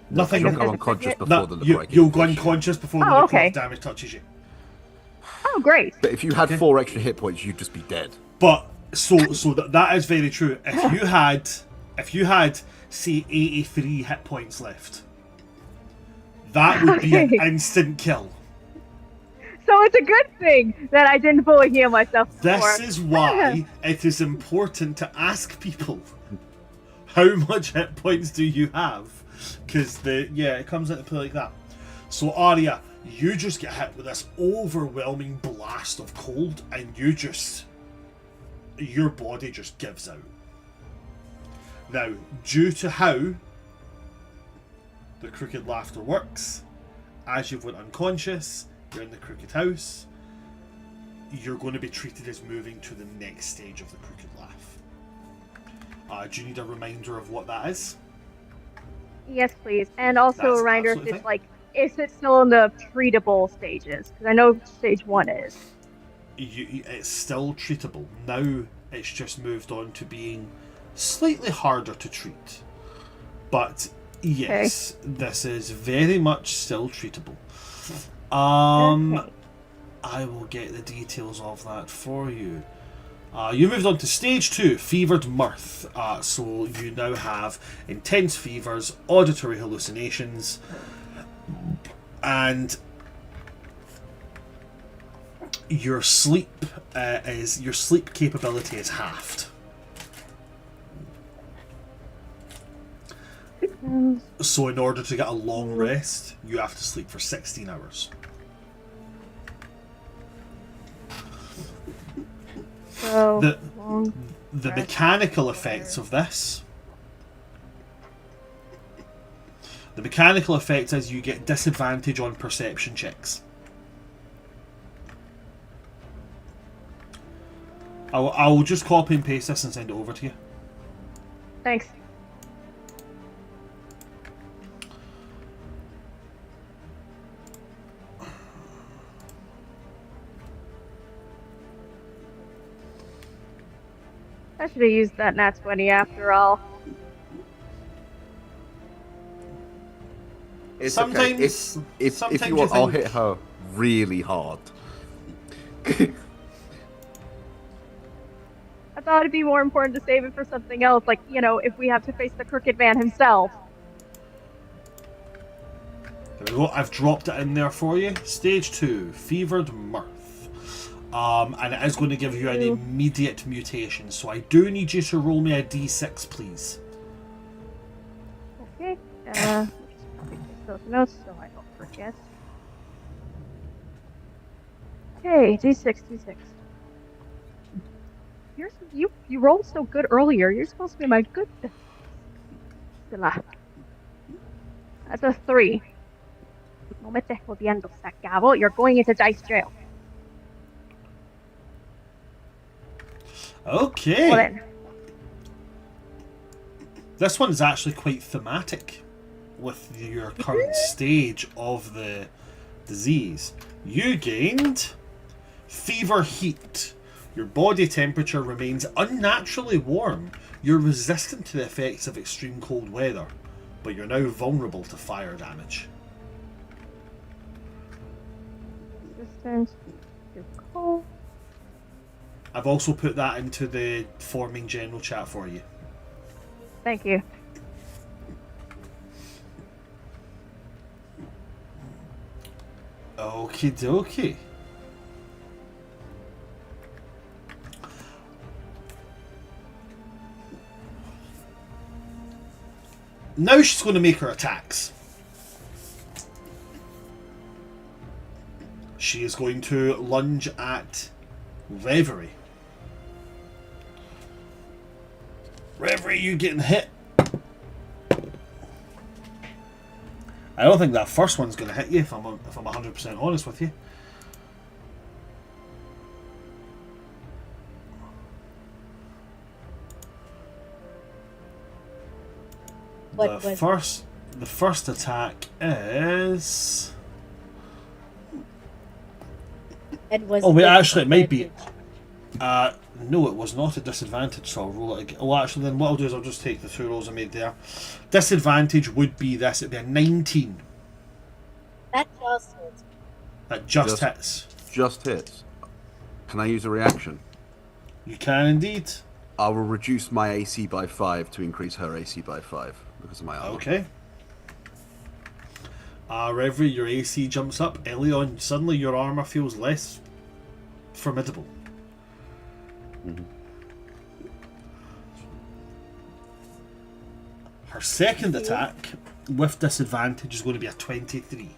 Nothing. You'll Because go it's unconscious hit? before the necrotic. You'll go hits you. unconscious before the Oh, necrotic okay. damage touches you. Oh, great. But if you had 4 extra hit points, you'd just be dead. But so that is very true. If you had say 83 hit points left, that would be an Okay. instant kill. So it's a good thing that I didn't fully heal myself before. This is why it is important to ask people how much hit points do you have, because it comes into play like that. So Arya, you just get hit with this overwhelming blast of cold, and your body just gives out. Now, due to how the crooked laughter works, as you've went unconscious, you're in the crooked house, you're going to be treated as moving to the next stage of the crooked laugh. Do you need a reminder of what that is? Yes, please. And also That's a reminder if absolutely it's like, is it still in the treatable stages? Because I know stage 1 is. It's still treatable. Now it's just moved on to being slightly harder to treat. But yes, this is very much still treatable. Okay. I will get the details of that for you. You moved on to stage 2, fevered mirth. So you now have intense fevers, auditory hallucinations, and your sleep capability is halved. So in order to get a long rest, you have to sleep for 16 hours. So, The long. the mechanical effects of this. The mechanical effect is you get disadvantage on perception checks. I'll just copy and paste this and send it over to you. Thanks. I should have used that nat 20 after all. It's okay. If you want, I'll hit her really hard. I thought it'd be more important to save it for something else, like, you know, if we have to face the Crooked Man himself. There we go. I've dropped it in there for you. Stage 2, Fevered Mirth. And it is going to give you an immediate mutation. So I do need you to roll me a d6, please. Okay. Just probably take those notes so I don't forget. Okay, d6, d6. You rolled so good earlier. You're supposed to be my good. That's a 3. No me estés jodiendo, se acabó. You're going into dice jail. Okay. Well then. This one's actually quite thematic with your current stage of the disease. You gained fever heat. Your body temperature remains unnaturally warm. You're resistant to the effects of extreme cold weather, but you're now vulnerable to fire damage. Resistance to cold. I've also put that into the forming general chat for you. Thank you. Okie dokie. Now she's going to make her attacks. She is going to lunge at Reverie. Reverie, you getting hit? I don't think that first one's going to hit you, if I'm 100% honest with you. The first attack is. Oh wait, actually, it might be. No, it was not a disadvantage, so I'll roll it again. Well, actually, then what I'll do is I'll just take the 2 rolls I made there. Disadvantage would be this. It'd be a 19. That just hits. That just hits. Just hits. Can I use a reaction? You can indeed. I will reduce my AC by 5 to increase her AC by 5 because of my armor. Okay. Reverie, your AC jumps up. Elion, suddenly your armor feels less formidable. Mm-hmm. Her second attack with disadvantage is going to be a 23.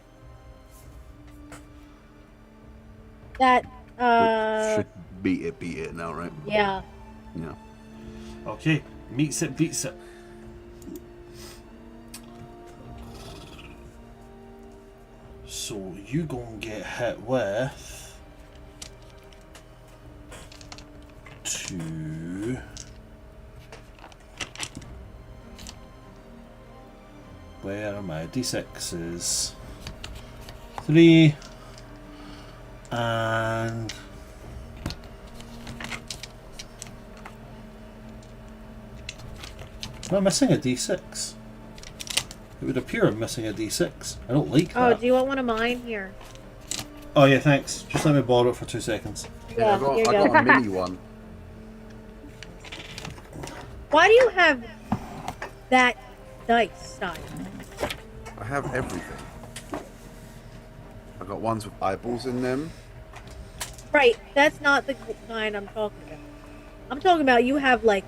That Which should beat it now, right? yeah. Yeah. Okay, meets it, beats it. So you gonna get hit with 2. Where are my d6s? 3 and am I missing a d6? It would appear I'm missing a d6. I don't like that. Oh, do you want one of mine here? Oh yeah, thanks. Just let me borrow it for 2 seconds. Yeah, I got, here you I go. got a mini one. Why do you have that dice style? I have everything. I got ones with eyeballs in them. Right, that's not the kind I'm talking about. I'm talking about you have like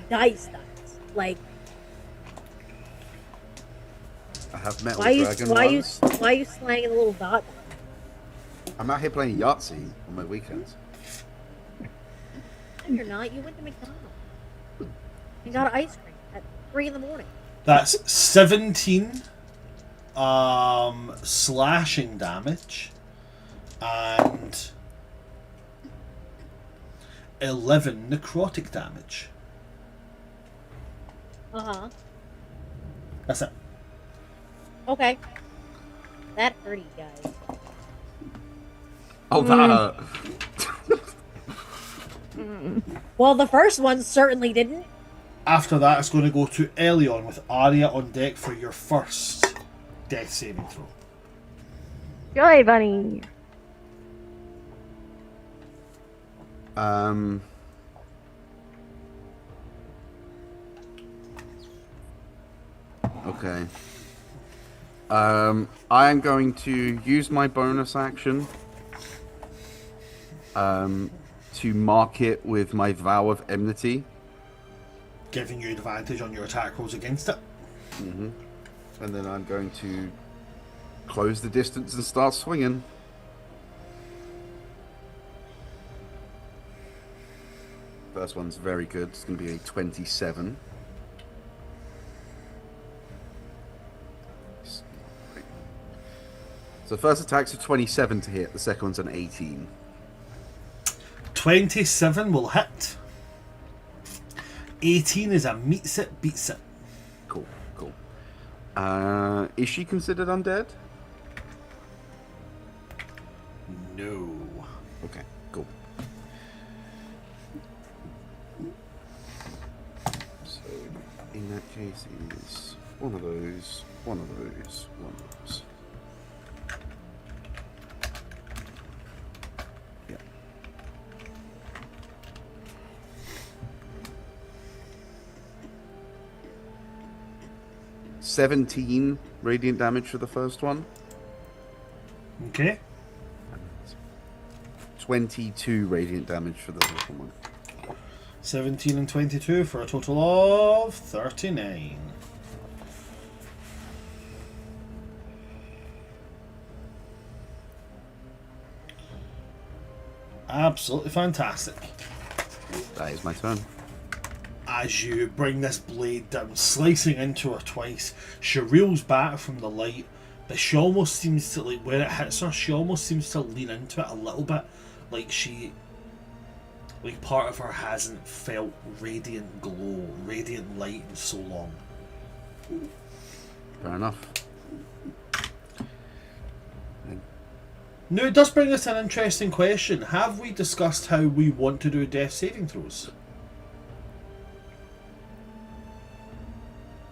dice. Like I have metal why dragon ones. why you slanging the little dot? I'm out here playing Yahtzee on my weekends. No, you're not. You went to McDonald's. You got ice cream at 3 in the morning. That's 17 slashing damage and 11 necrotic damage. Uh-huh. That's it. Okay. That hurt you guys. Oh, that hurt. Well, the first one certainly didn't. After that, it's going to go to Elion with Arya on deck for your first death saving throw. Joy Bunny. Okay. I am going to use my bonus action to mark it with my vow of enmity. Giving you advantage on your attack rolls against it. And then I'm going to close the distance and start swinging. First one's very good. It's going to be a 27. So first attack's a 27 to hit. The second one's an 18. 27 will hit. 18 is a meets it, beats it. Cool. Is she considered undead? No. Okay, cool. So, in that case, it's one of those. 17 radiant damage for the first one. Okay. 22 radiant damage for the second one. 17 and 22 for a total of 39. Absolutely fantastic. That is my turn. As you bring this blade down, slicing into her twice, she reels back from the light, but she almost seems to, like, when it hits her, she almost seems to lean into it a little bit, like part of her hasn't felt radiant glow, radiant light in so long. Fair enough. Now, it does bring us an interesting question. Have we discussed how we want to do death saving throws?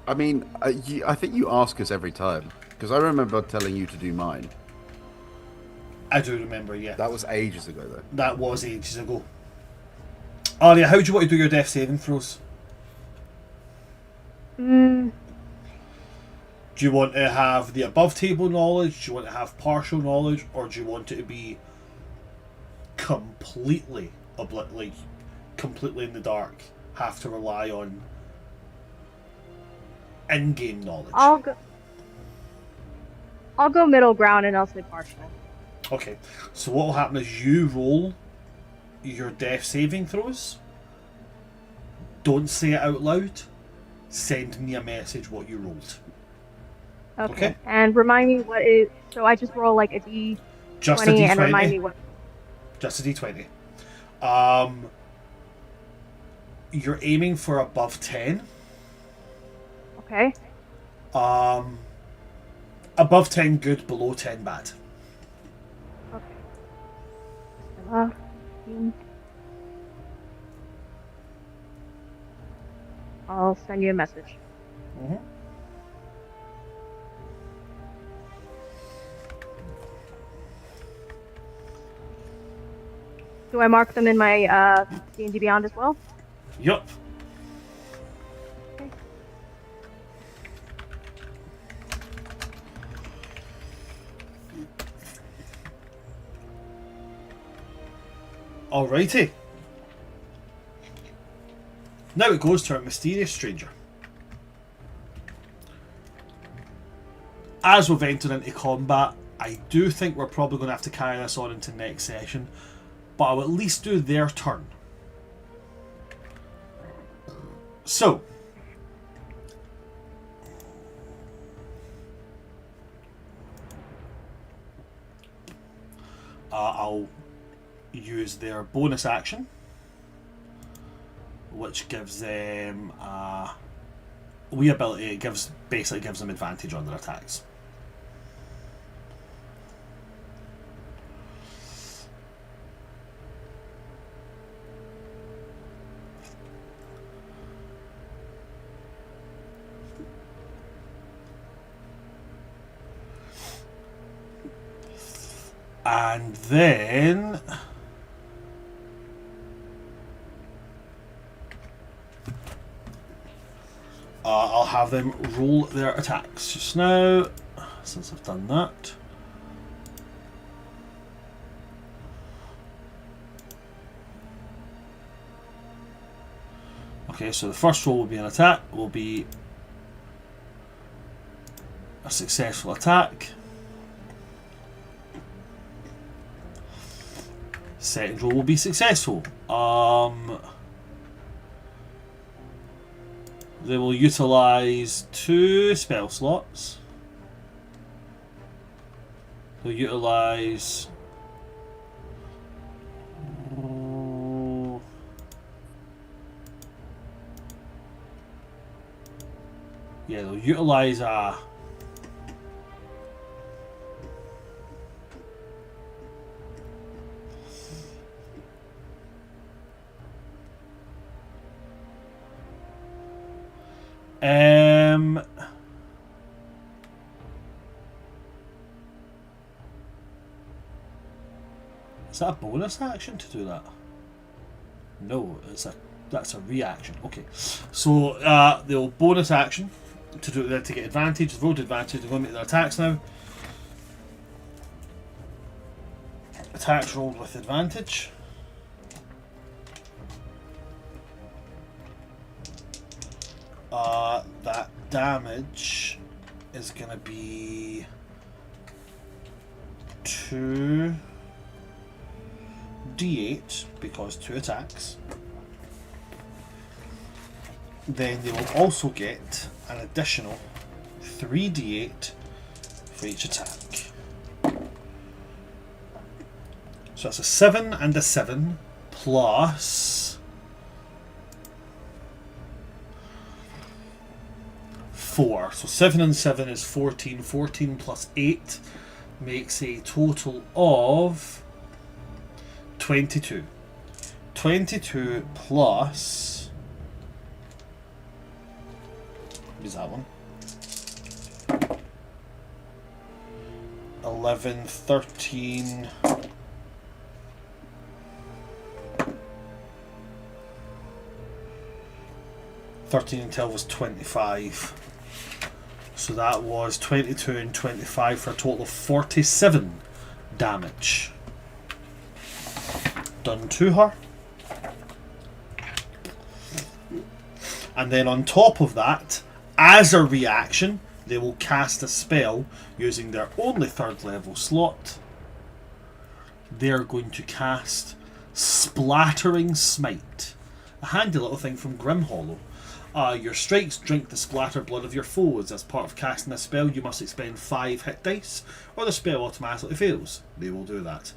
I mean, I think you ask us every time, because I remember telling you to do mine. I do remember, yeah. That was ages ago, though. That was ages ago. Arya, how do you want to do your death saving throws? Do you want to have the above table knowledge? Do you want to have partial knowledge? Or do you want it to be completely completely in the dark? Have to rely on in-game knowledge. I'll go middle ground and I'll say partial. Okay, so what will happen is you roll your death saving throws. Don't say it out loud. Send me a message what you rolled. Okay. And remind me what is. So I just roll like a D20 Just a D20. and remind me what. Just a D20. You're aiming for above 10. Okay. Above 10 good, below 10 bad. Okay. I'll send you a message. Do I mark them in my D&D Beyond as well? Yup. Okay. Alrighty. Now it goes to our mysterious stranger. As we've entered into combat, I do think we're probably going to have to carry this on into next session, but I'll at least do their turn. So, I'll use their bonus action, which gives them a wee ability. It basically gives them advantage on their attacks. And then I'll have them roll their attacks just now, since I've done that. Okay, so the first roll will be an attack, will be a successful attack. Second roll will be successful. They will utilise 2 spell slots. They'll utilise... yeah, they'll utilise a... is that a bonus action to do that? No, that's a reaction. Okay, so they'll bonus action to do that to get advantage. They've rolled advantage. They're going to make their attacks now. Attacks rolled with advantage. That damage is going to be 2d8 because 2 attacks. Then they will also get an additional 3d8 for each attack. So that's a 7 and a 7 plus 4. So 7 and 7 is 14. 14 plus 8 makes a total of 22. 22 plus... what is that one? 11, 13... 13 and 12 was 25. So that was 22 and 25 for a total of 47 damage done to her. And then on top of that, as a reaction, they will cast a spell using their only 3rd level slot. They're going to cast Splattering Smite, a handy little thing from Grimhollow. Your strikes drink the splatter blood of your foes. As part of casting a spell, you must expend 5 hit dice, or the spell automatically fails. They will do that.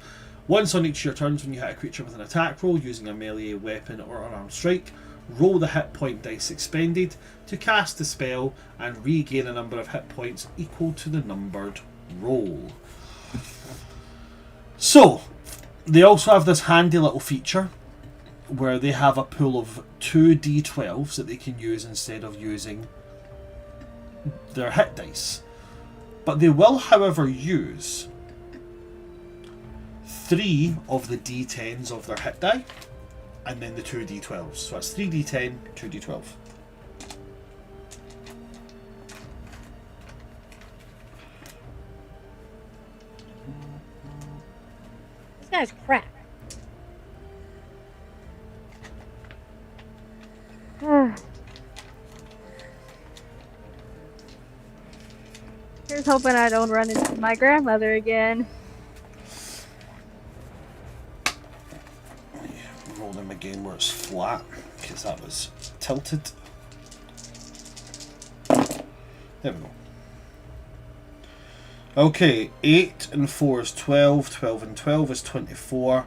Once on each of your turns, when you hit a creature with an attack roll using a melee weapon or unarmed strike, roll the hit point dice expended to cast the spell and regain a number of hit points equal to the numbered roll. So, they also have this handy little feature where they have a pool of 2 d12s that they can use instead of using their hit dice. But they will, however, use 3 of the d10s of their hit die, and then the 2 d12s. So that's 3 d10, 2 d12. This guy's crap. Here's hoping I don't run into my grandmother again. Roll them again where it's flat, because that was tilted. There we go. Okay, 8 and 4 is 12, 12 and 12 is 24,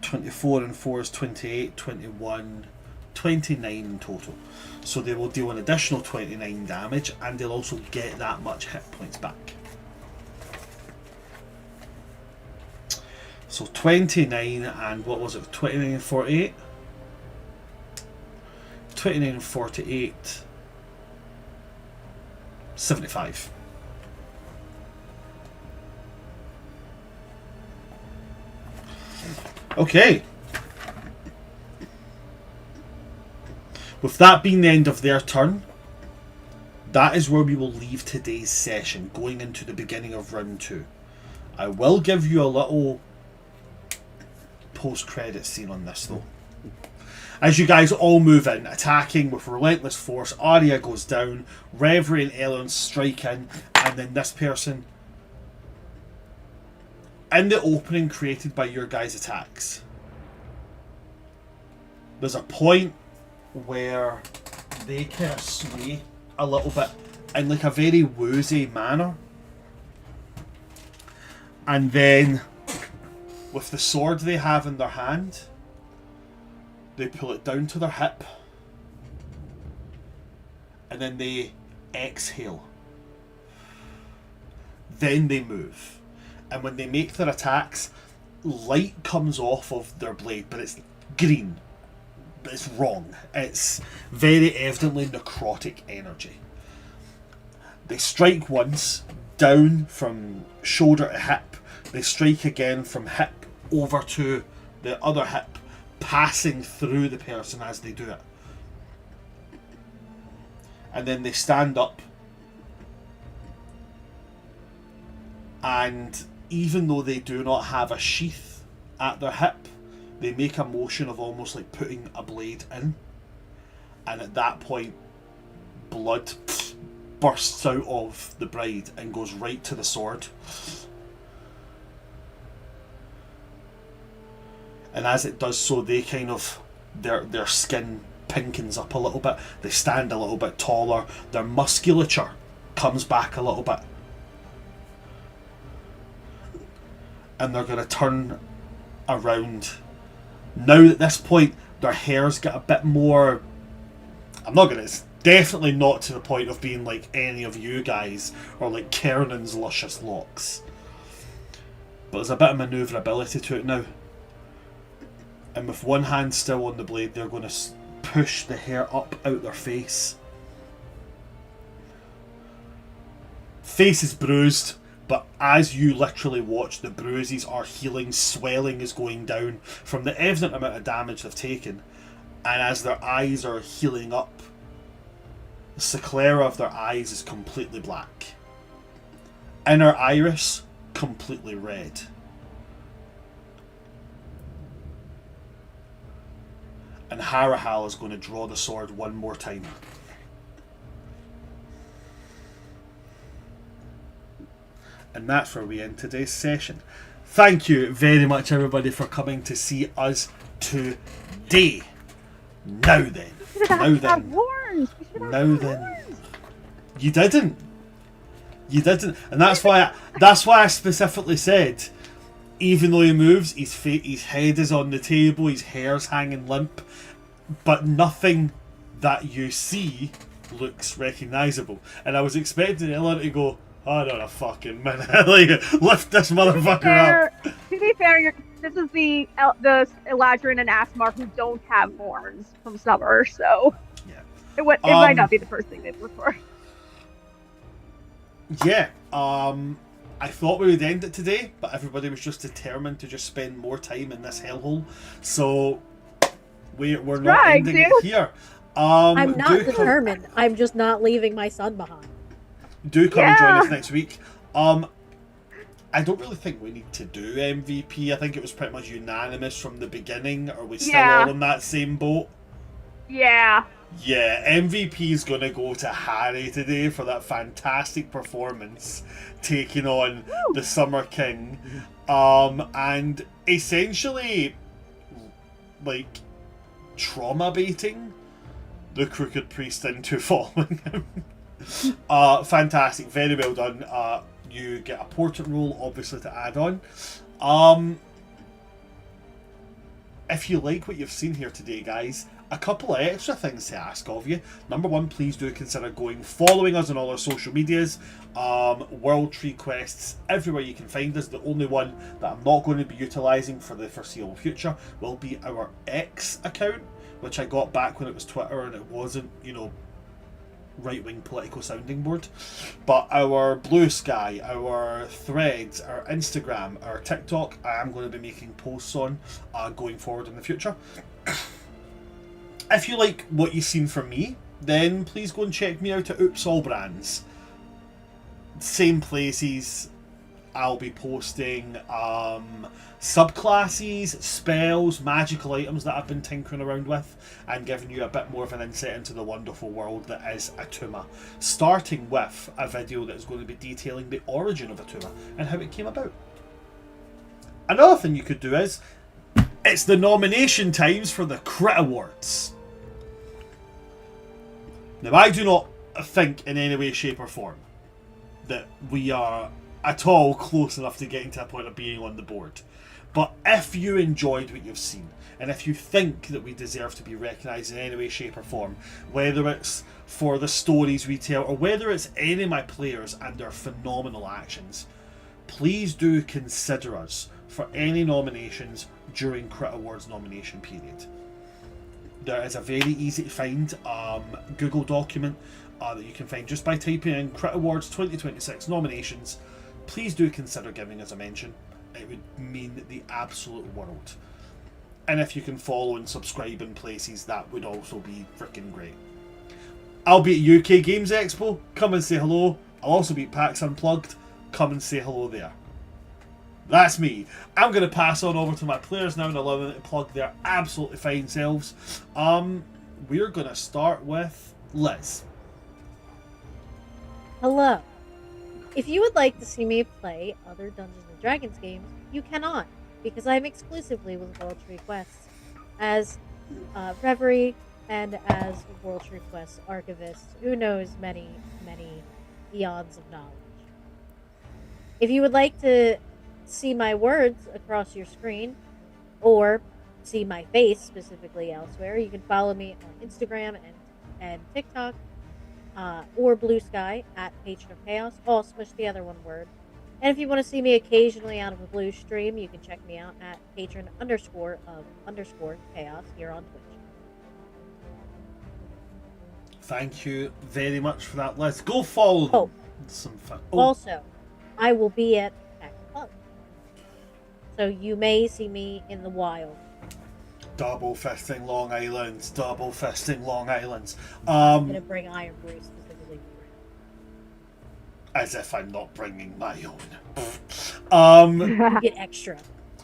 24 and 4 is 28, 21, 29 in total. So they will deal an additional 29 damage, and they'll also get that much hit points back. So 29 and what was it? 29 and 48? 29 and 48. 75. Okay. With that being the end of their turn, that is where we will leave today's session, going into the beginning of round 2. I will give you a little post-credit scene on this though. As you guys all move in, attacking with relentless force, Arya goes down, Reverie and Elrond strike in, and then this person, in the opening created by your guys' attacks, there's a point where they kind of sway a little bit in like a very woozy manner, and then with the sword they have in their hand, they pull it down to their hip, and then they exhale. Then they move, and when they make their attacks, light comes off of their blade, but it's green. But it's wrong. It's very evidently necrotic energy. They strike once, down from shoulder to hip. They strike again from hip over to the other hip, passing through the person as they do it. And then they stand up. And even though they do not have a sheath at their hip, they make a motion of almost like putting a blade in. And at that point, blood bursts out of the bride and goes right to the sword. And as it does so, they kind of, their skin pinkens up a little bit. They stand a little bit taller. Their musculature comes back a little bit. And they're going to turn around. Now at this point, their hair's got a bit more... I'm not going to... It's definitely not to the point of being like any of you guys, or like Kernan's luscious locks. But there's a bit of manoeuvrability to it now. And with one hand still on the blade, they're going to push the hair up out their face. Face is bruised, but as you literally watch, the bruises are healing, swelling is going down from the evident amount of damage they've taken. And as their eyes are healing up, the sclera of their eyes is completely black. Inner iris, completely red. And Harahal is going to draw the sword one more time. And that's where we end today's session. Thank you very much, everybody, for coming to see us today. Now then. Now then. Now then. You didn't. You didn't. And that's why I specifically said, even though he moves, his head is on the table, his hair's hanging limp, but nothing that you see looks recognisable. And I was expecting Ellen to go, hold on a fucking minute, like, lift this motherfucker up. To be fair, this is the Eladrin and Asmar who don't have horns from Summer, so Yeah. it might not be the first thing they'd look for. Yeah, I thought we would end it today, but everybody was just determined to just spend more time in this hellhole, so we're not ending it here. I'm not determined. I'm just not leaving my son behind. Do come and join us next week. I don't really think we need to do MVP. I think it was pretty much unanimous from the beginning. Are we still all in that same boat? Yeah. Yeah, MVP is going to go to Harry today for that fantastic performance, taking on the Summer King, and essentially, like, trauma baiting the Crooked Priest into following him. Fantastic, very well done. You get a portrait roll, obviously, to add on. If you like what you've seen here today, guys, a couple of extra things to ask of you. Number one, please do consider following us on all our social medias. World Tree Quests, everywhere you can find us. The only one that I'm not going to be utilising for the foreseeable future will be our X account, which I got back when it was Twitter and it wasn't, right-wing political sounding board. But our Blue Sky, our Threads, our Instagram, our TikTok, I am going to be making posts on going forward in the future. If you like what you've seen from me, then please go and check me out at Oops All Brands. Same places. I'll be posting subclasses, spells, magical items that I've been tinkering around with, and giving you a bit more of an insight into the wonderful world that is Atuma. Starting with a video that is going to be detailing the origin of Atuma and how it came about. Another thing you could do is, it's the nomination times for the Crit Awards. Now, I do not think in any way, shape or form that we are at all close enough to getting to a point of being on the board. But if you enjoyed what you've seen, and if you think that we deserve to be recognised in any way, shape or form, whether it's for the stories we tell, or whether it's any of my players and their phenomenal actions, please do consider us for any nominations during Crit Awards nomination period. There is a very easy to find Google document that you can find just by typing in Crit Awards 2026 nominations. Please do consider giving us a mention. It would mean the absolute world. And if you can follow and subscribe in places, that would also be freaking great. I'll be at UK Games Expo. Come and say hello. I'll also be at PAX Unplugged. Come and say hello there. That's me. I'm going to pass on over to my players now and allow them to plug their absolutely fine selves. We're going to start with Liz. Hello. If you would like to see me play other Dungeons & Dragons games, you cannot, because I'm exclusively with World Tree Quests as Reverie and as World Tree Quests Archivist, who knows many, many eons of knowledge. If you would like to see my words across your screen, or see my face specifically elsewhere, you can follow me on Instagram and TikTok, or Blue Sky at Patron of Chaos, all smush the other one word. And if you want to see me occasionally out of a blue stream, you can check me out at patron_of_chaos here on Twitch. Thank you very much for that, Liz. Go follow them. Oh. Some fun. Also, I will be at PAX Club, so you may see me in the wild. Double fisting Long Islands. Double fisting Long Islands. I'm gonna bring Iron Brew specifically for As if I'm not bringing my own. you. Get extra.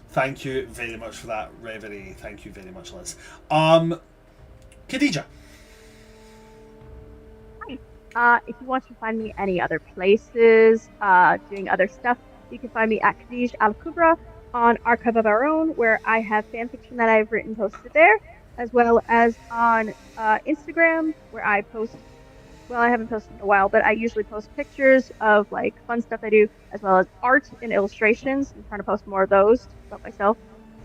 Thank you very much for that, Reverie. Thank you very much, Liz. Khadija. If you want to find me any other places, doing other stuff, you can find me at Khadij Al Kubra on Archive of Our Own, where I have fanfiction that I've written posted there, as well as on Instagram, where I post, well, I haven't posted in a while, but I usually post pictures of like fun stuff I do, as well as art and illustrations. I'm trying to post more of those about myself.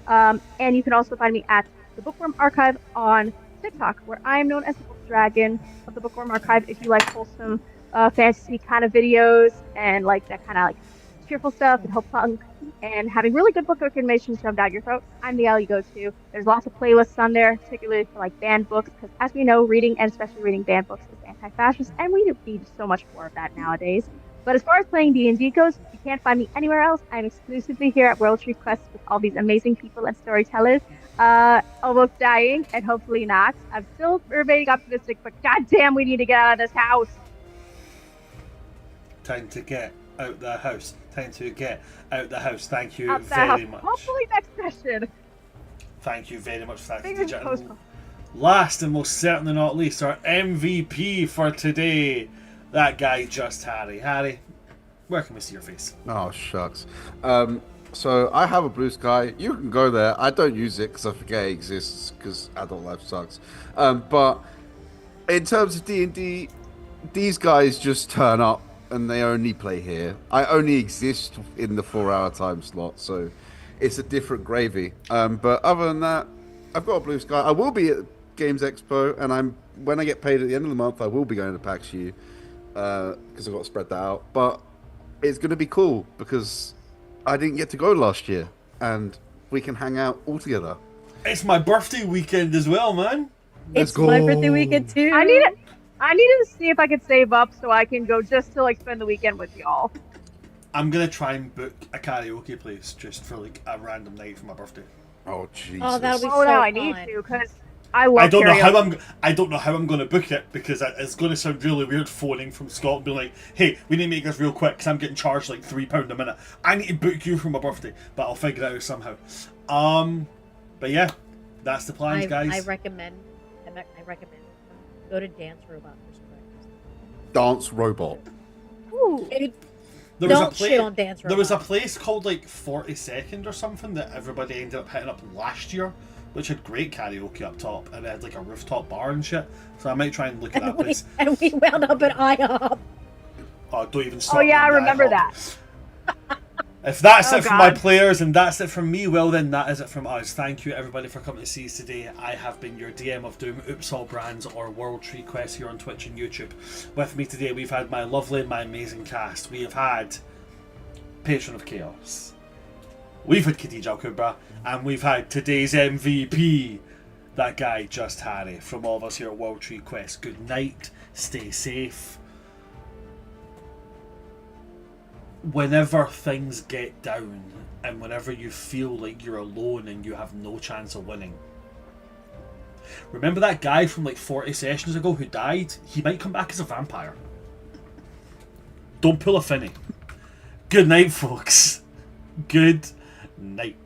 And you can also find me at the Bookworm Archive on TikTok, where I am known as the Book Dragon of the Bookworm Archive. If you like wholesome fantasy kind of videos and like that kind of like cheerful stuff and hope punk and having really good book recommendations shoved down your throat, I'm the gal you go to. There's lots of playlists on there, particularly for like banned books, because as we know, reading and especially reading banned books is anti-fascist, and we need so much more of that nowadays. But as far as playing D&D goes, you can't find me anywhere else. I'm exclusively here at World Tree Quest with all these amazing people and storytellers. Almost dying, and hopefully not. I'm still remaining optimistic, but goddamn, we need to get out of this house. Time to get out the house. Time to get out the house. Thank you Out the very house. much. Hopefully next session. Thank you very much for that, Fingers Khadija. crossed. And last and most certainly not least, our MVP for today, that guy Just Harry. Harry, where can we see your face? Oh, shucks. So I have a Blue Sky. You can go there. I don't use it because I forget it exists because adult life sucks. But in terms of D&D, these guys just turn up and they only play here. I only exist in the 4-hour time slot, so it's a different gravy. But other than that, I've got a Blue Sky. I will be at Games Expo, and when I get paid at the end of the month, I will be going to PAX U because I've got to spread that out. But it's going to be cool because I didn't get to go last year, and we can hang out all together. It's my birthday weekend as well, man. It's my birthday weekend too. I need it. I need to see if I could save up so I can go just to like spend the weekend with y'all. I'm gonna try and book a karaoke place just for like a random night for my birthday. Oh Jesus! Oh, that'll be Oh so no, fun. I need to because I love I don't know how karaoke. I don't know how I'm going to book it because it's going to sound really weird phoning from Scotland, being like, "Hey, we need to make this real quick because I'm getting charged like £3 a minute. I need to book you for my birthday, but I'll figure it out somehow." But yeah, that's the plans, guys. I recommend go to Dance Robot for some breakfast. Dance robot. Ooh. Dude, There was don't a shit on Dance Robot. There was a place called like 42nd or something that everybody ended up hitting up last year, which had great karaoke up top and it had like a rooftop bar and shit. So I might try and look at that place. And we wound up at IHOP. Oh, don't even start. Oh yeah, I me on remember IHOP. that. If that's Oh, it from my God. players and that's it from me, well then that is it from us. Thank you everybody for coming to see us today. I have been your DM of Doom, Oops All Brands or World Tree Quest here on Twitch and YouTube. With me today we've had my lovely and my amazing cast. We have had Patron of Chaos. We've had Khadija Al-Kubra and we've had today's MVP, that guy Just Harry. From all of us here at World Tree Quest, good night, stay safe. Whenever things get down and whenever you feel like you're alone and you have no chance of winning, remember that guy from like 40 sessions ago who died? He might come back as a vampire. Don't pull a Finny. Good night, folks. Good night.